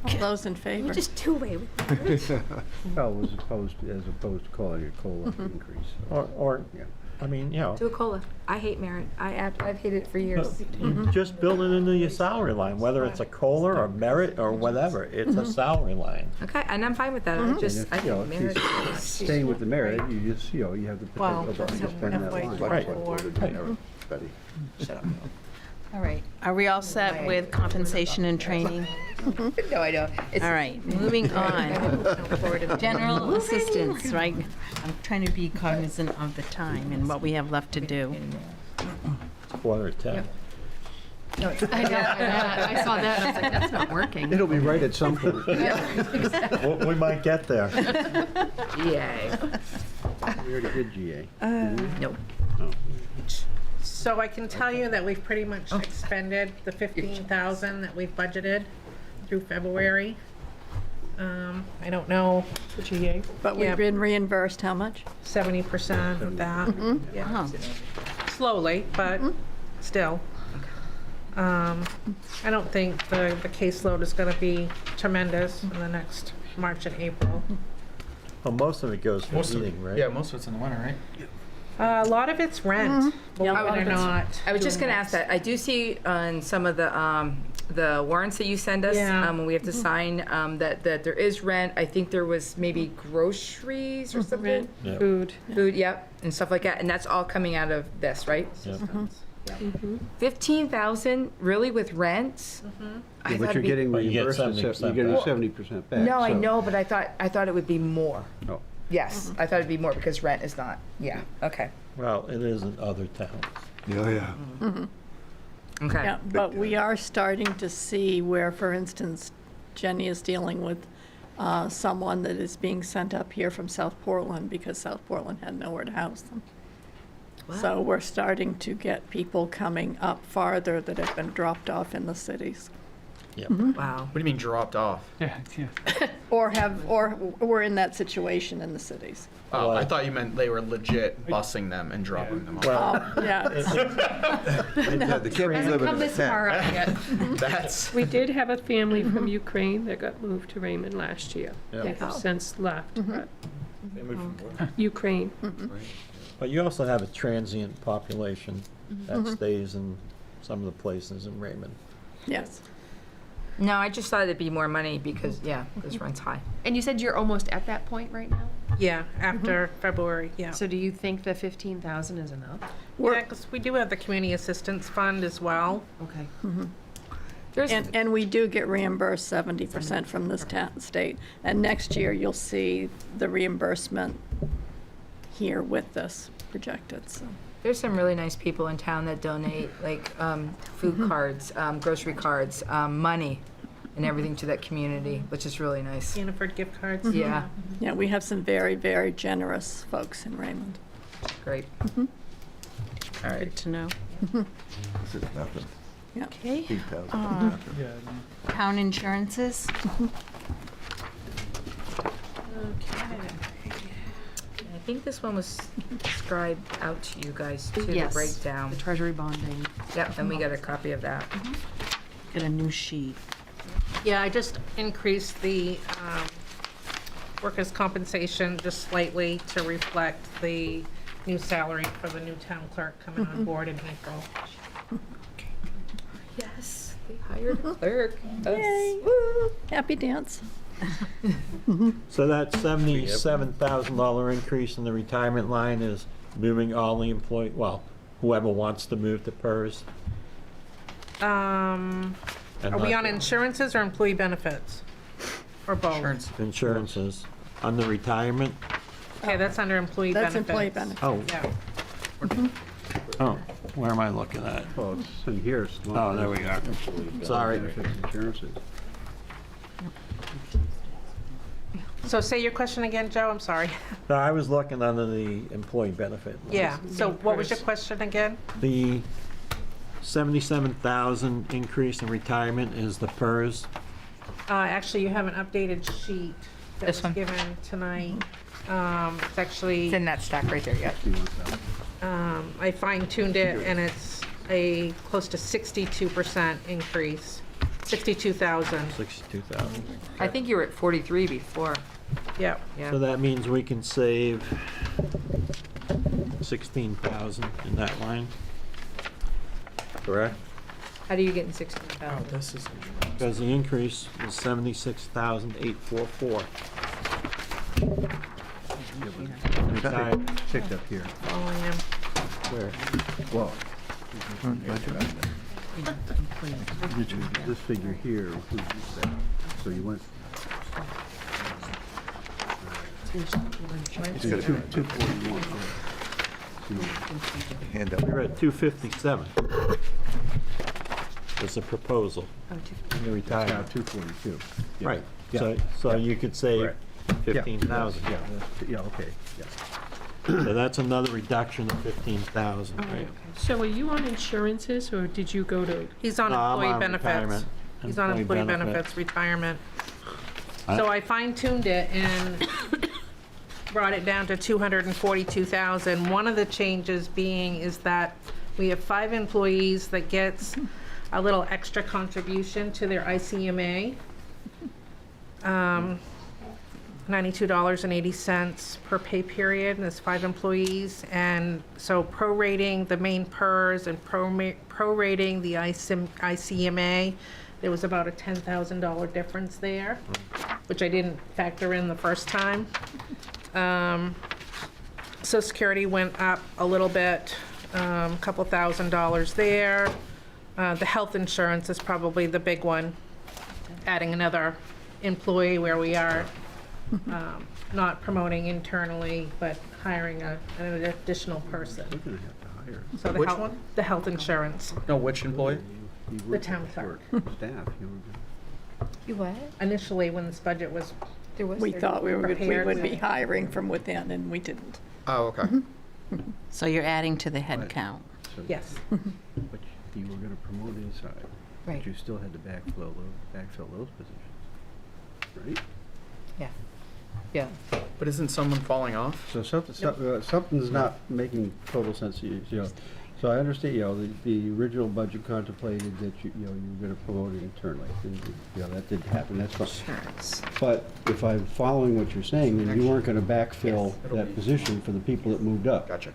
All those in favor? Just do away with it. Well, as opposed to calling it a COLA increase. Or, Yeah. I mean, you know, Do a COLA. I hate merit. I've hated it for years. just build it into your salary line, whether it's a COLA or merit or whatever, it's a salary line. Okay, and I'm fine with that. I And just, if, I you know, think if merit. you stay with the merit, you just, you know, you have the Well, potential to spend that line. Right. Shut up. All right. Are we all set with compensation and training? No, I don't. All right, moving on. General assistance, right? I'm trying to be cognizant of the time and what we have left to do. Quarter to 10. I know, I saw that, and I was like, that's not working. It'll be right at some point. We might get there. Yay. We already did GA. Nope. Oh. So I can tell you that we've pretty much expended the 15,000 that we've budgeted through February. I don't know, For GA. But we've been reimbursed how much? 70% of that. Yeah. Slowly, but still. I don't think the caseload is going to be tremendous in the next March and April. Well, most of it goes for heating, right? Yeah, most of it's in the winter, right? A lot of it's rent, believe Yeah, a lot it or of it's- not. I was just gonna ask that. I do see on some of the warrants that you send us, Yeah. when we have to sign, that there is rent. I think there was maybe groceries or something. Rent, Yeah. food. Food, yep, and stuff like that. And that's all coming out of this, right? Yeah. 15,000, really, with rent? I Yeah, thought but you're it'd be- getting Well, you get reimbursed, at 70% you're getting back. 70% back. No, I so- know, but I thought it would be more. No. Yes, I thought it'd be more because rent is not, yeah, okay. Well, it is in other towns. Oh, yeah. Okay. Yeah, but we are starting to see where, for instance, Jenny is dealing with someone that is being sent up here from South Portland because South Portland had nowhere to house them. So we're starting to get people coming up farther that have been dropped off in the cities. Wow. What do you mean dropped off? Or were in that situation in the cities. Oh, I thought you meant they were legit busing them and dropping them off. Well, Yeah. The kid was Hasn't living come in a this far tent. up yet. That's We did have a family from Ukraine that got moved to Raymond last year. Yeah. They have since left, but They moved from where? Ukraine. But you also have a transient population that stays in some of the places in Raymond. Yes. No, I just thought it'd be more money because, this rent's high. And you said you're almost at that point right now? Yeah, after February, yeah. So do you think the 15,000 is enough? Yeah, because we do have the community assistance fund as well. Okay. And we do get reimbursed 70% from this state. And next year, you'll see the reimbursement here with this projected, so. There's some really nice people in town that donate, like, food cards, grocery cards, money, and everything to that community, which is really nice. Hannaford gift cards. Yeah, Yeah, we have some very, very generous folks in Raymond. great. Mm-hmm. All right. Good to know. This is nothing. Yeah. Okay. 8,000. Town insurances? I think this one was scribed out to you guys too, the Yes. breakdown. The treasury bonding. Yep, and we got a copy of that. Get a new sheet. Yeah, I just increased the workers' compensation just slightly to reflect the new salary for the new town clerk coming on board in April. Yes, they hired a clerk. Yay, woo, happy dance. So that $77,000 increase in the retirement line is moving all the employee, well, whoever wants to move to PERS. Are we on insurances or employee benefits? Or both? insurance. Insurances. On the retirement? Okay, that's under employee That's benefits. employee benefits. Oh, Yeah. oh, where am I looking at? Well, it's in here. it's Oh, there we are. Sorry. Benefits, insurances. So say your question again, Joe, I'm sorry. No, I was looking under the employee benefit. line. Yeah, so what was your question again? The 77,000 increase in retirement is the PERS. Actually, you have an updated sheet that This was one? given tonight. It's actually, It's in that stack right there, yep. I fine-tuned it, and it's a close to 62% increase, 62,000. 62,000. I think you were at 43 before. Yep. Yeah. So that means we can save 16,000 in that line, correct? How do you get in 16,000? This is. Because the increase is 76,844. Retired. Picked up here. Following him. Where? Well, this figure here includes that. So you went. It's got 241. Handout. We're at 257. Is the proposal. In the retirement. 242. Yeah. Right. Yeah. So you could save Right. 15,000. Yeah, okay, yeah. So that's another reduction of 15,000, right? So are you on insurances, or did you go to? He's on No, I'm employee on benefits. retirement. He's on employee benefits, retirement. So I fine-tuned it and brought it down to 242,000. One of the changes being is that we have 5 employees that gets a little extra contribution to their ICMA. $92.80 per pay period, and there's 5 employees. And so prorating the main PERS and prorating the ICMA, there was about a $10,000 difference there, which I didn't factor in the first time. Social Security went up a little bit, a couple $1,000s there. The health insurance is probably the big one, adding another employee where we are not promoting internally, but hiring an additional person. We're gonna have to hire. So Which one? The health insurance, No, which employee? the town clerk. Staff, You what? Initially, when this budget was, We thought we would Prepared. be hiring from within, and we didn't. Oh, okay. So you're adding to the head count. yes. But you were gonna promote inside. Right. But you still had to backfill those positions, right? Yeah. But isn't someone falling off? So something's not making total sense to you, you know. So I understand, you know, the original budget contemplated that you were gonna promote it internally. And, you know, that didn't happen, that's fine. Insurance. But if I'm following what you're saying, then you weren't gonna backfill that position for the people that moved up. Gotcha.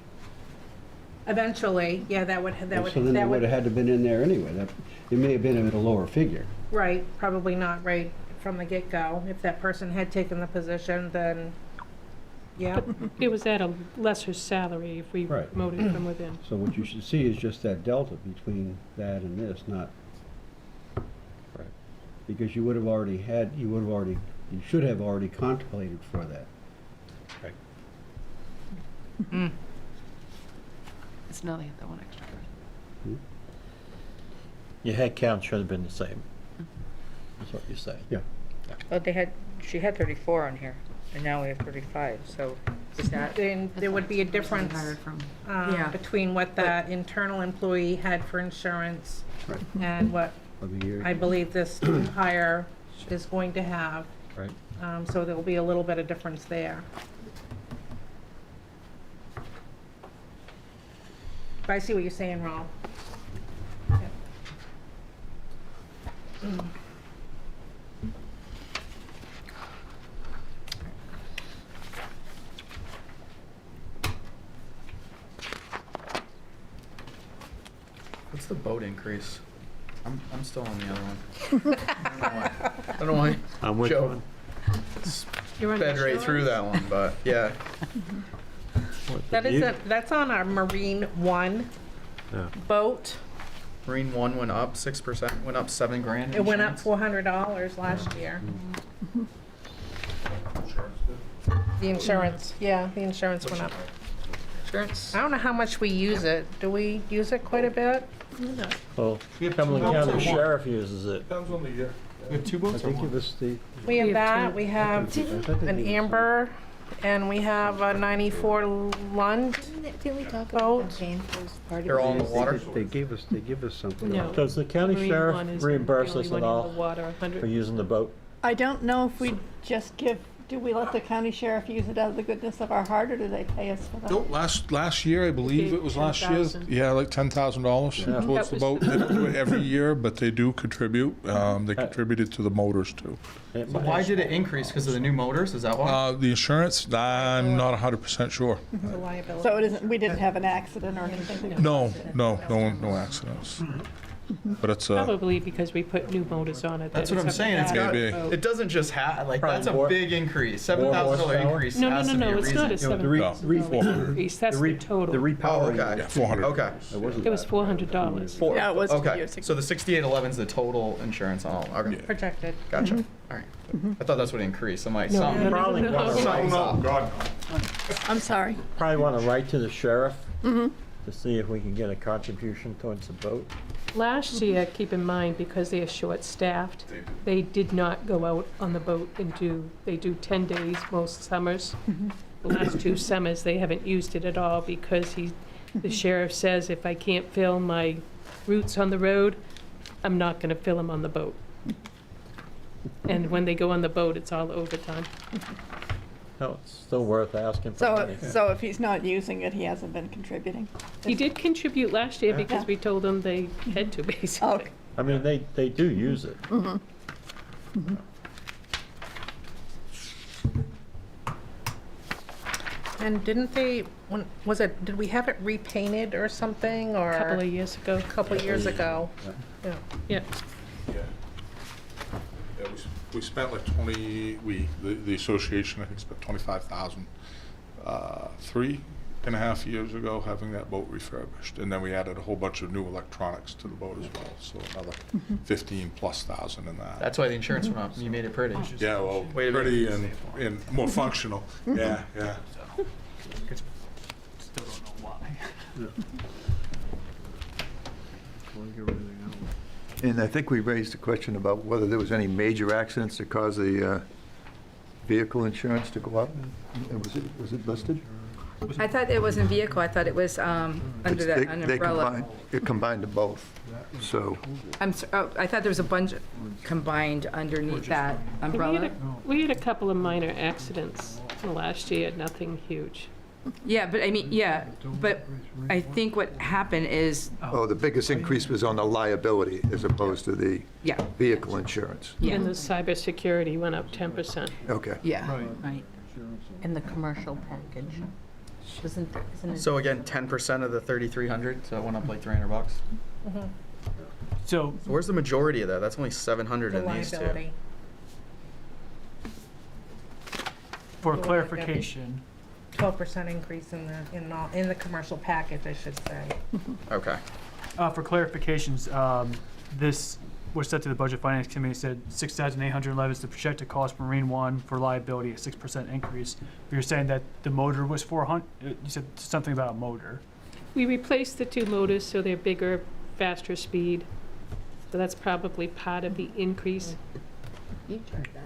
Eventually, yeah, that would, So then it would've had to been in there anyway. It may have been at a lower figure. right, probably not right from the get-go. If that person had taken the position, then, yeah. It was at a lesser salary if we Right. promoted from within. So what you should see is just that delta between that and this, not. Right. Because you should have already contemplated for that. Right. It's now they have that one extra person. Your head count should have been the same. That's what you say. Yeah. But she had 34 on here, and now we have 35, so is that? Then there would be a difference Hired from. Yeah. between what that internal employee had for insurance Right. and what Of the year. I believe this hire is going to have. Right. So there'll be a little bit of difference there. But I see what you're saying, Ron. What's the boat increase? I'm still on the other one. I don't know why. On which Joe one? You're on sped right through that one, but yeah. That is, that's on our Marine One Yeah. boat. Marine One went up 6%, went up $7,000. It went up insurance. $400 last year. The insurance, yeah, the insurance went up. Insurance? I don't know how much we use it. Do we use it quite a bit? Well, We have Cumberland two boats County or one? Sheriff uses it. Depends on the year. We have 2 I boats or think it one? was the. We have have that, two. we have an Amber, and we have a 94 Lund. Didn't we talk Boat. about paying for part of They're all in the They water? give us something. No. Does the county Marine sheriff one is the reimburse only us one at in all the water, for 100. using the boat? I don't know if we just give Do we let the county sheriff use it out of the goodness of our heart, or do they pay us for that? No, last year, I believe it was last year. 10,000. Yeah, like $10,000 Yeah. towards the That boat. was- They don't do it every year, but they do contribute. They contributed to the motors too. It So might- why did it increase? Because of the new motors? Is that why? The insurance, I'm not 100% sure. The liability. So it isn't, we didn't have an accident or anything? No accidents. But it's Probably because we put new motors on it. That's that what I'm it's saying. It's up got, Maybe. it doesn't just have, like, Probably that's a more- big increase. more $7,000 horsepower? increase No, has no, to no, be a no, it's not a reason. $7,000 increase, that's the total. The Oh, repowering. okay. Yeah, 400. Okay. It wasn't It was that. $400. Four. Yeah, it was 2 Okay. years ago. So the 6811 is the total insurance on all. Okay. Projected. Gotcha. All right. I thought that's what increased. I'm like, No, something. no, no, Probably no, no. wanna write- God. I'm sorry. Probably want to write to the sheriff to see if we can get a contribution towards the boat. Last year, keep in mind, because they are short-staffed, they did not go out on the boat and they do 10 days most summers. The last 2 summers, they haven't used it at all because the sheriff says if I can't fill my routes on the road, I'm not going to fill them on the boat. And when they go on the boat, it's all overtime. No, it's still worth asking for So, money. so if he's not using it, he hasn't been contributing? He did contribute last year because we told him they had to, basically. Okay. I mean, they do use it. And didn't they, did we have it repainted or something, or? A couple of years ago. A couple of years ago. Yeah. Yeah. Yeah, we spent like 20, the association, I think, spent 25,000, 3.5 years ago having that boat refurbished. And then we added a whole bunch of new electronics to the boat as well, so another 15,000+ in that. That's why the insurance went up. You made it pretty. Yeah, well, Wait a minute. pretty and more functional. Yeah. Still don't know why. And I think we raised a question about whether there was any major accidents that caused the vehicle insurance to go up. Was it listed? I thought it wasn't vehicle, I thought it was under They- an they umbrella. It combined to both, so. I thought there was a bunch combined underneath that umbrella. We had a couple of minor accidents last year, nothing huge. Yeah, but I mean, but I think what happened is, Oh, the biggest increase was on the liability as opposed to the yeah, vehicle insurance. yeah, And the cybersecurity went up 10%. Okay. yeah, right. In the commercial package. Isn't it? So again, 10% of the 3,300, so it went up like $300. So, So where's the majority of that? That's only 700 The in these two. liability. for clarification, 12% increase in the commercial package, I should say. Okay. for clarifications, this was set to the Budget Finance Committee, said 6,811 is the projected cost for Marine One for liability, a 6% increase. But you're saying that the motor was 400, you said something about a motor. We replaced the 2 motors so they're bigger, faster speed. So that's probably part of the increase.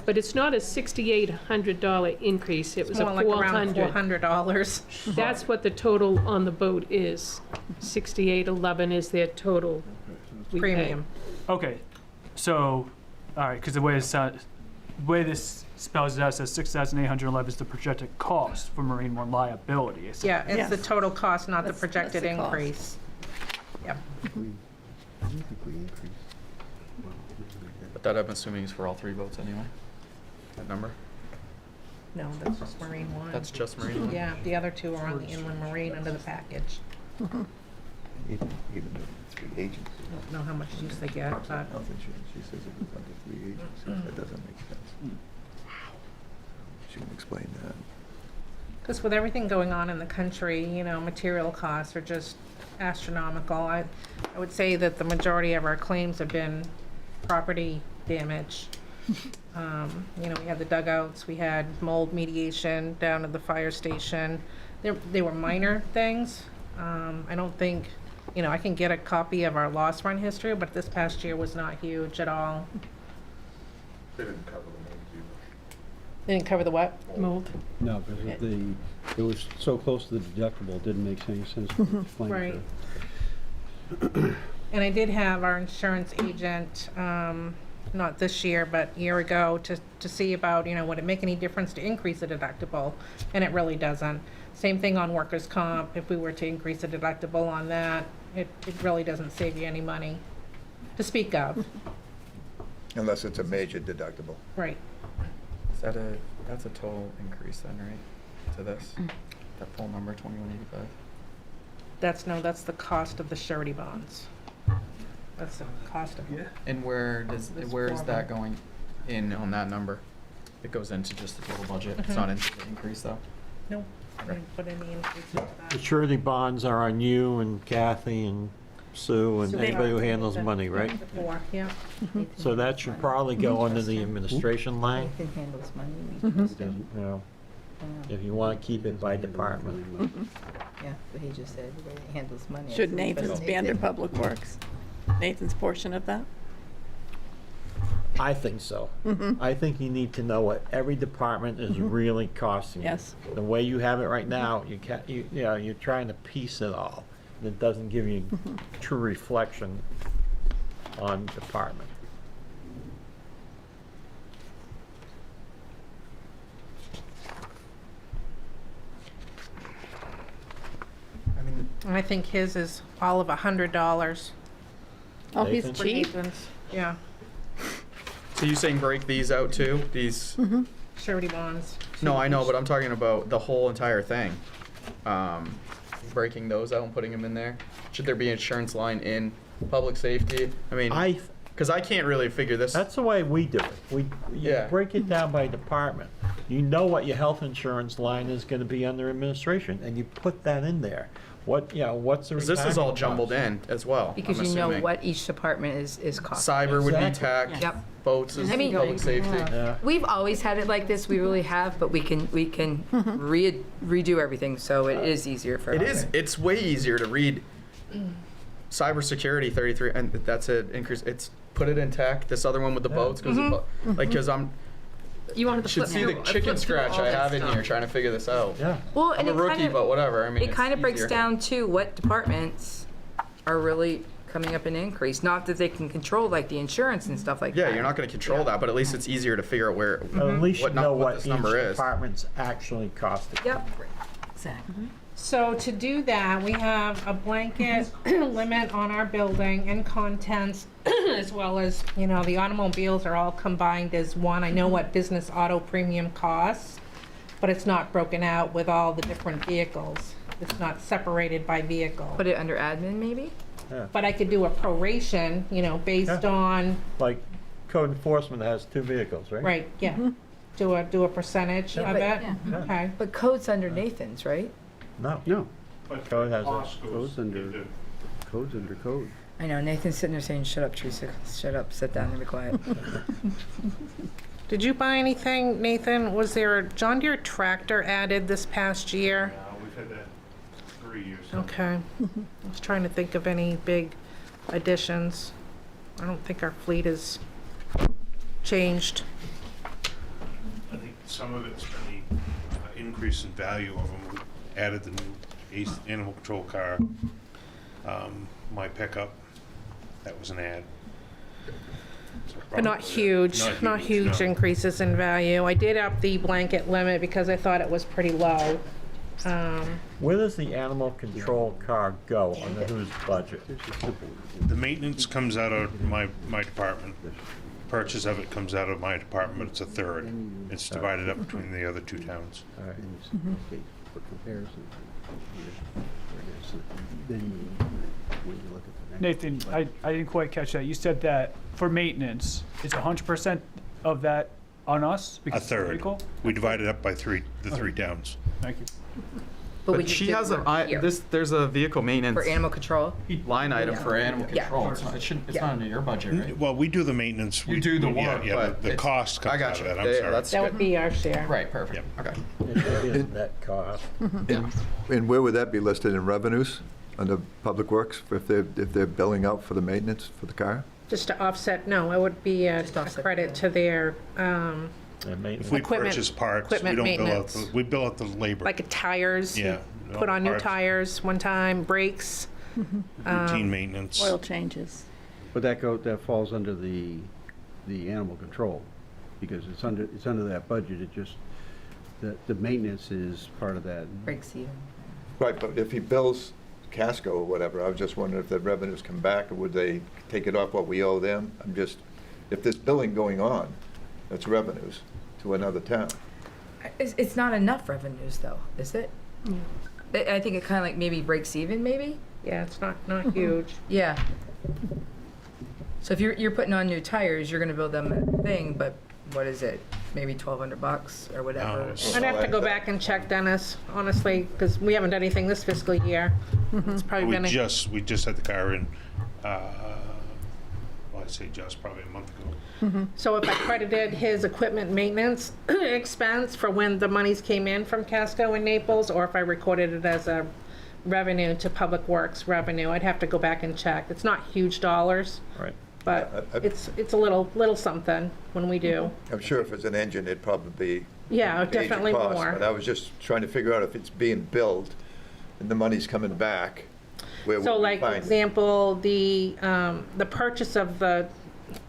But it's not a $6,800 increase, it was a More like around $400. $400. That's what the total on the boat is. 6,811 is their total we pay. Premium. Okay, so, all right, because the way this spells it out says 6,811 is the projected cost for Marine One liability. It's- Yeah, it's Yes. the total cost, not the That's projected the cost. increase. Yep. But that I'm assuming is for all 3 boats anyway. That number? No, that's just Marine One. That's just Marine One? Yeah, the other 2 are on the inland marine under the package. Even the 3 agents. I don't know how much use they get, but Health insurance, she says it was under 3 agencies. That doesn't make sense. She can explain that. because with everything going on in the country, material costs are just astronomical. I would say that the majority of our claims have been property damage. We had the dugouts, we had mold mediation down at the fire station. They were minor things. I don't think, I can get a copy of our loss run history, but this past year was not huge at all. They didn't cover the mold either. They didn't cover the what? Mold. No, because it was so close to the deductible, it didn't make any sense to claim Right. for. And I did have our insurance agent not this year, but a year ago, to see about, would it make any difference to increase the deductible? And it really doesn't. Same thing on workers' comp. If we were to increase the deductible on that, it really doesn't save you any money to speak of. Unless it's a major deductible. Right. That's a total increase then, right? To this? That full number, 2185? That's the cost of the surety bonds. That's the cost of it. And where is that going in on that number? It goes into just the total budget. It's not into the increase though? No, I didn't put any increase in that. The surety bonds are on you and Kathy and Sue and So they anybody who are handles the- money, right? Before, yeah. So that should probably go under the administration line, Nathan handles money. Doesn't- you know, if you want to keep it by department. Yeah, but he just said the way he handles money. Should Nathan's be under Public Works? Nathan's portion of that? I think so. I think you need to know what every department is really costing. you. Yes. The way you have it right now, you're trying to piece it all. And it doesn't give you true reflection on department. I mean, And I think his is all of $100. Oh, he's Nathan's? cheap. Nathan's, yeah, so you saying break these out too? These? surety bonds. No, I know, but I'm talking about the whole entire thing. Breaking those out and putting them in there. Should there be an insurance line in public safety? I mean, because I can't really figure this. That's the way we do it. You Yeah. break it down by department. You know what your health insurance line is going to be under administration, and you put that in there. What's the 'Cause this is all retirement jumbled cost? in as well. Because I'm you know assuming. what each department is costing. Cyber would be Exactly. tech. Yep. Boats is I mean, public safety. Yeah. We've always had it like this, we really have, but we can redo everything, so it is easier for us. It is. It's way easier to read. Cybersecurity 33, and that's an increase. It's put it in tech. This other one with the boats goes because I'm. You wanted to Should flip see through, the I chicken flipped through scratch all I that have in stuff. here trying to figure this out. Yeah. Well, I'm and a it rookie, kind of, but whatever. I mean, it kind of breaks easier. down to what departments are really coming up in increase. Not that they can control like the insurance and stuff like that. Yeah, you're not going to control that, but at least it's easier to figure out where. At least you know what what this each number is. department's actually costing. Yep. Exactly. So to do that, we have a blanket limit on our building and contents, as well as, the automobiles are all combined as one. I know what business auto premium costs, but it's not broken out with all the different vehicles. It's not separated by vehicle. Put it under admin, maybe? But I could do a proration, based Yeah. on, Like code enforcement has 2 vehicles, right? right, yeah. Do a percentage of but- it? yeah. Okay. But code's under Nathan's, right? No. No, Code has goes under, code's under code. I know, Nathan's sitting there saying, shut up, Teresa, shut up, sit down and be quiet. Did you buy anything, Nathan? Was there a John Deere tractor added this past year? We've had that 3 years. Okay. I was trying to think of any big additions. I don't think our fleet has changed. I think some of it's been the increase in value of them. We added the new animal control car, my pickup, that was an ad. So But not probably- huge, not huge no. increases in value. I did up the blanket limit because I thought it was pretty low. Where does the animal control car go? Under whose budget? The maintenance comes out of my department. Purchase of it comes out of my department, but it's a third. It's divided up between the other 2 towns. All right. Okay, for comparison. Then when you look at the next. Nathan, I didn't quite catch that. You said that for maintenance, it's 100% of that on us? A because it's third. vehicle? We divide it up by the 3 towns. Thank you. But we But just she did has one here. there's a vehicle maintenance For animal control? line item for animal Yeah. control. So it shouldn't. It's Yeah. not under your budget, right? Well, we do the maintenance. You do the yeah, work, Yeah, but the it's- cost comes I got out of you. that, I'm Yeah, sorry. that's That good. would be our share. Right, perfect. Okay. It is that cost. And where would that be listed in revenues under Public Works if they're billing out for the maintenance for the car? Just to offset, no, it would be a credit to their, If we Equipment- purchase parts, we equipment don't bill out, maintenance. we bill out the labor. like tires. you Yeah. Put on new Parts. tires one time, brakes. Routine maintenance. Oil changes. But that falls under the the animal control, because it's under that budget. It just, the maintenance is part of that. Breaks even. Right, but if he bills Casco or whatever, I was just wondering if the revenues come back, or would they take it off what we owe them? If there's billing going on, that's revenues to another town. It's not enough revenues though, is it? I think it kind of like maybe breaks even, maybe? Yeah, it's not huge. Yeah. So if you're putting on new tires, you're gonna build them a thing, but what is it? Maybe $1,200 or whatever. I'd have to go back and check, Dennis, honestly, because we haven't done anything this fiscal year. It's probably We been a... just had the car in, well, I'd say just probably a month ago. So if I credited his equipment maintenance expense for when the monies came in from Casco and Naples, or if I recorded it as a revenue to Public Works revenue, I'd have to go back and check. It's not huge dollars. Right. But it's a little something when we do. I'm sure if it's an engine, it'd probably be Yeah, major definitely cost, more. But I was just trying to figure out if it's being billed and the money's coming back, where So would we like, find it? example, the purchase of the,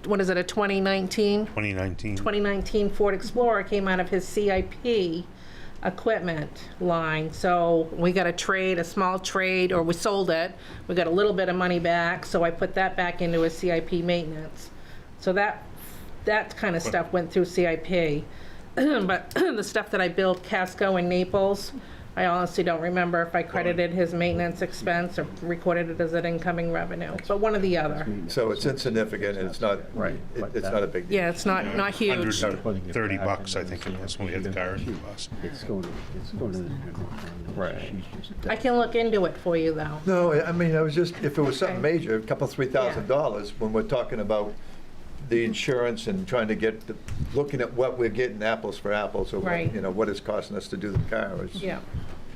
what is it, a 2019? 2019 Ford Explorer came out of his CIP equipment line. So we got a small trade, or we sold it. We got a little bit of money back, so I put that back into a CIP maintenance. So that kind of stuff went through CIP. But the stuff that I billed Casco and Naples, I honestly don't remember if I credited his maintenance expense or recorded it as an incoming revenue, but one or the other. So it's insignificant, and it's not, it's not a big deal. Yeah, it's not huge. $130, I think it was, when we had the car in last. It's going to the general fund. Right. I can look into it for you, though. No, I mean, I was just, if it was something major, a couple, $3,000, when we're talking about the insurance and trying to get, looking at what we're getting apples for apples, or Right. what it's costing us to do the car, Yeah.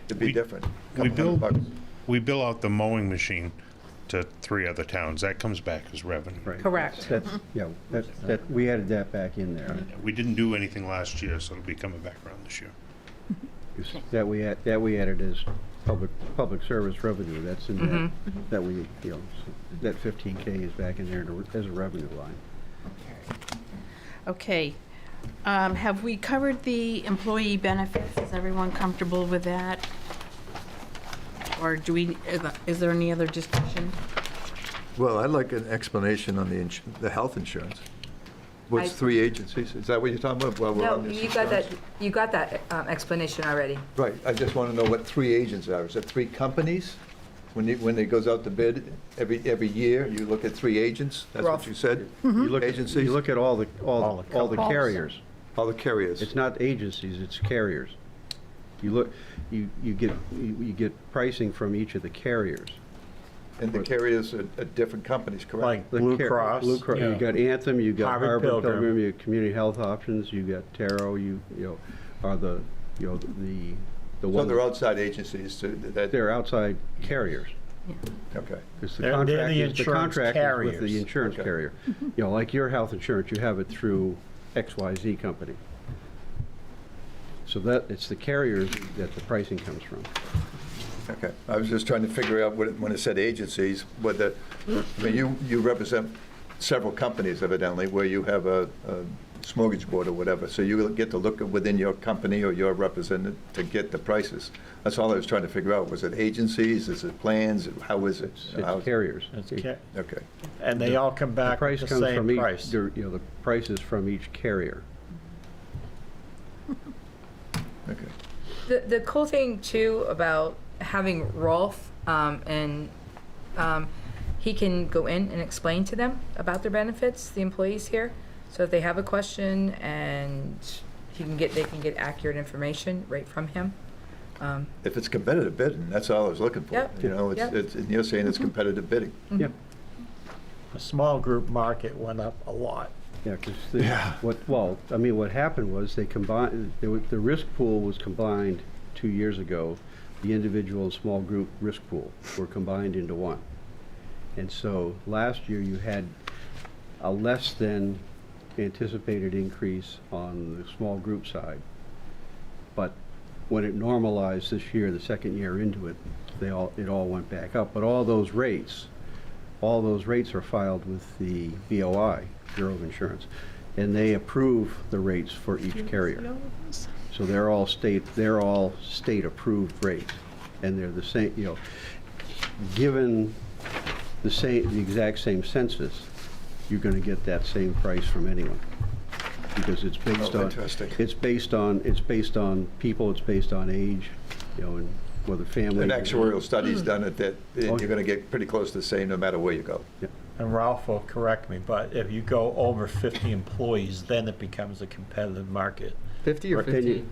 it'd be different. We bill out the mowing machine to 3 other towns. That comes back as revenue. Right. Correct. We added that back in there. We didn't do anything last year, so it'll be coming back around this year. That we added as public service revenue. That's in that we, that 15K is back in there as a revenue line. Okay. Have we covered the employee benefits? Is everyone comfortable with that? Or is there any other discussion? Well, I'd like an explanation on the health insurance. What's 3 agencies? Is that what you're talking about? While we're No, on this you got that explanation already. Right, I just want to know what 3 agents are. Is it 3 companies? When it goes out to bid, every year, you look at 3 agents? That's what you said? You look Agencies? You look at all the carriers. All the carriers. It's not agencies, it's carriers. You get pricing from each of the carriers. And the carriers are different companies, correct? Like Blue Cross. Blue Cross. You got Anthem, you got Harvard Harvard Pilgrim. Pilgrim, you got Community Health Options, you got Taro, are the So ones. they're outside agencies They're outside carriers. Okay. Because They're the insurance contract is with carriers. the insurance Okay. carrier. Like your health insurance, you have it through XYZ company. So it's the carriers that the pricing comes from. Okay, I was just trying to figure out when it said agencies, you represent several companies evidently, where you have a smorgasbord or whatever, so you get to look within your company or your representative to get the prices. That's all I was trying to figure out. Was it agencies? Is it plans? How is it? It's carriers. Okay. And they all come back The price with the comes same from price. the price is from each carrier. Okay. The cool thing too about having Rolf, and he can go in and explain to them about their benefits, the employees here. So if they have a question, and they can get accurate information right from him. If it's competitive bidding, that's all I was looking for. Yep. And you're saying it's competitive bidding. Yep. The small group market went up a lot. Yeah, because what happened was they combined, the risk pool was combined 2 years ago. The individual and small group risk pool were combined into one. And so last year you had a less than anticipated increase on the small group side. But when it normalized this year, the second year into it, it all went back up. But all those rates all those rates are filed with the BOI, Bureau of Insurance, and they approve the rates for each carrier. So they're all state-approved rates, and they're the same, you know, given the exact same census, you're going to get that same price from anyone, because it's based on, interesting. it's based on people, it's based on age, you know, and whether family. An actuarial study's done it that you're going to get pretty close to the same no matter where you go. Yeah. And Ralph will correct me, but if you go over 50 employees, then it becomes a competitive market. 50 or 15?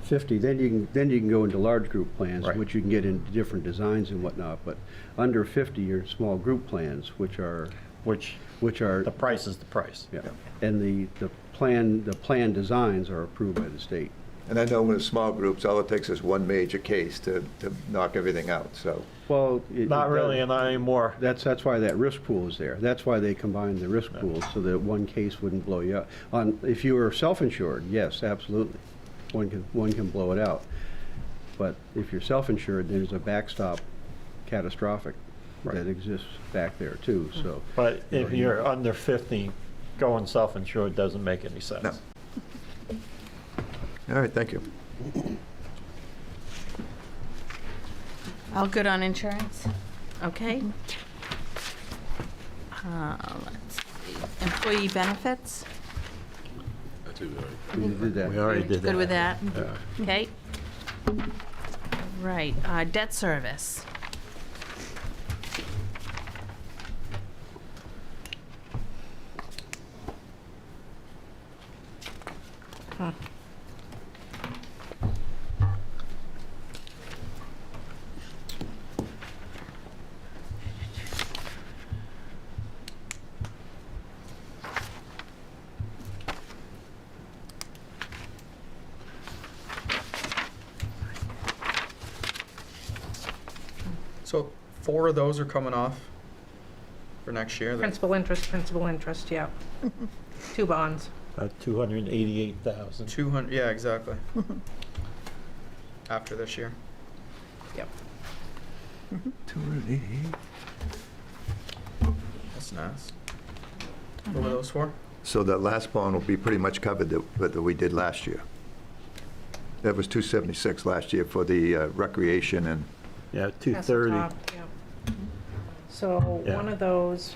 50. Then you can go into large group plans, Right. which you can get into different designs and whatnot. But under 50, you're small group plans, which are The price is the price. yeah. And the plan designs are approved by the state. And I know when it's small groups, all it takes is one major case to knock everything out, so. Well, Not really, and not anymore. That's why that risk pool is there. That's why they combined the risk pools, so that one case wouldn't blow you up. If you were self-insured, yes, absolutely, one can blow it out. But if you're self-insured, there's a backstop catastrophic that exists back there too. So, But if you're under 50, going self-insured doesn't make any sense. No. All right, thank you. All good on insurance? Okay. Let's see. Employee benefits? we did that. We already did that. Good with that? Yeah. Okay. Right, debt service. So 4 of those are coming off for next year. Principal interest, yeah. 2 bonds. 288,000. 200, yeah, exactly. After this year. Yep. 288. That's nice. What were those for? So that last bond will be pretty much covered that we did last year. That was 276 last year for the recreation and. Yeah, That's the 230. top, yeah. So Yeah. one of those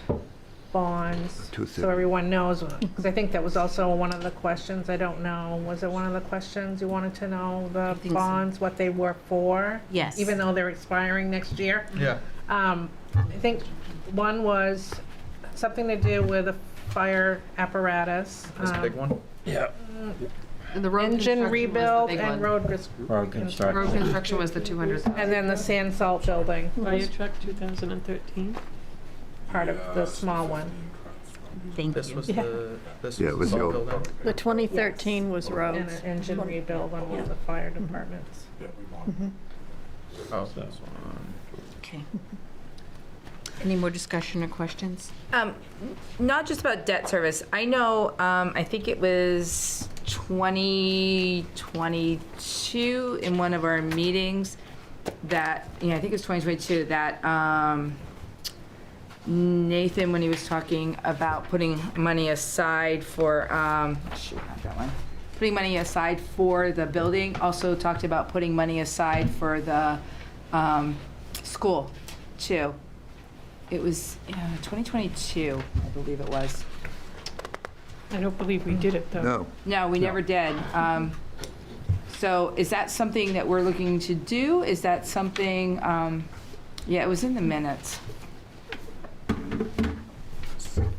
bonds, 230. so everyone knows, because I think that was also one of the questions, I don't know, was it one of the questions you wanted to know, the think so. bonds, what they were for? Yes. Even though they're expiring next year? Yeah. I think one was something to do with a fire apparatus. This big one? Yeah. And the road Engine construction was the rebuild big and one. road Road construction. Road construction was the 200,000. And then the sand salt building Fire was truck 2013. part of the small one. Thank This you. was Yeah. this Yeah, it was the the salt old- building. The 2013 was And roads. an engine rebuild on one of the fire departments. Oh, this one. Okay. Any more discussion or questions? Not just about debt service. I know, I think it was 2022 in one of our meetings that, I think it was 2022, that Nathan, when he was talking about putting money aside for, shoot, not that one. Putting money aside for the building, also talked about putting money aside for the school, too. It was 2022, I believe it was. I don't believe we did it, though. No. No, we never did. So is that something that we're looking to do? Is that something, yeah, it was in the minutes.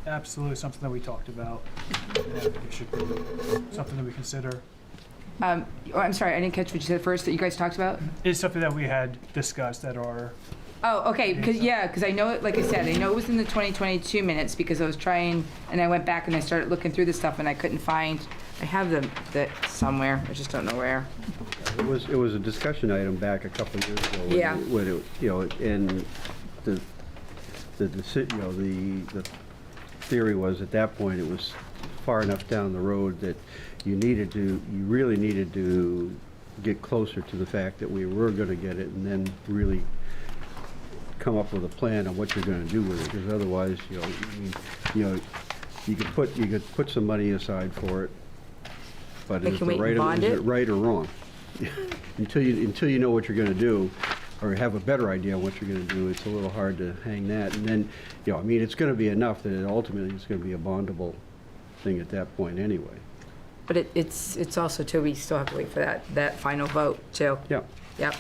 Absolutely something that we talked about. And I think it should be something that we consider. Oh, I'm sorry, I didn't catch what you said first, that you guys talked about? It's something that we had discussed at our, Oh, okay, because I know, like I said, I know it was in the 2022 minutes, because I was trying, and I went back and I started looking through this stuff, and I couldn't find, I have that somewhere, I just don't know where. It was a discussion item back a couple of years ago. Yeah. When it, and the theory was at that point it was far enough down the road that you really needed to get closer to the fact that we were going to get it, and then really come up with a plan on what you're gonna do with it, because otherwise, I mean, you could put some money aside for it, but Like, is can we it bond it? right or wrong? Until you know what you're gonna do, or have a better idea on what you're gonna do, it's a little hard to hang that. And then, I mean, it's gonna be enough that ultimately it's gonna be a bondable thing at that point anyway. But it's also too, we still have to wait for that final vote too. Yeah. Yep.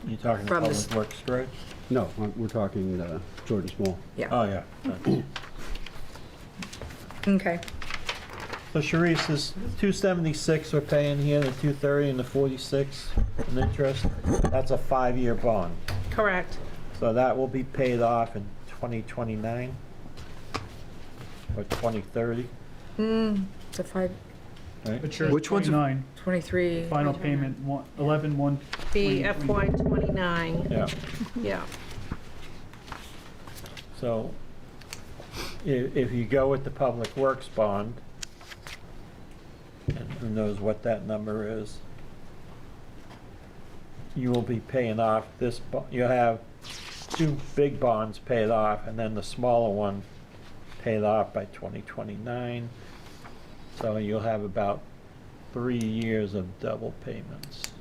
You talking From Public the Works, right? No, we're talking Jordan Small. Yeah. Oh, yeah. Okay. So Sharice, this 276 we're paying here, the 230 and the 46 in interest, that's a 5-year bond. Correct. So that will be paid off in 2029 or 2030, It's a 5, right? Matures Which one's a- 29, 23. final payment, 11/1. Be FY '29. Yeah. Yeah. So if you go with the Public Works bond, and who knows what that number is, you will be paying off this, you'll have 2 big bonds paid off, and then the smaller one paid off by 2029. So you'll have about 3 years of double payments.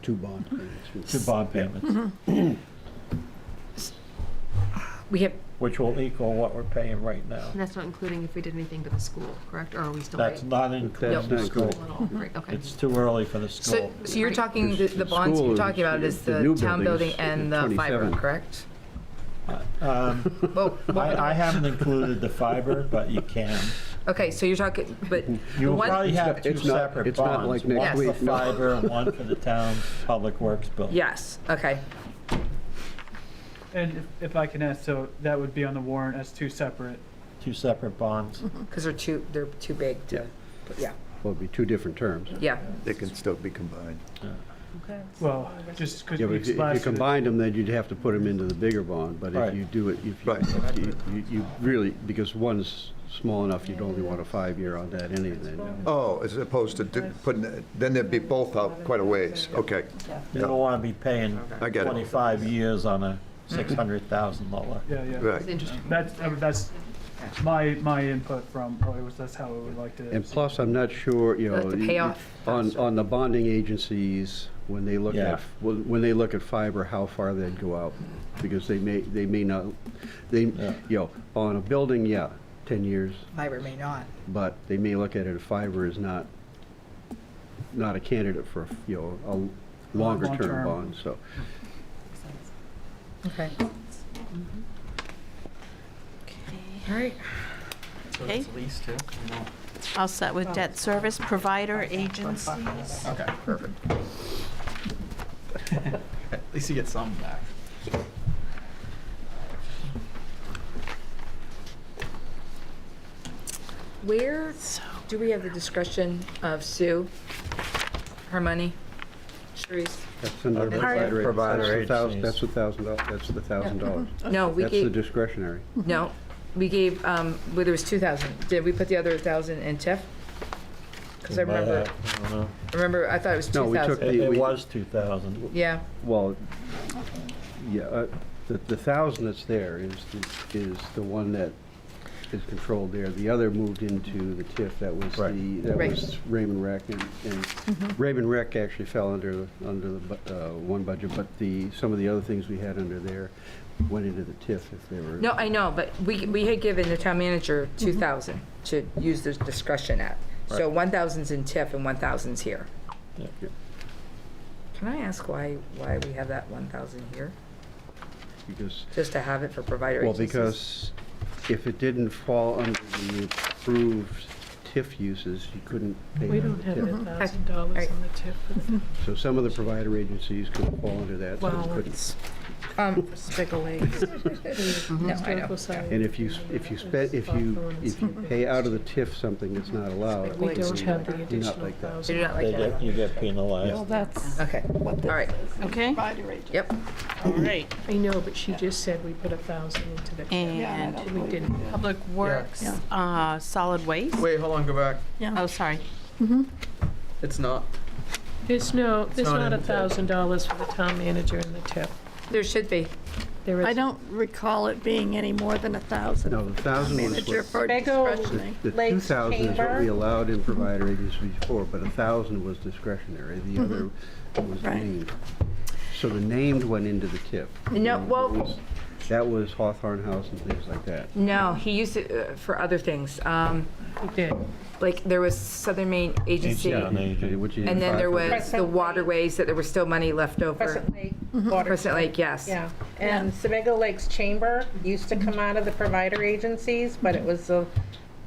2 bond payments. 2 bond payments, We have, which will equal what we're paying right now. And that's not including if we did anything to the school, correct? Or are we still? That's not including That's the not school. included. At all? Right, okay. It's too early for the school. so you're talking, the The bonds school you're is- talking about is the the new town building building's and the fiber, 27. correct? Um, I haven't included the fiber, but you can. Okay, so you're talking, but You'll one- probably have 2 It's not- separate it's not bonds, like one next for week, no. fiber and one for the town public works building. Yes, okay. And if I can ask, so that would be on the warrant as 2 separate. 2 separate bonds. Because they're too big to, yeah, Well, it'd be 2 different terms. yeah. They can still be combined. Well, just because Yeah, but we if you splashed it. combined them, then you'd have to put them into the bigger bond, but Right. if you do it, Right. you really, because one's small enough, you'd only want a 5-year on that anyway. Oh, as opposed to putting, then they'd be both out quite a ways. Okay. You don't want to be paying I get it. 25 years on a $600,000. Yeah, yeah. Right. It's interesting. That's my input from earlier was that's how I would like to. And plus, I'm not sure, Like to pay off on the bonding agencies, when they look Yeah. at, when they look at fiber, how far they'd go out. Because they may not, on a building, 10 years, Fiber may not. but they may look at it if fiber is not a candidate for, a longer term Long-term. bond, so. Okay. All right. So Okay. it's leased too? No. All set with debt service provider agencies. Okay, perfect. At least you get some back. Where do we have the discretion of Sue, her money? Sharice? That's under Provider provider agencies. That's $1,000, that's the $1,000. No, we That's the gave, discretionary. no, we gave, well, there was 2,000. Did we put the other 1,000 in TIF? Because I You might remember, have, I don't know. I thought it was No, we took 2,000. It we- was 2,000. Yeah, Well, the 1,000 that's there is the one that is controlled there. The other moved into the TIF, that was Right. that Right. was Raymond Rec, and Raymond Rec actually fell under the one budget, but some of the other things we had under there went into the TIF if they were. no, I know, but we had given the town manager 2,000 to use the discretion at. So 1,000's in TIF and 1,000's here. Yeah. Can I ask why we have that 1,000 here? Because, Just to have it for provider well, agencies? because if it didn't fall under the approved TIF uses, you couldn't pay We under don't the have TIF. $1,000 on the TIF. So some of the provider agencies could fall under that, some Well, couldn't. it's Spiggley. No, I know. Historical Society. And if you pay out of the TIF something that's not allowed. We don't have the do not additional like that. You do not like They that? you get penalized. Well, that's, Okay, all right, Okay, yep. all right. I know, but she just said we put 1,000 into the. And we didn't. Public Works, solid waste. Wait, hold on, go back. Oh, sorry. It's not. There's not not in the $1,000 for the town manager and the tip. There should be. There is. I don't recall it being any more than 1,000. No, the 1,000 was Manager what- for Sebago discretionary. The Lakes 2,000 is what Chamber. we allowed in provider agencies before, but 1,000 was discretionary. The other was Right. named. So the named went into the tip. No, well, That was Hawthorne House and things like that. no, he used it for other things. He did. Like there was Southern Maine Agency, Yeah, on aging. Which is and then there was 500. the waterways that there was still money left over. Crescent Lake Water. Crescent Lake, yes. Yeah, and Sebago Lakes Chamber used to come out of the provider agencies, but it was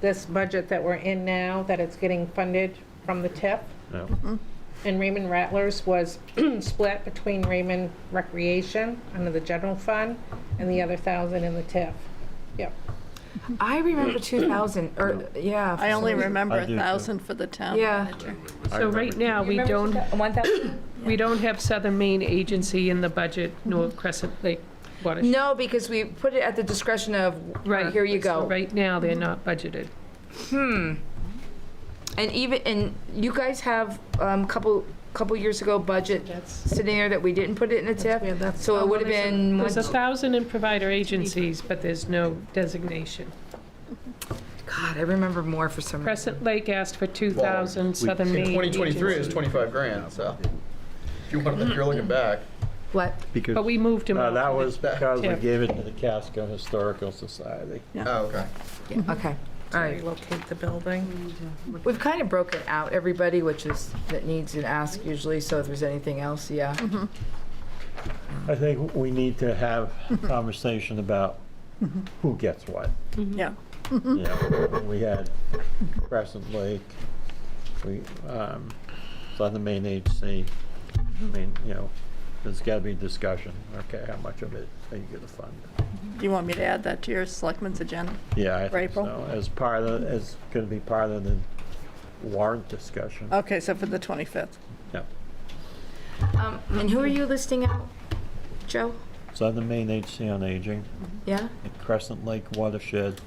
this budget that we're in now that it's getting funded from the TIF. Yeah. And Raymond Rattlers was split between Raymond Recreation under the general fund and the other 1,000 in the TIF. Yep. I remember 2,000, or, yeah. I only remember I do, too. 1,000 for the town Yeah. manager. So right now, we don't, 1,000? we don't have Southern Maine Agency in the budget, nor Crescent Lake Watershed. No, because we put it at the discretion of, Right. here you So go. right now, they're not budgeted. And you guys have, couple years ago budget sitting there that we didn't put it in a TIF? So it would have been. There's 1,000 in provider agencies, but there's no designation. God, I remember more for some reason. Crescent Lake asked for 2,000, Southern In Maine 2023 is Agency. 25 grand, so. If you want, if you're looking back. What? Because But we moved him out. That to was the because we TIF. gave it to the Casco Historical Society. Oh, okay. Okay, all right. Relocate the building. We've kind of broken out everybody, that needs an ask usually, so if there's anything else, yeah. I think we need to have a conversation about who gets what. Yeah. You know, we had Crescent Lake, Southern Maine Agency. I mean, you know, there's got to be discussion. Okay, how much of it are you going to fund? Do you want me to add that to your selectmen's agenda? Yeah, I For think April? so. As going to be part of the warrant discussion. Okay, so for the 25th. Yeah. And who are you listing out, Joe? Southern Maine Agency on Aging, Yeah? and Crescent Lake Watershed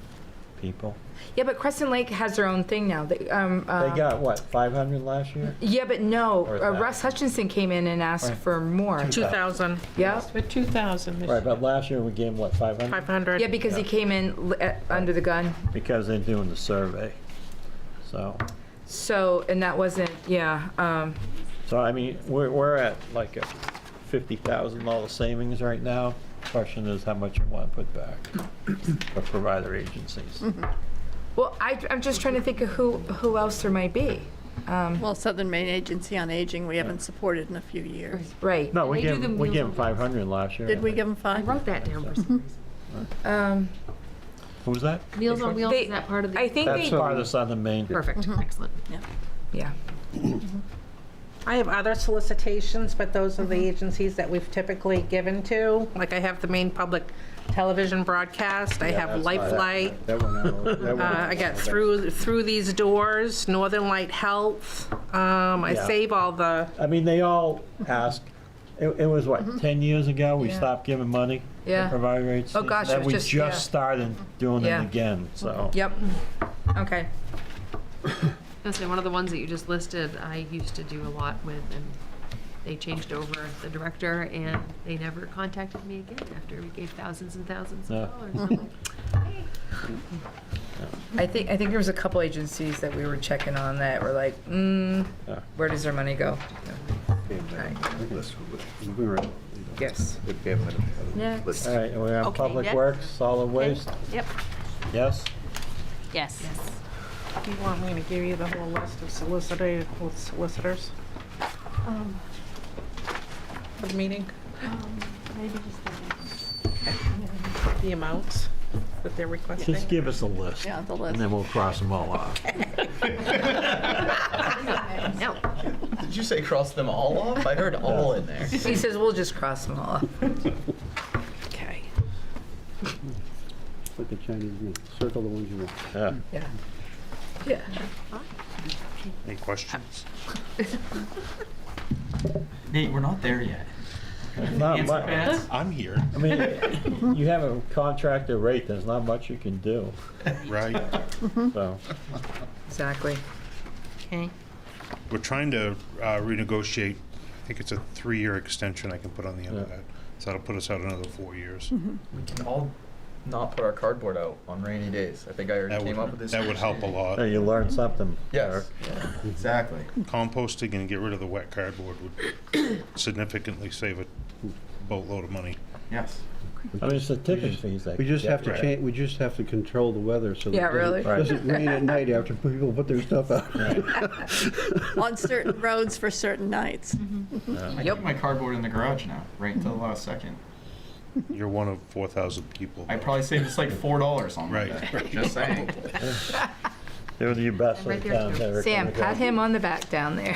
people. Yeah, but Crescent Lake has their own thing now. They They got, what, 500 last year? Yeah, but no, Or is that- Russ Hutchinson came in and asked for more. 2,000, Yeah? For 2,000 this Right, year. but last year we gave them, what, 500? 500. Yeah, because he came in under the gun. Because they're doing the survey. So, and that wasn't, yeah, So, I mean, we're at like a $50,000 savings right now. Question is how much you want to put back for provider agencies. well, I'm just trying to think of who else there might be. Well, Southern Maine Agency on Aging, we haven't supported in a few years. Right. No, we they do gave the them, we Meals gave on them 500 last year. Did we give them I 5? wrote that down for some reason. Who was that? Meals on Wheels, They- is that part of the? I think That's they, part of Southern Maine. Perfect, excellent. yeah. I have other solicitations, but those are the agencies that we've typically given to. Like I have the Maine Public Television Broadcast, I Yeah, have that's why Lifeline. That went out. That went out. I got Through These Doors, Northern Light Health. I Yeah. save all the, I mean, they all ask, it was what, 10 years ago, we Yeah. stopped giving money Yeah. to provider agencies? Oh, gosh, it Then was we just- yeah. just started doing Yeah. it again, so. Yep. Okay. I was gonna say, one of the ones that you just listed, I used to do a lot with, and they changed over the director, and they never contacted me again after we gave thousands and thousands Yeah. of dollars. I'm like, hey. I think there was a couple agencies that we were checking on that were like, where does their money go? We were- Yes. Next. All right, we're on Okay, Public yeah. Works, Solid Waste, Yep. yes? Yes. do you want me to give you the whole list of solicitors for the meeting? Maybe just The amounts that they're requesting? Just give us a list. Yeah, the list. And then we'll cross them all off. No. Did you say cross them all off? I heard all in there. He says we'll just cross them all off. Okay. Like a Chinese meat. Circle the ones you want. Yeah. Yeah. Yeah. Any questions? Nate, we're not there yet. Not Answer much. fast. I'm here. I mean, you have a contractor rate, there's not much you can do, Right. so. Exactly. Okay. we're trying to renegotiate, I think it's a 3-year extension I can put on the end of that. So that'll put us out another 4 years. We can all not put our cardboard out on rainy days. I think I already came up with this. That would help a lot. Hey, you learned something. Yes, exactly. Composting and get rid of the wet cardboard would significantly save a boatload of money. Yes. I mean, it's the tipping fees that. We just have to Right. change, we just have to control the weather so that Yeah, it really? doesn't rain at night after people put their stuff out. On certain roads for certain nights. I keep my cardboard in the garage now, right until the last second. You're one of 4,000 people. I probably saved just like $4 on Right. that. Just saying. Do your best for Right the there, town. too. Eric, Sam, and pat him on the back down there.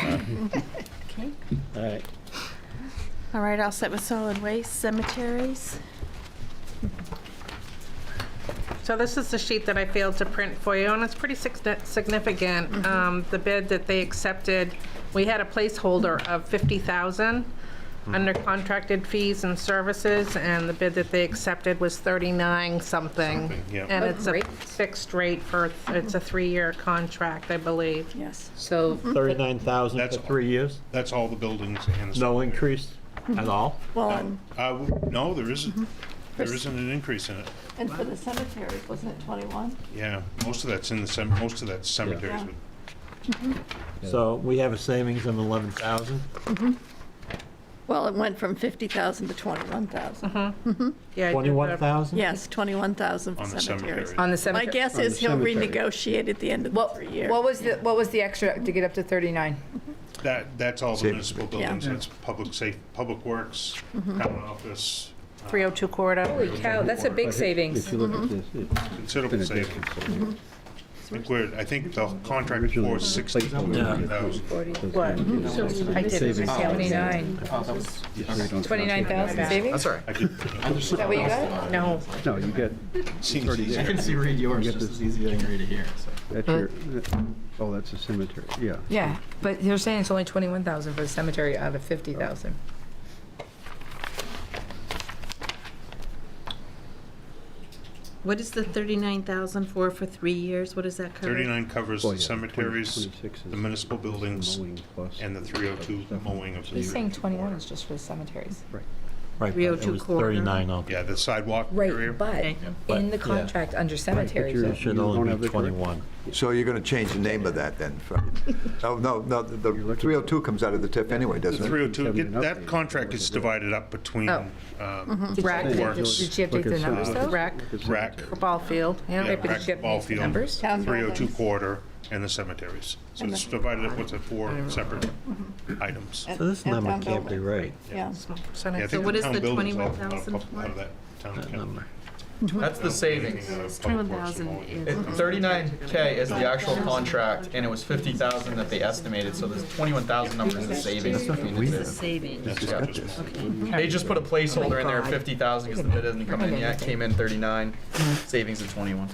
Okay. All right. All right, all set with solid waste, cemeteries. So this is the sheet that I failed to print for you, and it's pretty significant. The bid that they accepted, we had a placeholder of 50,000 under contracted fees and services, and the bid that they accepted was 39 something. yeah. And Oh, it's a great. fixed rate for, it's a 3-year contract, I believe. Yes. So 39,000 That's for 3 years? That's all the buildings and the No increase at all? Well, and no, there isn't. There isn't an increase in it. and for the cemeteries, wasn't it 21? Yeah, most of that's in the most of that's cemeteries. Yeah. So we have a savings of 11,000? Well, it went from 50,000 to 21,000. Yeah, I did the- 21,000? Yes, 21,000 for On the cemeteries. cemetery. on the My cemetery. guess On the is he'll cemetery. renegotiate at the end of the 3 years. What was the extra to get up to 39? That's all the Savings. municipal Yeah. buildings. That's public works, town office. 302 quarter. Holy cow, that's a big savings. If you look at this, it's Considerable been a savings. difference. I think the contract for is 60,000. What? I did Savings. 79. I thought that was. 29,000 savings? That's all right. I did, Is that what you got? No. No, you get, seems already easy. I can see read yours You get just this. as easy as I can read it here. So. that's your, oh, that's a cemetery, yeah. Yeah, but you're saying it's only 21,000 for the cemetery out of 50,000. What is the 39,000 for 3 years? What does that cover? 39 covers Oh, the yeah, cemeteries, 26 is the municipal buildings, mowing plus and the 302 mowing of He's the, saying 21 is just for the cemeteries. Right, but it 302 was quarter. 39 of. yeah, the sidewalk area. Right, but But, in the yeah. contract under cemeteries, you're- It should You only don't be have the correct- 21. So you're going to change the name of that then? No, the 302 comes out of the TIF anyway, The doesn't it? 302, that contract is divided up between Oh. Rack, did works, she update the numbers though? Rack, rack, for ball field, yeah. yeah, but rack, did you update ball the field, numbers? Town 302 buildings. quarter, and the cemeteries. So it's divided up into 4 separate items. So this And number town can't be buildings. right. Yeah. Yeah, I So think what the is town the buildings all 21,000 out of that town account. Number. That's the savings. 21,000 is. 39K is the actual contract, and it was 50,000 that they estimated. So there's 21,000 numbers in savings between the two. Savings. Yeah. They just put a placeholder in there of 50,000 because the bid hasn't come in yet. Came in 39, savings of 21.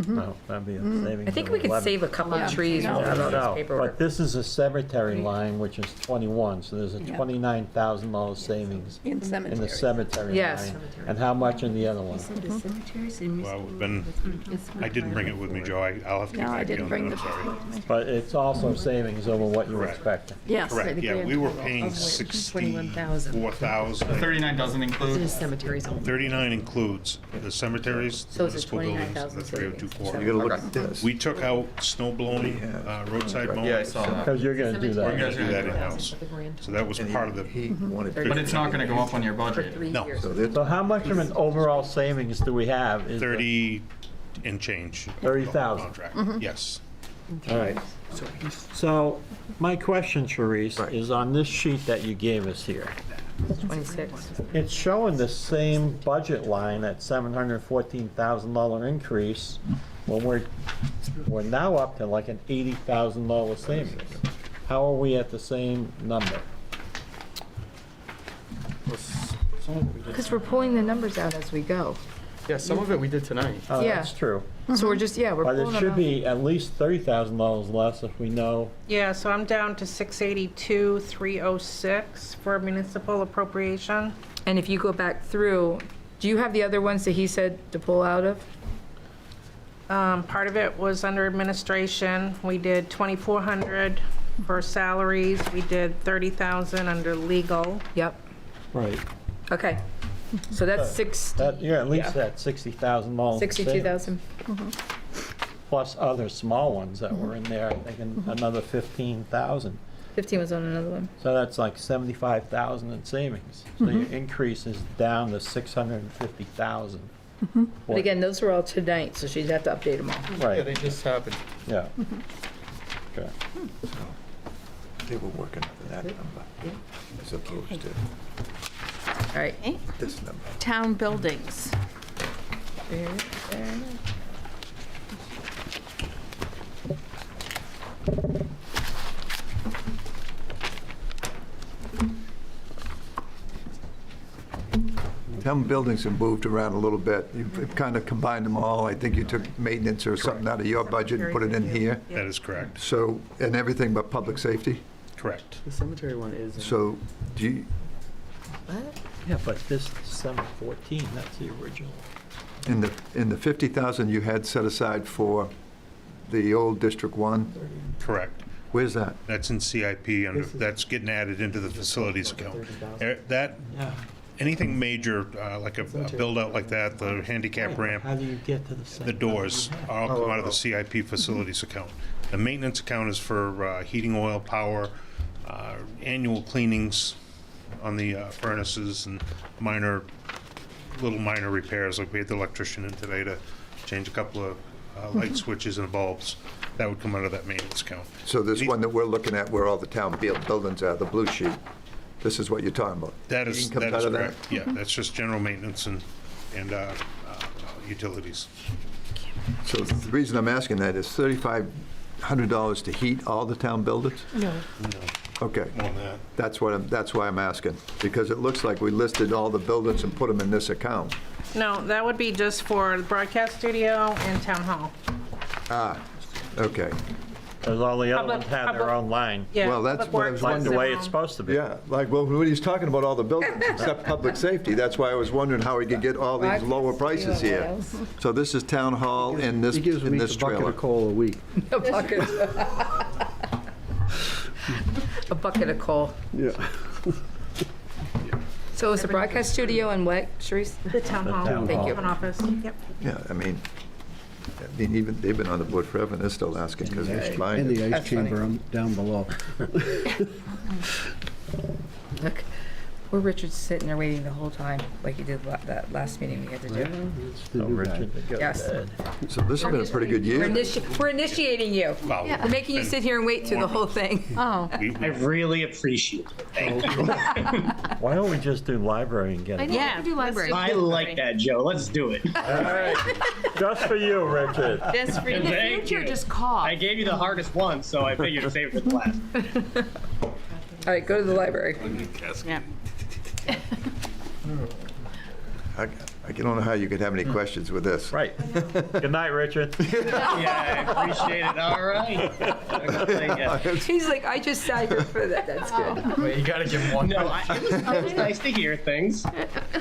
No, that'd be a savings I think of we could 11. save a couple of Yeah. trees No. without all No, this paperwork. but this is a cemetery line, which is 21, so there's a Yeah. $29,000 savings In in the cemeteries. cemetery Yes. line. And how much in the other one? Well, I didn't bring it with me, Joe. I'll have to get No, I back to you didn't on bring that. the I'm sorry. bid with me. But it's also savings over what you were Correct. expecting. Yes. Correct, yeah, we were paying 21,000. 64,000. 39 doesn't include. Is cemeteries only. 39 includes the cemeteries, the So it's a municipal buildings, and 29,000 the 302 savings. quarter. You're going to look at this. We took out snow blowing, roadside mowing. Yeah, I saw that. Because you're going to do We're that. gonna do that in-house. So that was part of the, He wanted But it's not going to go up on your budget. no, So how much of an overall savings do we have? Is it 30 and change. 30,000. Contract, yes. All right. So my question, Therese, is on this sheet that you gave us here. 26. It's showing the same budget line at $714,000 increase when we're now up to like an $80,000 savings. How are we at the same number? Because we're pulling the numbers out as we go. Yeah, some of it we did tonight. Oh, Yeah. that's true. So we're just, we're But pulling it them should out. be at least $30,000 less if we know. Yeah, so I'm down to 682,306 for municipal appropriation. And if you go back through, do you have the other ones that he said to pull out of? Part of it was under administration. We did 2,400 for salaries, we did 30,000 under legal. Yep. Right. Okay. So that's 60. Yeah, at least that $60,000. 62,000. Plus other small ones that were in there, I think another 15,000. 15 was on another one. So that's like 75,000 in savings. So your increase is down to 650,000. But again, those were all tonight, so she'd have to update them all. Yeah, Right, they just happened. yeah. Okay. They were working for that number as opposed to All right. this number. Town buildings. Town buildings have moved around a little bit. You've kind of combined them all. I think you took maintenance or something out of your budget and put it in here. That is correct. So, and everything but public safety? Correct. The cemetery one is. So, do you, Yeah, but this 714, that's the original. in the 50,000 you had set aside for the old District 1, Correct. where's that? That's in CIP, under, that's getting added into the facilities account. That, Yeah. anything major, like a build-out like that, the handicap ramp, How do you get to the the same? doors, all come out of the CIP facilities account. The maintenance account is for heating oil, power, annual cleanings on the furnaces and little minor repairs, like we had the electrician in today to change a couple of light switches and bulbs. That would come out of that maintenance account. So this one that we're looking at where all the town buildings are, the blue sheet, this is what you're talking about? That is Income out of that? correct. Yeah, that's just general maintenance and utilities. So the reason I'm asking that is $3,500 to heat all the town buildings? No. Okay, More than that. that's why I'm asking, because it looks like we listed all the buildings and put them in this account. No, that would be just for the broadcast studio and town hall. Ah, okay. Because all the other Public- ones have their public- own line. Yeah. Well, that's Public what I Works was has The their way own. it's supposed to be. Yeah, like, well, when he's talking about all the buildings except public safety, that's why I was wondering how he could get all these lower prices here. So this is town hall in this, He gives in me this a bucket trailer. of coal a week. A bucket. A bucket of coal. Yeah. So is the broadcast studio and what, Sharice? The town hall. town Thank you. Town office, yep. Yeah, I mean, even, they've been on the board forever, and they're still asking, because they're And trying the to. ice That's funny. chamber down below. Look, poor Richard's sitting there waiting the whole time, like he did that last meeting we had to do. It's the Oh, new guy. Richard, go Yes. ahead. So this has been a pretty good We're year. we're initiating you. Wow. We're making you sit here and wait through the whole thing. Oh, I really appreciate it. Thank you. Why don't we just do library and get I it? know, Yeah, we can do library. I like that, Joe. Let's do it. All right. Just for you, Richard. just for In the Thank future, you. just call. I gave you the hardest one, so I figured to save it for the last. All right, go to the library. yeah. I don't know how you could have any questions with this. Right. Good night, Richard. Yeah, I appreciate it. All right. Thank you. He's like, I just sat here for that, that's good. Wait, you gotta give him one. No, it was nice to hear things.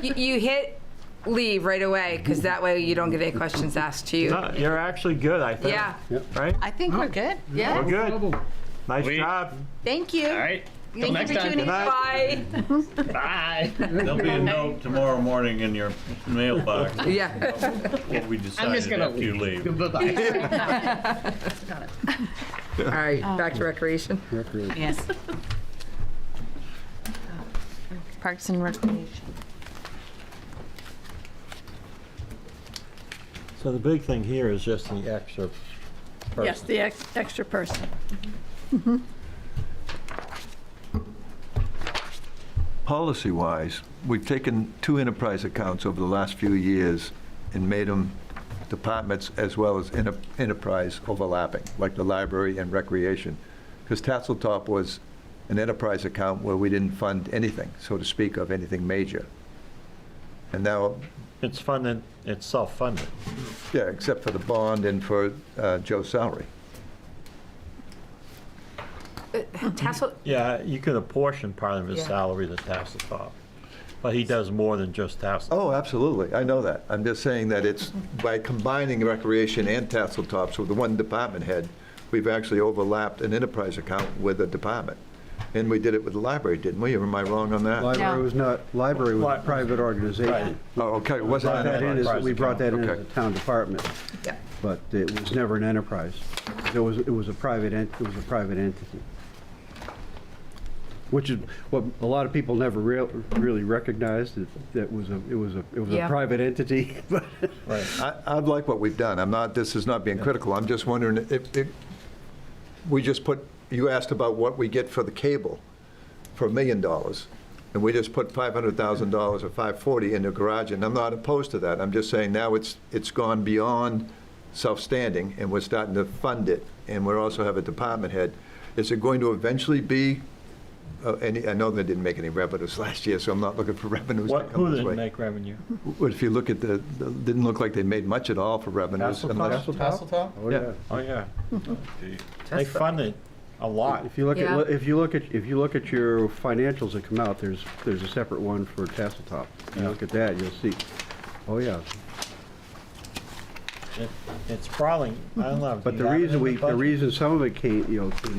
You hit leave right away, because that way you don't get any questions asked to you. No, you're actually good, I think. Yeah, Right? I think we're good. Yeah. We're good. Nice Sweet. job. Thank you. All right. Till Thank next you for time. tuning in. bye. Bye. There'll be a note tomorrow morning in your mailbox. Yeah. What we I'm just decided gonna after you leave. Bye-bye. All right, back to recreation. Yes. Parks and Recreation. So the big thing here is just the extra person. Yes, the extra person. Policy-wise, we've taken 2 enterprise accounts over the last few years and made them departments as well as enterprise overlapping, like the library and recreation. Because Tasseltop was an enterprise account where we didn't fund anything, so to speak, of anything major. And now, It's funded, it's self-funded. yeah, except for the bond and for Joe's salary. Tassel, Yeah, you could apportion part of his Yeah. salary to Tasseltop, but he does more than just Tasseltop. Oh, absolutely, I know that. I'm just saying that it's by combining recreation and Tasseltops with the one department head, we've actually overlapped an enterprise account with a department. And we did it with the library, didn't we? Or am I wrong on that? Library was not, library was a private organization. Oh, okay, it We wasn't brought an that in enterprise as, we brought that in as Okay. a town department. Yeah. But it was never an enterprise. It was a private entity. Which is what a lot of people never really recognized, that it was a Yeah. private entity. But I like what we've done. This is not being critical. I'm just wondering if we just put, you asked about what we get for the cable for $1 million, and we just put $500,000 or $540 in the garage, and I'm not opposed to that. I'm just saying now it's gone beyond self-standing, and we're starting to fund it, and we also have a department head. Is it going to eventually be, I know they didn't make any revenues last year, so I'm not looking for revenues to come Who this way. didn't make revenue? Well, if you look at didn't look like they made much at all for revenues. unless- Hasselhoff? Oh, yeah. Oh, yeah. They funded a lot. If you look Yeah. at, if you look at your financials that come out, there's a separate one for Tasseltop. If you look at that, you'll see, oh, yeah. It's probably, I don't know. But do the you have it reason in the budget? reason some of it came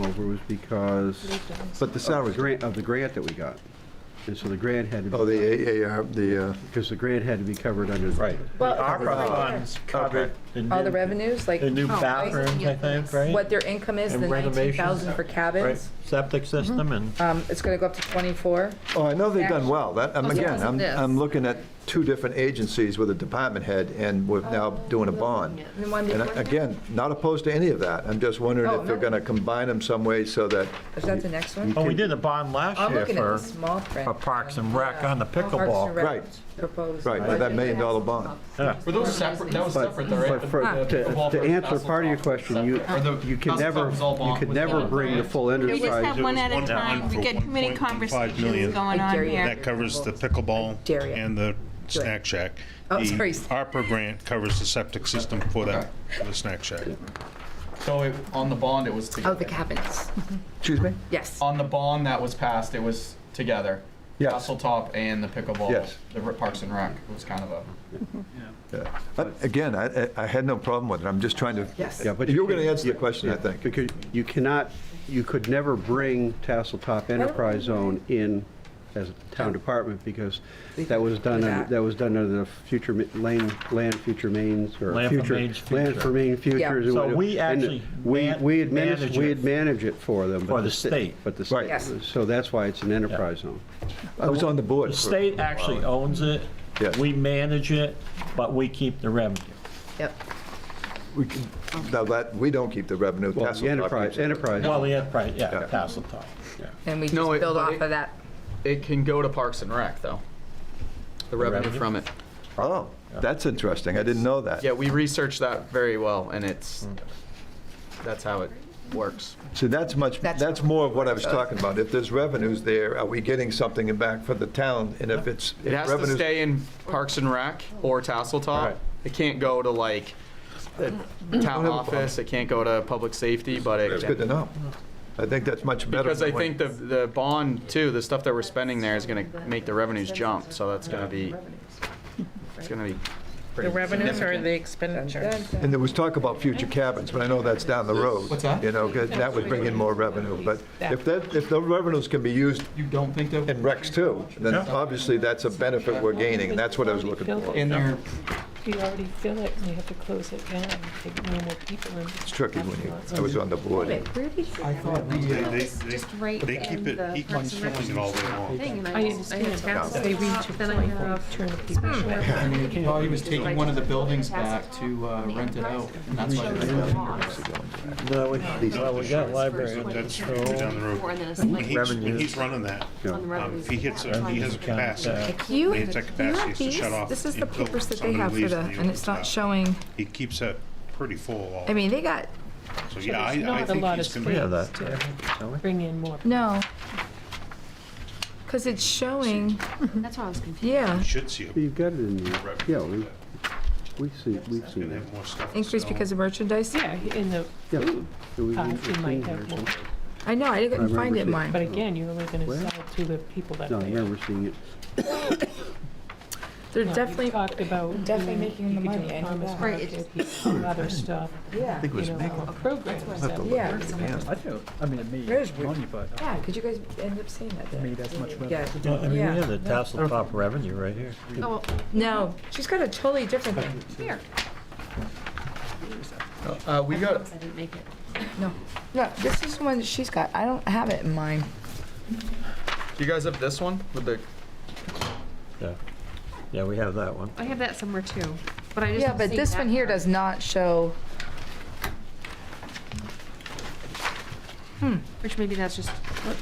over was because But the salary, of the grant that we got. And so the grant had to be. oh, the AAR, Because the grant had to be covered under. Right. Well, The ARPA funds covered all the new- revenues, like the new bathrooms, I think, right? what their income is, And the renovations. 19,000 for Right, cabins. septic system and. It's going to go up to 24. oh, I know they've done well. Again, this. I'm looking at two different agencies with a department head, and we're now doing a bond. And the one And before? again, not opposed to any of that. I'm just wondering Oh, if they're no. going to combine them some way so that, Is that the next one? Oh, we did a bond last I'm year looking at the for small print. Parks and Rec on the Parks and pickleball. Rec Right. Proposed. right, budget. that $1 million bond. Yeah. Were those separate? That was separate, though, right? But to answer part of your question, you can never, bring the full Can we just enterprise. have one at a One time? We for get too many 1.15 conversations million. going on dare you. here. That covers the pickleball dare you. and the snack shack. Oh, The sorry. ARPA grant covers the septic system for that, the snack shack. So on the bond, it was together. Oh, the cabins. Excuse me? Yes. On the bond that was passed, it was together. Yes. Hasseltop and the pickleball. Yes. The Parks and Rec. It was kind of a. Yeah. But again, I had no problem with it. I'm just trying to. Yes. Yeah, but You were going to can't- answer the question, I think. Because you could never bring Tasseltop Enterprise Zone in as a town department, because that was done under the future land future mains, or Land for future Maine's land future. for Maine futures. Yeah. and So whatever. we And actually we'd manage it. manage it for them. For but the state. But the Right. state, Yes. so that's why it's an enterprise zone. I was on the board. The for- state actually owns it. Yes. We manage it, but we keep the revenue. Yep. Now that, we don't keep the revenue. Well, Tasseltop the enterprise, keeps it. Well, the enterprise, yeah, Yeah. Tasseltop, yeah. And we just No, build but off of that. It can go to Parks and Rec, though. The revenue revenue? from it. Oh, that's interesting. I didn't know that. Yeah, we researched that very well, and that's how it works. So that's That's- more of what I was talking about. If there's revenues there, are we getting something back for the town? And if it's. It has to stay in Parks and Rec or Tasseltop. Right. It can't go to like the town office. It can't go to public safety, but it That's good to know. I think that's much better. because I than what- think the bond too, the stuff that we're spending there is going to make the revenues jump. So that's going to be The revenues or the expenditures? And there was talk about future cabins, but I know that's down the road. What's that? You know, 'cause that would bring in more revenue. But if the revenues can be used You don't think that in recs too, then obviously that's a benefit we're gaining, and that's what I was looking for. in there? If you already fill it and you have to close it down, take no more people in. It's tricky when I was on the board. Wait, where did you? I thought Just right They keep in it, the he Parks keeps and Rec filling it all day long. thing, and I understand, they reach a Then I point have- where you turn the people away. I thought he was taking one of the buildings back to rent it out, and that's why. No, we got library. That's down the road. And then it's When like he's running that, on the revenues. he has a capacity. You, It's a do you capacity have is to these? shut off. This is the until papers that they somebody have for leaves the, and he and it's opens not up. showing, He keeps that pretty full all. I mean, they got, So, yeah, I Not a think lot of he's gonna. space to bring in more. no. Because it's showing, That's why I was confused. yeah, You should see You've got it in there. Yeah, we've seen Gonna that. have more stuff. increase because of merchandise. Yeah, in the Yeah. food We've part, seen you might there have more. somewhere. I know, I didn't find it in But mine. again, you're only gonna Where? sell to the people that No, I pay. remember seeing it. They're You definitely talked about. definitely you know, making the you could do money, a I know farmer's that. Right, market, you could do other stuff. Yeah. I think it was You know, Megan. programs Have to that look we- Yeah. at it again. I do. I mean, it made Where's Rick? money, but Yeah, could you guys end up seeing that? made as much revenue. Yeah. Well, I mean, we Yeah. have the tassel top revenue right here. Oh, well, No, she's got a totally different thing. here. We got, I didn't make it. No, this is one that she's got. I don't have it in mine. do you guys have this one with the, Yeah. Yeah, we have that one. I have that somewhere too, but I just. Yeah, don't but see this that one here part. does not show. Which maybe that's just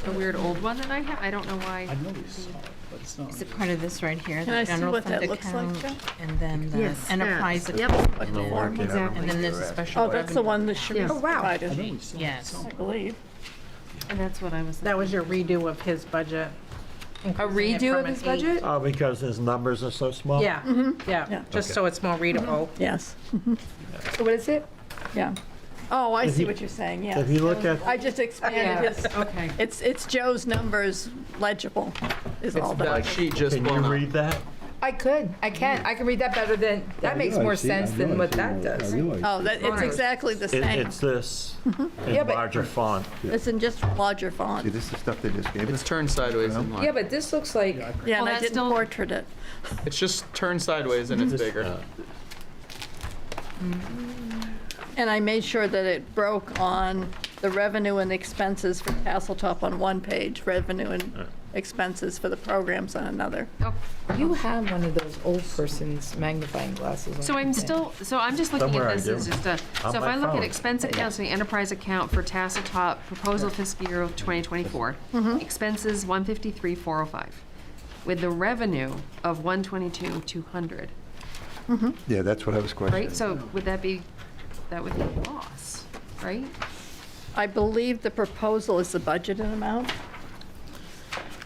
a weird old one that I have. I don't know why. I know we saw it, but it's not. Is it part of this right here, Can I the see general what fund that looks like, account, Joe? and then the Yes, enterprise that. Yep. account? Like the No, form? Exactly. And then there's a special Oh, that's the revenue. one that should. Yes. Oh, wow. I provided, know we saw it. Yes. I believe. And that's what I was. That was your redo of his budget. A increasing it redo from of an his 8. budget? Oh, because his numbers are so small? Yeah, Yeah. yeah, just so it's more readable. Yes, So what is it? yeah. Oh, I If see you- what you're saying, yes. If you look at, I just expanded his, Okay. it's Joe's numbers legible, is all it's that. that sheet just can you blown up. read that? I could. I can. I can read that better than. That makes more sense than what that does. Oh, that, it's exactly the same. It's this Yeah, in but- larger font. It's in just larger See, font. this is stuff they just gave It's us. turned sideways and Yeah, like, but this looks like. Yeah, Well, and I that's didn't still- portrait it. it's just turned sideways and it's bigger. And I made sure that it broke on the revenue and expenses for Castletop on one page, revenue and expenses for the programs on another. Oh, You have one of those old person's magnifying glasses. on so your I'm thing. still, so I'm just looking Somewhere I at this do. as just a, On so if my I look phone. at expense accounts, the enterprise account for Tasseltop, proposal fiscal year of 2024, expenses 153,405, with the revenue of 122,200, Yeah, that's what I was questioning. right? So would that be, that would be a loss, right? I believe the proposal is the budgeted amount.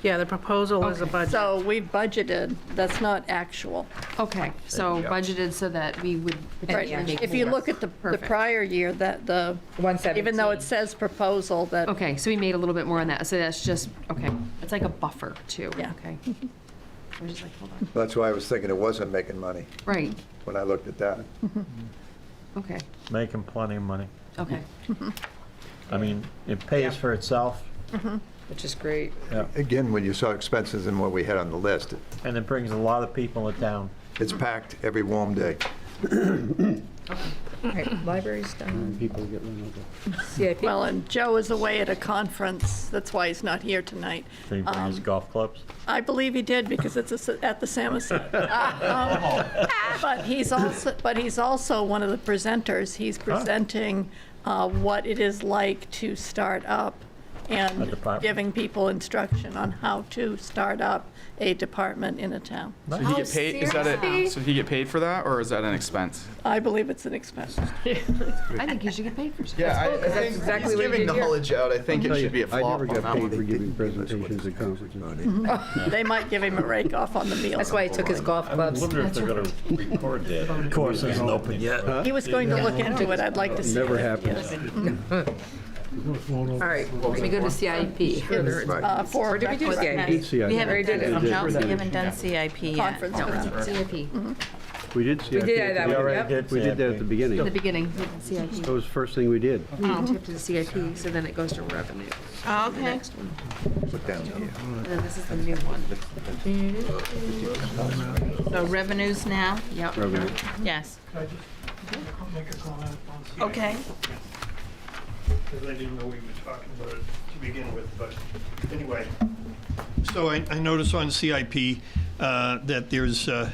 Yeah, the proposal is a budget. So we've budgeted, that's not actual. Okay, so budgeted so that we would Right. potentially make If you more. look at the Perfect. prior year, that the, 117. even though it says proposal, that, Okay, so we made a little bit more on that, so that's just, okay, it's like a buffer too, Yeah. okay. I was just like, hold on, That's why I was thinking it wasn't making money right, when I looked at that. okay, Making plenty of money. okay. I mean, it pays for itself, Which is great. Again, when you saw expenses and what we had on the list, and it brings a lot of people to town. it's packed every warm day. All right, library's done. People get run over. CIP. well, and Joe is away at a conference, that's why he's not here tonight. So you bring his golf clubs. I believe he did, because it's at the Samoset. But he's also one of the presenters. He's presenting what it is like to start up A and department. giving people instruction on how to start up a department in a town. So he get paid, is that it, so he get paid for that, or is that an expense? I believe it's an expense. I think you should get paid for something. Yeah, I That's think exactly he's what he giving did here. knowledge out, I think it should be a I flop never on got that paid one. for giving presentations at conferences. They might give him a rake off on the meal. That's why he took his golf I clubs. wonder if they're gonna record that. Of course, isn't open yet. He was going to look into it. I'd like to see Never it. happens. All right, we go to CIP. For Or did we do CIP? We haven't Already did it. done, no, we haven't done CIP yet. conference. CIP, We did CIP. We did that We one, already yep. did. We did that at the beginning. the That beginning, we did CIP. was the first thing we did. We didn't tip to the CIP, so then it goes to revenue. The Okay. next one, Put down here. and then this is the new one. So revenues now? Yep. Revenue. Yes. Make a comment on Okay. Because I didn't know we were talking about it to begin with, but anyway. So I noticed on CIP that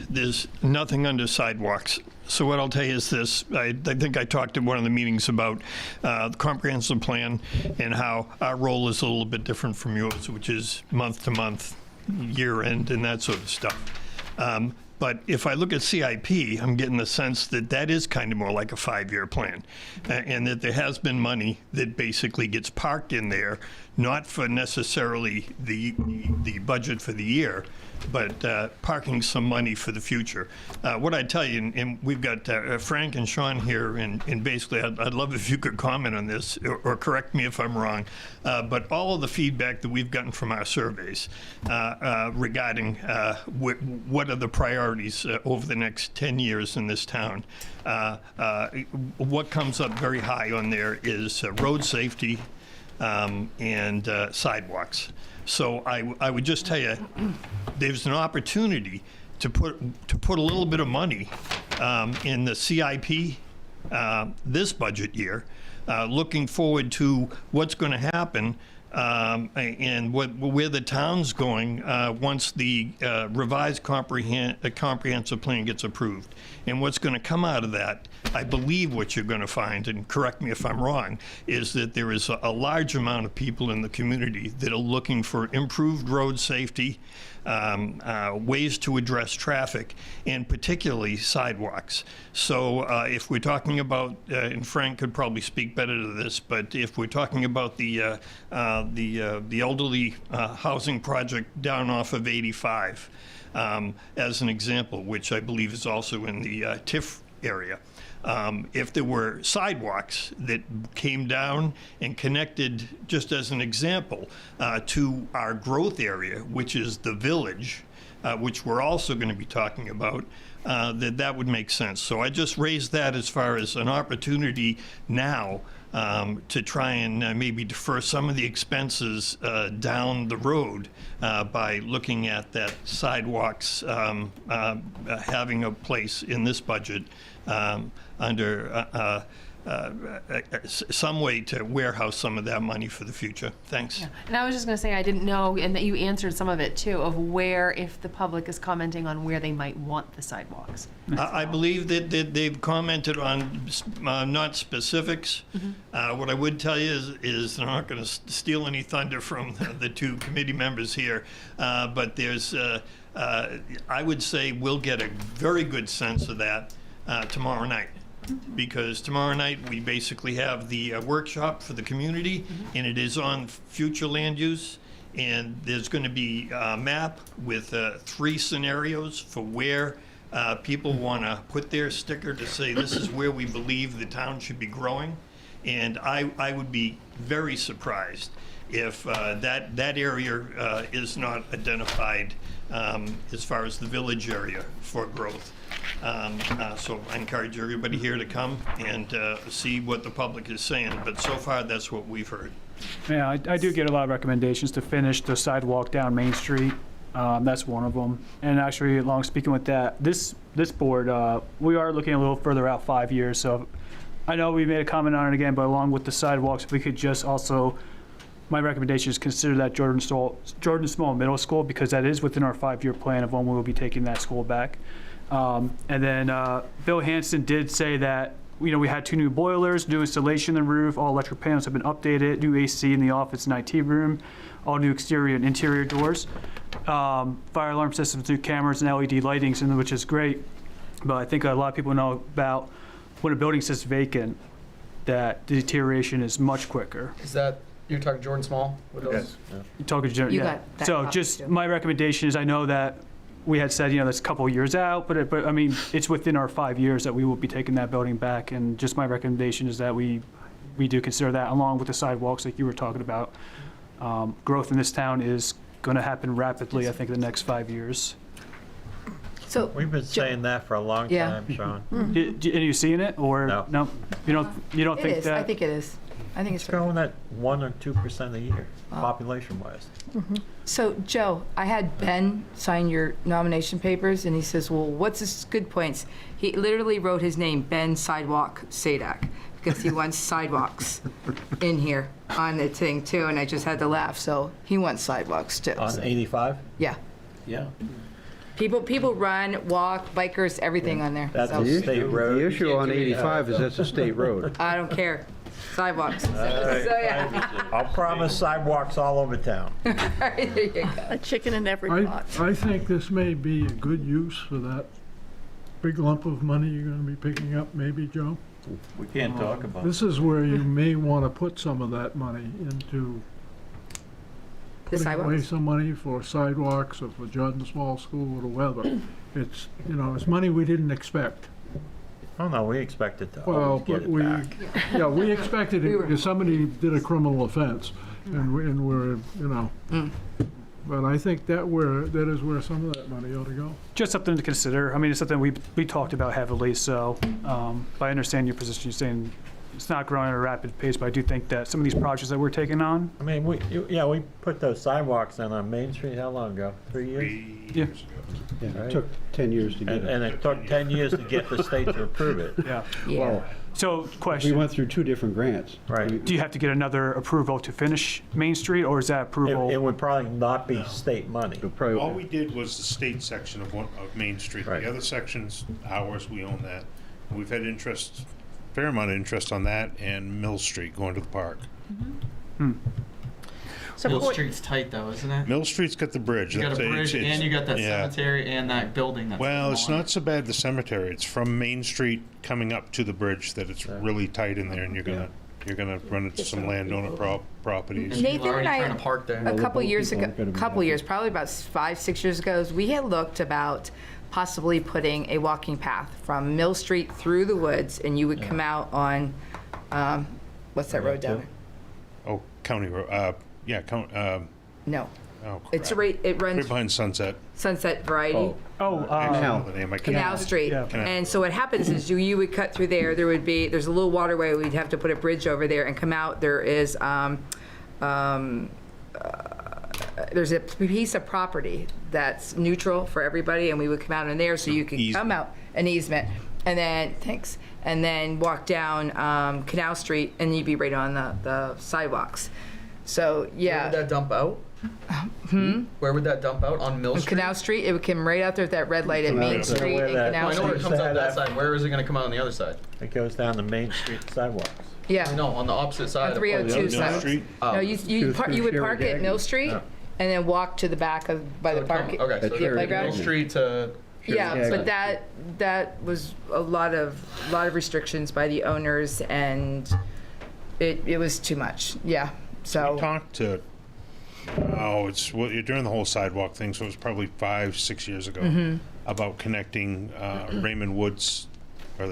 there's nothing under sidewalks. So what I'll tell you is this, I think I talked at one of the meetings about the comprehensive plan and how our role is a little bit different from yours, which is month to month, year end, and that sort of stuff. But if I look at CIP, I'm getting the sense that that is kind of more like a 5-year plan, and that there has been money that basically gets parked in there, not for necessarily the budget for the year, parking some money for the future. What I'd tell you, and we've got Frank and Sean here, and basically I'd love if you could comment on this or correct me if I'm wrong, but all of the feedback that we've gotten from our surveys regarding what are the priorities over the next 10 years in this town, what comes up very high on there is road safety and sidewalks. So I would just tell you, there's an opportunity to put a little bit of money in the CIP this budget year, looking forward to what's going to happen and where the town's going once the revised comprehensive plan gets approved. And what's going to come out of that, I believe what you're going to find, and correct me if I'm wrong, is that there is a large amount of people in the community that are looking for improved road safety, ways to address traffic, and particularly sidewalks. So if we're talking about, and Frank could probably speak better to this, but if we're talking about the elderly housing project down off of 85, as an example, which I believe is also in the TIF area. If there were sidewalks that came down and connected, just as an example, to our growth area, which is the village, which we're also going to be talking about, that would make sense. So I just raised that as far as an opportunity now to try and maybe defer some of the expenses down the road by looking at that sidewalks having a place in this budget under some way to warehouse some of that money for the future. Thanks. Yeah. And I was just going to say, I didn't know, and that you answered some of it too, of where, if the public is commenting on where they might want the sidewalks. I believe that they've commented on not specifics. What I would tell you is I'm not going to steal any thunder from the two committee members here, but there's, I would say we'll get a very good sense of that tomorrow night. Because tomorrow night we basically have the workshop for the community, and it is on future land use. And there's going to be a map with 3 scenarios for where people want to put their sticker to say this is where we believe the town should be growing. And I would be very surprised if that area is not identified as far as the village area for growth. So I encourage everybody here to come and see what the public is saying, but so far that's what we've heard. Yeah, I do get a lot of recommendations to finish the sidewalk down Main Street. That's one of them. And actually, along speaking with that, this board, we are looking a little further out 5 years. So I know we made a comment on it again, but along with the sidewalks, if we could just also, my recommendation is consider that Jordan Small Middle School, because that is within our 5-year plan of when we will be taking that school back. And then Bill Hanson did say that, you know, we had 2 new boilers, new installation in the roof, all electric panels have been updated, new AC in the office and IT room, all new exterior and interior doors, fire alarm systems, new cameras and LED lightings, which is great. But I think a lot of people know about when a building sits vacant, that the deterioration is much quicker. Is that, you're talking Jordan Small? What else? Yes. You're talking to, You yeah. got that So copy just too. my recommendation is, I know that we had said, you know, that's a couple of years out, but I mean, it's within our 5 years that we will be taking that building back. And just my recommendation is that we do consider that, along with the sidewalks like you were talking about. Growth in this town is going to happen rapidly, I think, in the next 5 years. So We've been saying that for a long Yeah. time, Sean. And you seeing it, or No. You don't it think is, that? I think it is. I think It's it's growing at 1 or 2% a year, population-wise. So, Joe, I had Ben sign your nomination papers, and he says, well, what's his good points? He literally wrote his name, Ben Sidewalk Sadak, because he wants sidewalks in here on the thing, too, and I just had to laugh, so he wants sidewalks, too. On 85? Yeah. Yeah. People run, walk, bikers, everything on there. That's So, a state road. The issue on 85 is that's a state road. I don't care. Sidewalks. So, yeah. I'll promise sidewalks all over town. There you go. A chicken in every pot. I think this may be a good use for that big lump of money you're gonna be picking up, maybe, Joe? We can't talk about it. This is where you may want to put some of that money into putting away sidewalks? some money for sidewalks or for Jordan Small School or the weather. It's, you know, it's money we didn't expect. Oh, no, we expected to Well, always get but it we, back. yeah, we expected it because somebody did a criminal offense, and we're, you know. But I think that is where some of that money ought to go. Just something to consider. I mean, it's something we talked about heavily, so but I understand your position. You're saying it's not growing at a rapid pace, but I do think that some of these projects that we're taking on. I mean, we put those sidewalks in on Main Street, how long ago? 3 years? 3 Yeah. years ago. Yeah, Right. it took 10 years to get it. And it took 10 years to get the state to approve it. Yeah. Well, So, we question. went through 2 different grants. Right. Do you have to get another approval to finish Main Street, or is that approval? It would probably not be state money. All we did was the state section of Main Street. Right. The other section's ours, we own that. We've had interest, fair amount of interest on that and Mill Street going to the park. Mill Street's tight though, isn't it? Mill Street's got the bridge. You got a That's bridge and you got that yeah. cemetery and that building that's. Well, it's long. not so bad the cemetery. It's from Main Street coming up to the bridge that it's really tight in there, and you're gonna run into some landowner properties. Nathan People are and already I, trying to park there. a couple years people ago, aren't gonna be happy. probably about 5-6 years ago, we had looked about possibly putting a walking path from Mill Street through the woods, and you would come out on, what's that road down there? Oh, County Road. No, Oh, it's crap. right. It runs Right behind Sunset. Sunset Variety. Canal. The name I can't- Canal Street. Yeah. Canal. And so what happens is you would cut through there. There's a little waterway. We'd have to put a bridge over there and come out. There's a piece of property that's neutral for everybody, and we would come out in there so you could come out an easement, and then walk down Canal Street, and you'd be right on the sidewalks. So Where yeah. would that dump out? Where would that dump out? On Mill On Street? Canal Street, it would come right out there at that red light at Main Street where and that- Canal I know where it Street. comes out that side. Where is it going to come out on the other side? It goes down the Main Street sidewalks. Yeah. No, on the opposite side. On 302 Mill side. Street? Oh. No, you would park at Mill Street Yeah. and then walk to the back by the park. Okay, so That's it's Sherry playground? Mill Street to. Yeah, but that was a lot of restrictions by the owners, and it was too much. Yeah. So We talked to, during the whole sidewalk thing, so it was probably 5-6 years ago, about connecting Raymond Woods, or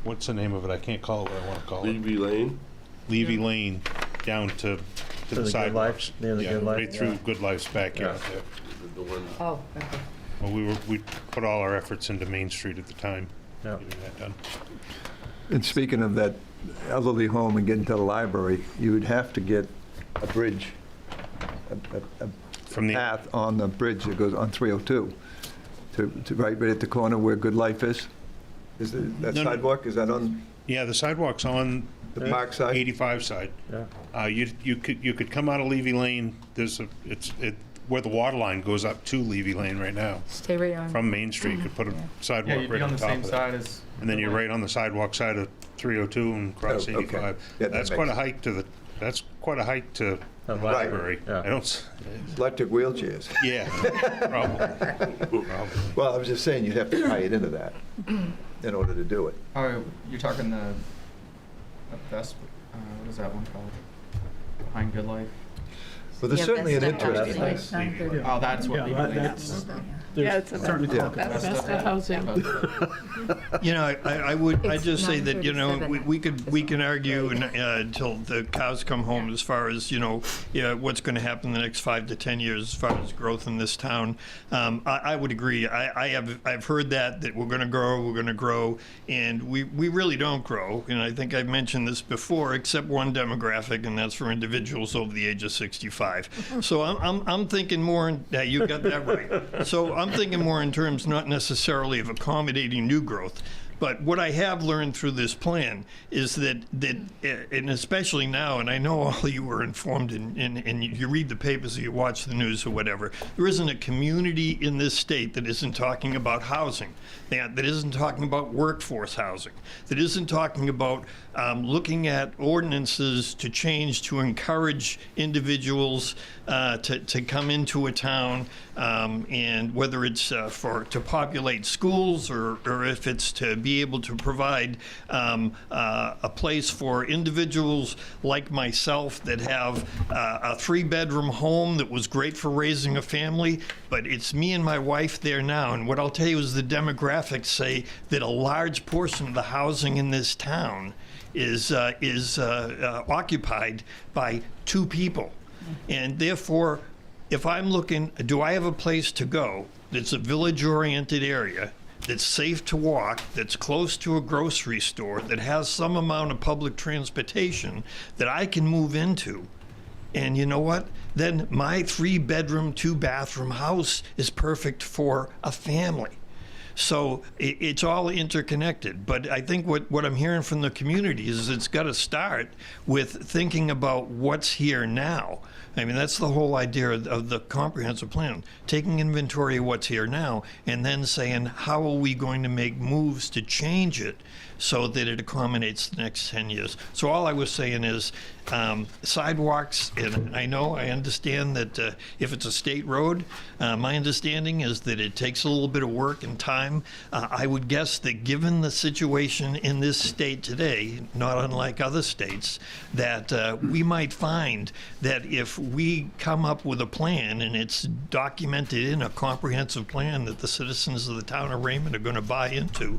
what's the name of it? I can't call it what I want to call it. Levy Lane? Levy Lane down to To the the Good sidewalks. Life, near the Yeah, Good Life, right through yeah. Good Life's backyard there. The one. oh, okay. Well, we put all our efforts into Main Street at the time, Yeah. getting that done. And speaking of that elderly home and getting to the library, you would have to get a bridge, a From the path on the bridge that goes on 302 to right at the corner where Good Life is. Is that No, no. sidewalk, is that on Yeah, the sidewalk's on the Mark side? 85 side. Yeah. You could come out of Levy Lane. Where the water line goes up to Levy Lane right now. Stay right on. From Main Street, you could put a Yeah, sidewalk you'd right be on on the top same of that. side as. And then you're right on the sidewalk side of 302 and cross Oh, okay. 85. Yeah, that That's makes quite a hike to the The library. Yeah. I don't. Electric wheelchairs. Yeah. Probably. Well, I was just saying, you'd have to tie it into that in order to do it. Oh, you're talking the best. What is that one called? Behind Good Life. Well, there's Yeah, certainly an that's not interest. housing. Oh, that's what. Yeah, Levy Lane that's. is. Yeah, it's Certainly Yeah. talk about That's that. the housing. You know, I would, I It's just say that, you know, 9:37. we can argue until the cows come home as far as, you know, what's going to happen in the next 5 to 10 years as far as growth in this town. I would agree. I've heard that we're going to grow, and we really don't grow. And I think I've mentioned this before, except one demographic, and that's for individuals over the age of 65. So I'm thinking more, you got that right. So I'm thinking more in terms not necessarily of accommodating new growth, but what I have learned through this plan is that and especially now, and I know all of you are informed and you read the papers or you watch the news or whatever, there isn't a community in this state that isn't talking about housing, that isn't talking about workforce housing, that isn't talking about looking at ordinances to change to encourage individuals to come into a town, and whether it's to populate schools or if it's to be be able to provide a place for individuals like myself that have a 3-bedroom home that was great for raising a family, but it's me and my wife there now. And what I'll tell you is the demographics say that a large portion of the housing in this town is occupied by 2 people. And therefore, if I'm looking, do I have a place to go that's a village-oriented area, that's safe to walk, that's close to a grocery store, that has some amount of public transportation that I can move into? And you know what? Then my 3-bedroom, 2-bathroom house is perfect for a family. So it's all interconnected. But I think what I'm hearing from the community is it's got to start with thinking about what's here now. I mean, that's the whole idea of the comprehensive plan, taking inventory of what's here now and then saying, how are we going to make moves to change it so that it accommodates the next 10 years? So all I was saying is sidewalks, and I understand that if it's a state road, my understanding is that it takes a little bit of work and time. I would guess that given the situation in this state today, not unlike other states, that we might find that if we come up with a plan and it's documented in a comprehensive plan that the citizens of the town of Raymond are going to buy into,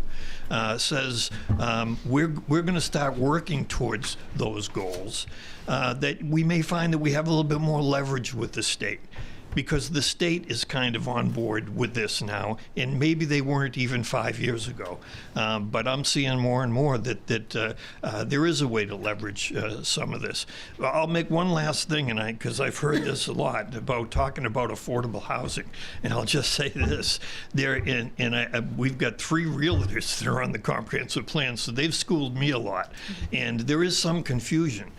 says we're going to start working towards those goals, that we may find that we have a little bit more leverage with the state, because the state is kind of on board with this now, and maybe they weren't even 5 years ago. But I'm seeing more and more that there is a way to leverage some of this. I'll make one last thing, and because I've heard this a lot about talking about affordable housing, and I'll just say this: we've got 3 realtors that are on the comprehensive plan, so they've schooled me a lot, and there is some confusion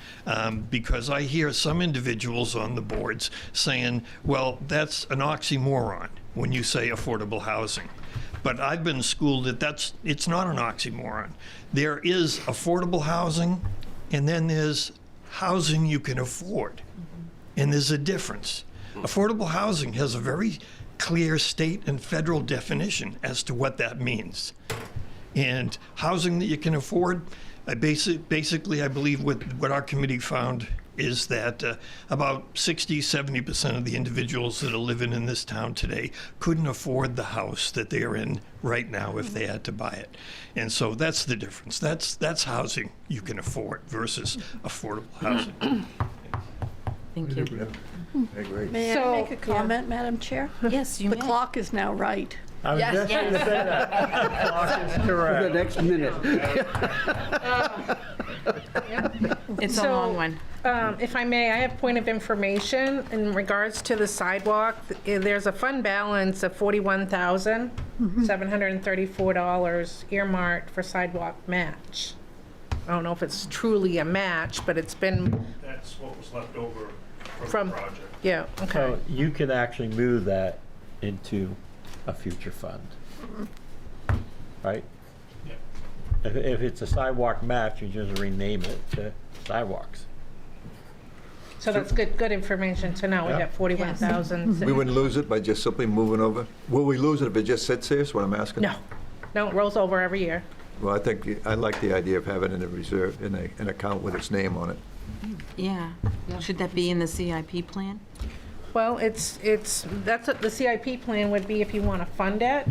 because I hear some individuals on the boards saying, well, that's an oxymoron when you say affordable housing. But I've been schooled that it's not an oxymoron. There is affordable housing, and then there's housing you can afford. And there's a difference. Affordable housing has a very clear state and federal definition as to what that means. And housing that you can afford, basically I believe what our committee found is that about 60-70% of the individuals that are living in this town today couldn't afford the house that they're in right now if they had to buy it. And so that's the difference. That's housing you can afford versus affordable housing. Thank you. May I make a comment, Madam Chair? Yes, you may. The clock is now right. I was just going to say that. The clock is correct. The next minute. It's a long one. If I may, I have point of information in regards to the sidewalk. There's a fund balance of $41,734 earmarked for sidewalk match. I don't know if it's truly a match, but it's been That's what was left over from the project. Yeah, okay. So you can actually move that into a future fund, right? Yeah. If it's a sidewalk match, you just rename it to sidewalks. So that's good information to know. We Yeah. got 41,000. We wouldn't lose it by just simply moving over? Will we lose it if it just sits here, is what I'm asking? No, it rolls over every year. Well, I like the idea of having it in a reserve, in an account with its name on it. Yeah. Should that be in the CIP plan? Well, that's what the CIP plan would be if you want to fund it.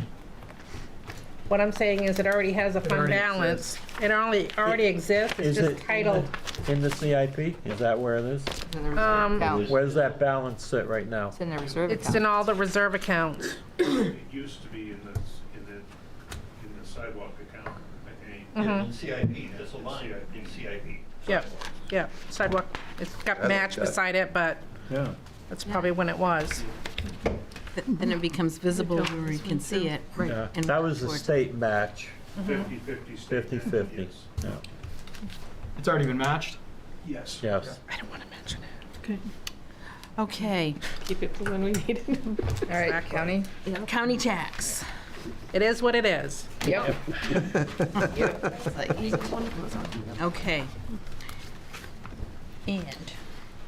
What I'm saying is it already has a fund already balance. It already exists. It's Is just it titled. in the CIP? Is that where it is? Where's that balance sit right now? It's in the reserve It's in all the reserve accounts. It used to be in the sidewalk account, I think. Mhm. CIP, there's a line in CIP. Yeah, sidewalk. It's got match beside it, but Yeah. that's probably when it was. Then it becomes visible where you can see it. Yeah, and that was the towards- state match, 50/50. 50/50. Yeah. It's already been matched? Yes. Yes. I don't want to mention it. Okay. Keep it for when we need it. All right, county. County tax. It is what it is. Yep. Okay. And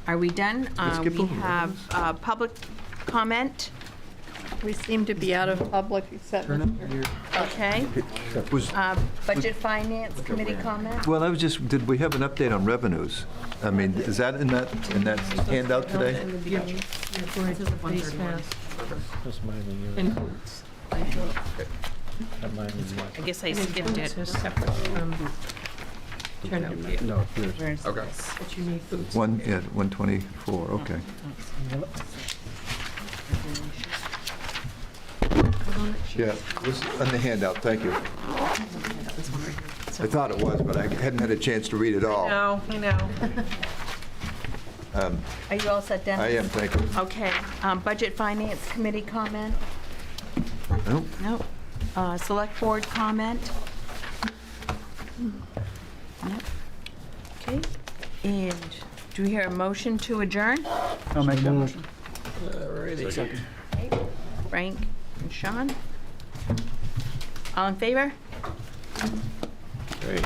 are we done? Let's skip We over it. have public comment. We seem to be out of public except. Okay. Budget Finance Committee comment? Well, I was just, did we have an update on revenues? I mean, is that in that handout today? That's mine and yours. And boots. That mine and yours. I guess I skipped it. Boots are separate from turnout gear. No, here's. Where's Okay. this? But you need boots. 124, okay. Yeah, it was on the handout, thank you. I thought it was, but I hadn't had a chance to read it all. No, I know. Are you all set, Dennis? I am, thank you. Okay. Budget Finance Committee comment? Nope. Nope. Select Board comment? Nope. Okay. And do we hear a motion to adjourn? I'll make that motion. Frank and Sean? All in favor? Great.